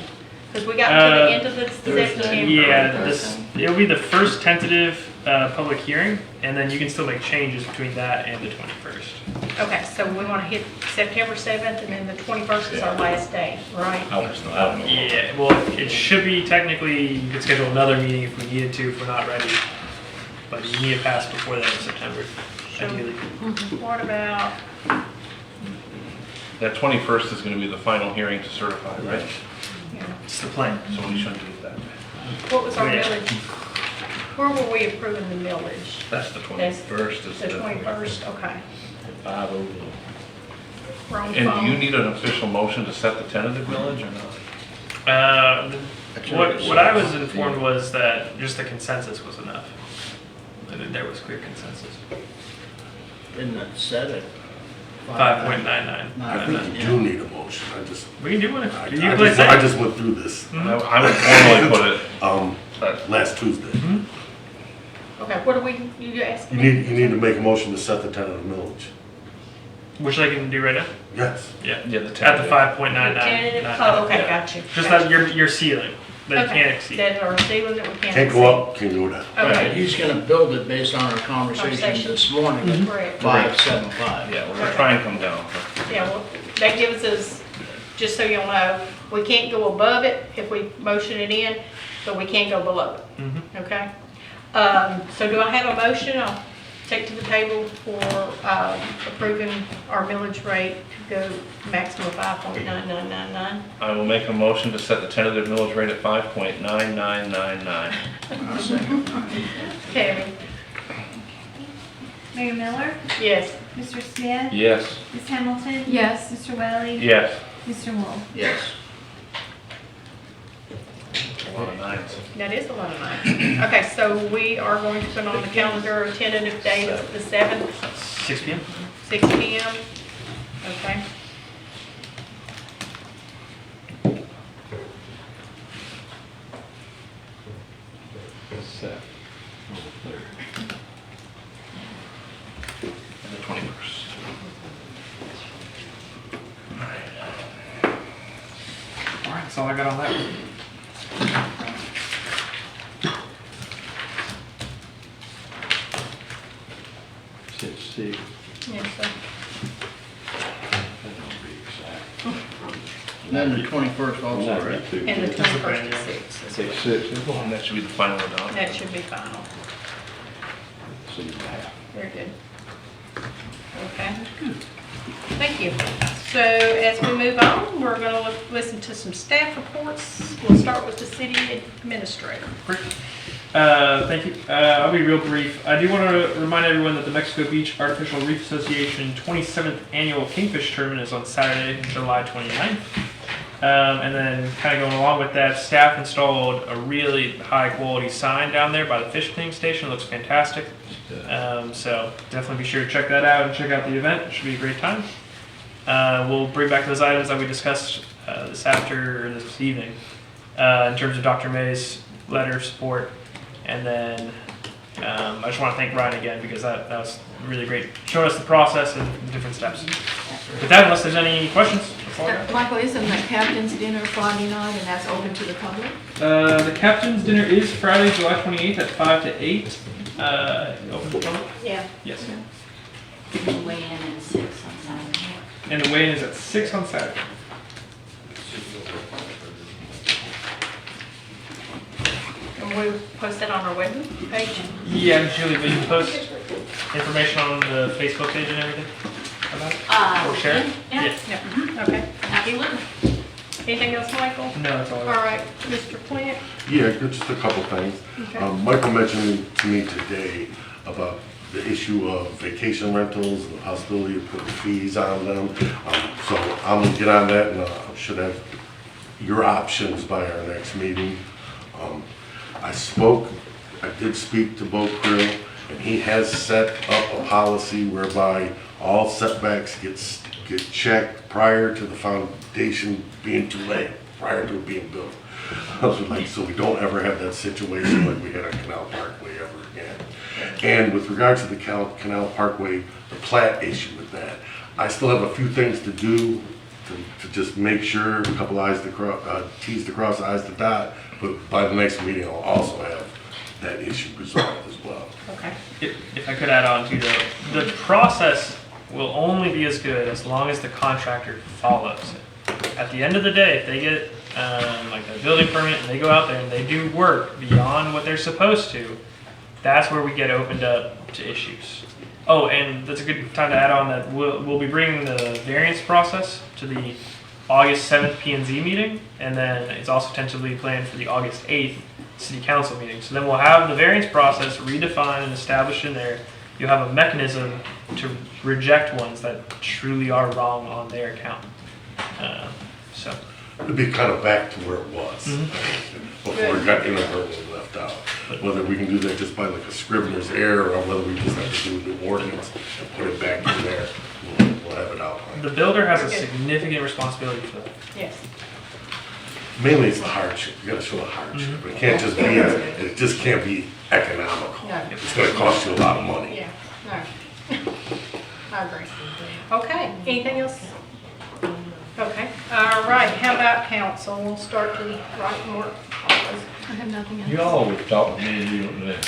[SPEAKER 1] Because we got to the end of the September.
[SPEAKER 3] Yeah, it'll be the first tentative public hearing, and then you can still make changes between that and the 21st.
[SPEAKER 1] Okay, so we want to hit September 7th, and then the 21st is our last day, right?
[SPEAKER 15] I don't know.
[SPEAKER 3] Yeah, well, it should be technically, you could schedule another meeting if we needed to, if we're not ready. But you need to pass before that in September, ideally.
[SPEAKER 1] What about,
[SPEAKER 11] That 21st is going to be the final hearing to certify, right?
[SPEAKER 3] It's the plan.
[SPEAKER 11] So we shouldn't do that.
[SPEAKER 1] what was our
[SPEAKER 3] Yeah.
[SPEAKER 1] millage? Where were we approving the millage?
[SPEAKER 11] That's the 21st. Is
[SPEAKER 1] The 21st, okay.
[SPEAKER 15] 5-0.
[SPEAKER 1] Wrong
[SPEAKER 11] And do
[SPEAKER 1] phone.
[SPEAKER 11] you need an official motion to set the tentative millage or not?
[SPEAKER 3] What I was informed was that just the consensus was enough. That there was clear consensus.
[SPEAKER 7] Didn't that set it?
[SPEAKER 3] 5.99.
[SPEAKER 7] Not-
[SPEAKER 4] I think you do need a motion, I just,
[SPEAKER 3] We can do one.
[SPEAKER 4] I
[SPEAKER 3] You can play
[SPEAKER 4] just, I
[SPEAKER 3] second.
[SPEAKER 4] just went through this,
[SPEAKER 11] I would formally put it,
[SPEAKER 4] last Tuesday.
[SPEAKER 1] Okay, what do you asking?
[SPEAKER 4] You need to make a motion to set the tentative millage.
[SPEAKER 3] Which I can do right now.
[SPEAKER 4] Yes.
[SPEAKER 3] Yeah.
[SPEAKER 11] yeah, the
[SPEAKER 3] At the
[SPEAKER 11] tentative.
[SPEAKER 3] 5.99.
[SPEAKER 1] Tentative, oh, okay,
[SPEAKER 3] Yeah.
[SPEAKER 1] got you.
[SPEAKER 3] Just
[SPEAKER 1] got
[SPEAKER 3] that
[SPEAKER 1] you.
[SPEAKER 3] your ceiling that you
[SPEAKER 1] Okay,
[SPEAKER 3] can't exceed.
[SPEAKER 1] that are ceiling that we can't
[SPEAKER 4] Can't go up, can't go down.
[SPEAKER 7] Right,
[SPEAKER 1] Okay,
[SPEAKER 7] he's gonna build it based on our conversation this morning at
[SPEAKER 1] correct.
[SPEAKER 7] 575.
[SPEAKER 11] Yeah, we're gonna try and come down.
[SPEAKER 1] Yeah, well, that gives us, just so you'll know, we can't go above it if we motion it in, but we can't go below it, okay? So do I have a motion? I'll take to the table for approving our millage rate to go maximum of 5.9999.
[SPEAKER 11] I will make a motion to set the tentative millage rate at 5.9999.
[SPEAKER 1] Kevin?
[SPEAKER 5] Mayor Miller,
[SPEAKER 1] Yes.
[SPEAKER 5] Mr. Smith,
[SPEAKER 11] Yes.
[SPEAKER 5] Ms. Hamilton.
[SPEAKER 17] Yes.
[SPEAKER 5] Mr. Welly.
[SPEAKER 11] Yes.
[SPEAKER 5] Mr. Wolf.
[SPEAKER 7] Yes.
[SPEAKER 11] A lot of nines.
[SPEAKER 1] That is a lot of nights. Okay, so we are going to put on the calendar a tentative date of the 7th,
[SPEAKER 3] 6 p.m.
[SPEAKER 1] 6 p.m. Okay.
[SPEAKER 11] And the 21st.
[SPEAKER 3] All right, that's all I got on that.
[SPEAKER 1] Yes, sir.
[SPEAKER 7] And then the 21st also, right?
[SPEAKER 1] And the 21st is 6.
[SPEAKER 11] And that should be the final adoption.
[SPEAKER 1] That should be final. Very good. Okay. Thank you. So as we move on, we're going to listen to some staff reports. We'll start with the city administrator.
[SPEAKER 3] Thank you. I'll be real brief. I do want to remind everyone that the Mexico Beach Artificial Reef Association 27th Annual Kingfish Tournament is on Saturday, July 29th. And then kind of going along with that, staff installed a really high quality sign down there by the Fish Cleaning Station. It looks fantastic. So definitely be sure to check that out and check out the event. It should be a great time. We'll bring back those items that we discussed this evening in terms of Dr. May's letter of support. And then I just want to thank Ryan again because that was really great, showing us the process and the different steps. With that, unless there's any questions. that's all I got.
[SPEAKER 17] Michael, isn't the captain's dinner Friday night and that's open to the public?
[SPEAKER 3] The captain's dinner is Friday, July 28th at 5 to 8. Open to the public?
[SPEAKER 1] Yeah.
[SPEAKER 3] Yes.
[SPEAKER 14] Weigh in at 6 on Saturday.
[SPEAKER 3] And the weigh-in is at 6 on Saturday.
[SPEAKER 1] And we'll post that on our web page.
[SPEAKER 3] Yeah, Julie, will you post information on the Facebook page and everything about it? Or share it?
[SPEAKER 14] Yeah.
[SPEAKER 3] Yeah.
[SPEAKER 1] Okay.
[SPEAKER 14] Absolutely.
[SPEAKER 1] Anything else, Michael?
[SPEAKER 3] No, that's all I
[SPEAKER 1] All
[SPEAKER 3] got.
[SPEAKER 1] right, Mr. Plant?
[SPEAKER 4] Yeah, just a couple things.
[SPEAKER 1] Okay.
[SPEAKER 4] Michael mentioned to me today about the issue of vacation rentals and the possibility of putting fees on them. So I'm gonna get on that and I should have your options by our next meeting. I did speak to Bo Krill, and he has set up a policy whereby all setbacks get checked prior to the foundation being too late, prior to it being built. So we don't ever have that situation like we had on Canal Parkway ever again. And with regards to the Canal Parkway, the plat issue with that, I still have a few things to do to just make sure, a couple I's to cross, T's to cross, I's to dot, but by the next meeting, I'll also have that issue resolved as well.
[SPEAKER 1] Okay.
[SPEAKER 3] If I could add on to the process will only be as good as long as the contractor follows it. At the end of the day, if they get like their building permit and they go out there and they do work beyond what they're supposed to, that's where we get opened up to issues. Oh, and that's a good time to add on that we'll be bringing the variance process to the August 7th P&Z meeting, and then it's also tentatively planned for the August 8th City Council meeting. So then we'll have the variance process redefined and established in there. You'll have a mechanism to reject ones that truly are wrong on their account.
[SPEAKER 4] It'd be kind of back to where it was before it got inadvertently left out. Like whether we can do that just by like a scrivener's error, or whether we just have to do a new ordinance and put it back in there. We'll have it outlined.
[SPEAKER 3] The builder has a significant responsibility for that.
[SPEAKER 1] Yes.
[SPEAKER 4] Mainly it's the hardship, you gotta show the hardship, it can't just be, it just can't be economical.
[SPEAKER 1] No.
[SPEAKER 4] It's gonna cost you a lot of money.
[SPEAKER 1] Yeah, no. I agree. Okay, anything else? Okay, all right, how about council? We'll start the right and work.
[SPEAKER 17] I have nothing else.
[SPEAKER 15] You always talk to me and you don't do that.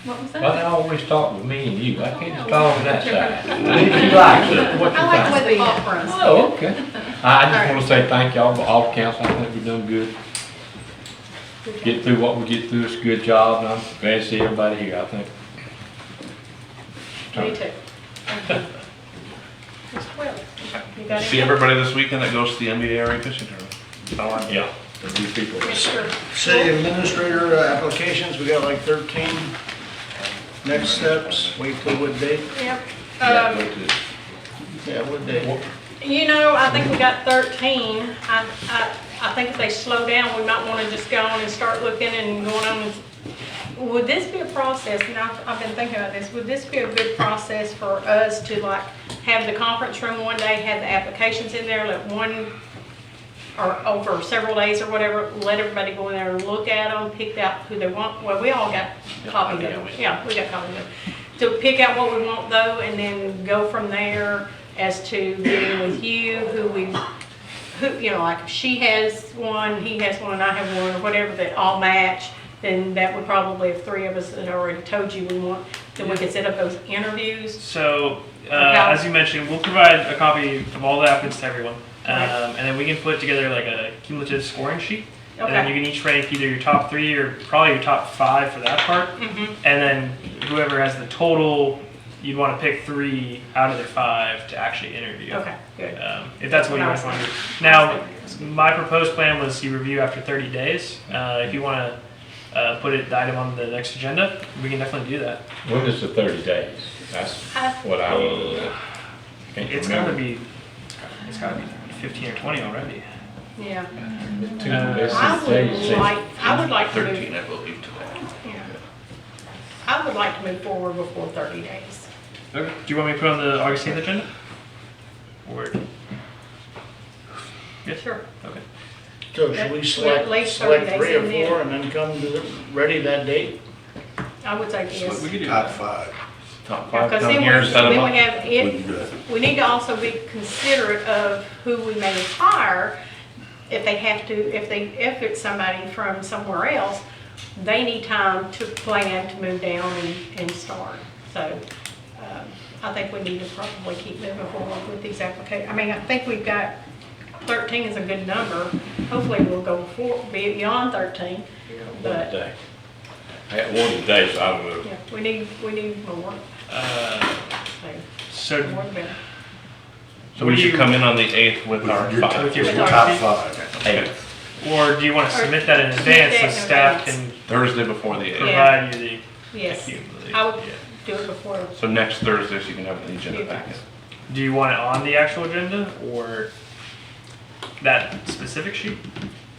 [SPEAKER 17] What was
[SPEAKER 15] Why
[SPEAKER 17] that?
[SPEAKER 15] they always talk with me and you? I can't just talk on that side. What do you like? What you
[SPEAKER 1] I like the
[SPEAKER 15] think?
[SPEAKER 1] way the pop runs.
[SPEAKER 15] Oh, okay. I just want to say thank y'all, all the council, I think we've done good. Get through what we get through, it's a good job, and I'm glad to see everybody here, I think.
[SPEAKER 1] Me too. Thank you. Mr. Will, you got
[SPEAKER 11] See
[SPEAKER 1] anything?
[SPEAKER 11] everybody this weekend that goes to the NBA area fishing tournament. I like it.
[SPEAKER 15] Yeah. These people.
[SPEAKER 1] Mr.
[SPEAKER 7] City administrator applications, we got like 13. Next steps, wait till what date?
[SPEAKER 1] Yep.
[SPEAKER 7] Yeah, what date?
[SPEAKER 1] You know, I think we got 13. I think if they slow down, we might want to just go on and start looking and going on. Would this be a process, and I've been thinking about this, would this be a good process for us to like have the conference room one day, have the applications in there, let one, or over several days or whatever, let everybody go in there and look at them, pick out who they want. Well, we all got copies of them. Yeah, we got copies of them. To pick out what we want though, and then go from there as to dealing with you, who, you know, like if she has one, he has one, I have one, or whatever, that all match, then that would probably, if three of us had already told you we want, then we could set up those interviews.
[SPEAKER 3] So, as you mentioned, we'll provide a copy of all the applicants to everyone. And then we can put together like a cumulative scoring sheet. And then you can each rank either your top 3 or probably your top 5 for that part. And then whoever has the total, you'd want to pick 3 out of the 5 to actually interview.
[SPEAKER 1] Okay, good.
[SPEAKER 3] If that's what you guys want to do. Now, my proposed plan was you review after 30 days. If you want to put the item on the next agenda, we can definitely do that.
[SPEAKER 15] When is the 30 days? That's what I would.
[SPEAKER 3] It's gotta be 15 or 20 already.
[SPEAKER 1] Yeah.
[SPEAKER 15] I
[SPEAKER 1] I would like to
[SPEAKER 11] 13,
[SPEAKER 1] move,
[SPEAKER 11] I believe, today.
[SPEAKER 1] yeah. I would like to move forward before 30 days.
[SPEAKER 3] Okay. Do you want me to put on the August 8th agenda? Or? Yeah.
[SPEAKER 1] Sure.
[SPEAKER 3] Okay.
[SPEAKER 7] So should we
[SPEAKER 1] At
[SPEAKER 7] select
[SPEAKER 1] least 30 days
[SPEAKER 7] 3 or
[SPEAKER 1] in
[SPEAKER 7] 4 and then come to ready that date?
[SPEAKER 1] I would say yes.
[SPEAKER 11] We could do
[SPEAKER 4] Top
[SPEAKER 11] that.
[SPEAKER 4] 5.
[SPEAKER 11] Top 5,
[SPEAKER 1] Because
[SPEAKER 11] come
[SPEAKER 1] then
[SPEAKER 11] here and set them
[SPEAKER 1] we
[SPEAKER 11] up.
[SPEAKER 1] have,
[SPEAKER 4] We can do that.
[SPEAKER 1] we need to also be considerate of who we may hire. If they have to, if it's somebody from somewhere else, they need time to plan to move down and start. So, I think we need to probably keep moving forward with these applications. I mean, I think we've got 13 is a good number. Hopefully we'll go be beyond 13, but,
[SPEAKER 15] day. I got one today, so I'll move.
[SPEAKER 1] yeah, we need more.
[SPEAKER 3] So,
[SPEAKER 1] More the better.
[SPEAKER 11] So we should come in on the 8th with our
[SPEAKER 4] Your
[SPEAKER 11] 5.
[SPEAKER 3] with your
[SPEAKER 1] With
[SPEAKER 3] score
[SPEAKER 1] our
[SPEAKER 4] top
[SPEAKER 3] sheet?
[SPEAKER 4] 5.
[SPEAKER 11] Okay.
[SPEAKER 3] Or do you want to submit that in advance so
[SPEAKER 1] that in
[SPEAKER 3] staff
[SPEAKER 1] advance.
[SPEAKER 3] can
[SPEAKER 11] Thursday before the 8th.
[SPEAKER 3] provide you the
[SPEAKER 1] Yes,
[SPEAKER 3] cumulative?
[SPEAKER 1] I would do it before.
[SPEAKER 11] So next Thursday, so you can have the agenda packet.
[SPEAKER 3] Do you want it on the actual agenda or that specific sheet?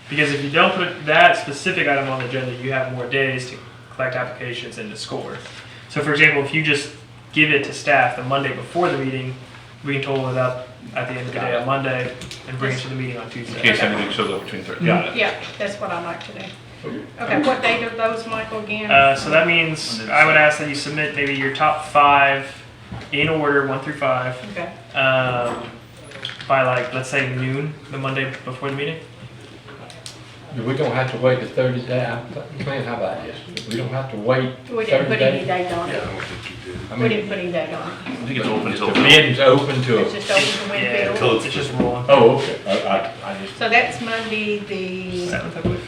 [SPEAKER 3] Because if you don't put that specific item on the agenda, you have more days to collect applications and to score. So for example, if you just give it to staff the Monday before the meeting, we can total it up at the end of the day on Monday and bring it to the meeting on
[SPEAKER 11] In
[SPEAKER 3] Tuesday.
[SPEAKER 11] case anything shows up between Thursday. Got it.
[SPEAKER 1] Yeah, that's what I like to do. Okay, what date are those, Michael, again?
[SPEAKER 3] So that means I would ask that you submit maybe your top 5 in order, 1 through 5,
[SPEAKER 1] Okay,
[SPEAKER 3] by like, let's say noon, the Monday before the meeting.
[SPEAKER 15] We don't have to wait the 30 days. I'm saying, how about this? We don't have to wait
[SPEAKER 1] we
[SPEAKER 15] 30
[SPEAKER 1] didn't put any
[SPEAKER 15] days.
[SPEAKER 1] date on
[SPEAKER 4] Yeah,
[SPEAKER 1] it.
[SPEAKER 4] I don't think you did.
[SPEAKER 15] I
[SPEAKER 1] We
[SPEAKER 15] mean,
[SPEAKER 1] didn't put any date on it.
[SPEAKER 11] I think it's open until.
[SPEAKER 15] the meeting's open to
[SPEAKER 1] It's
[SPEAKER 15] us.
[SPEAKER 1] just open to
[SPEAKER 3] Yeah,
[SPEAKER 1] Winfield.
[SPEAKER 3] it's just rolling.
[SPEAKER 15] Oh, okay. I just.
[SPEAKER 1] So that's Monday the
[SPEAKER 3] 7th, I believe.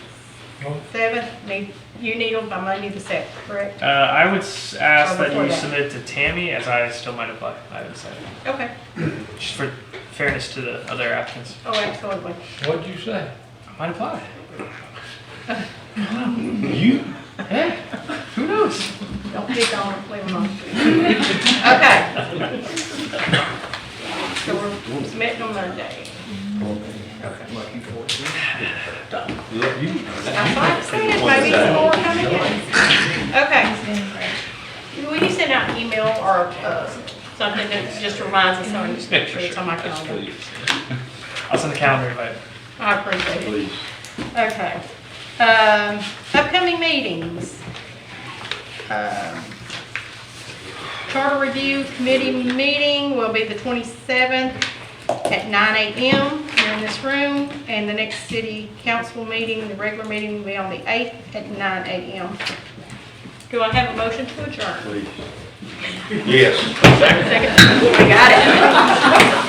[SPEAKER 1] 7th. You need them by Monday the 7th, correct?
[SPEAKER 3] I would ask
[SPEAKER 1] Or
[SPEAKER 3] that
[SPEAKER 1] before
[SPEAKER 3] you
[SPEAKER 1] that.
[SPEAKER 3] submit to Tammy, as I still might apply. I haven't decided.
[SPEAKER 1] Okay.
[SPEAKER 3] Just for fairness to the other applicants.
[SPEAKER 1] Oh, absolutely.
[SPEAKER 15] What'd you say?
[SPEAKER 3] I might apply. You? Hey, who knows?
[SPEAKER 1] Don't pick on them, leave them alone. Okay. So we're submitting on Monday. I'm so excited, maybe some more coming in. email or something that just reminds us, so I can just make sure it's on my calendar.
[SPEAKER 3] I'll send the calendar invite.
[SPEAKER 1] I appreciate it. Okay. Upcoming meetings. Charter Review Committee meeting will be the 27th at 9 a.m. here in this room, and the next city council meeting, the regular meeting, will be on the 8th at 9 a.m. Do I have a motion to adjourn?
[SPEAKER 4] Yes.
[SPEAKER 1] Second. I got it.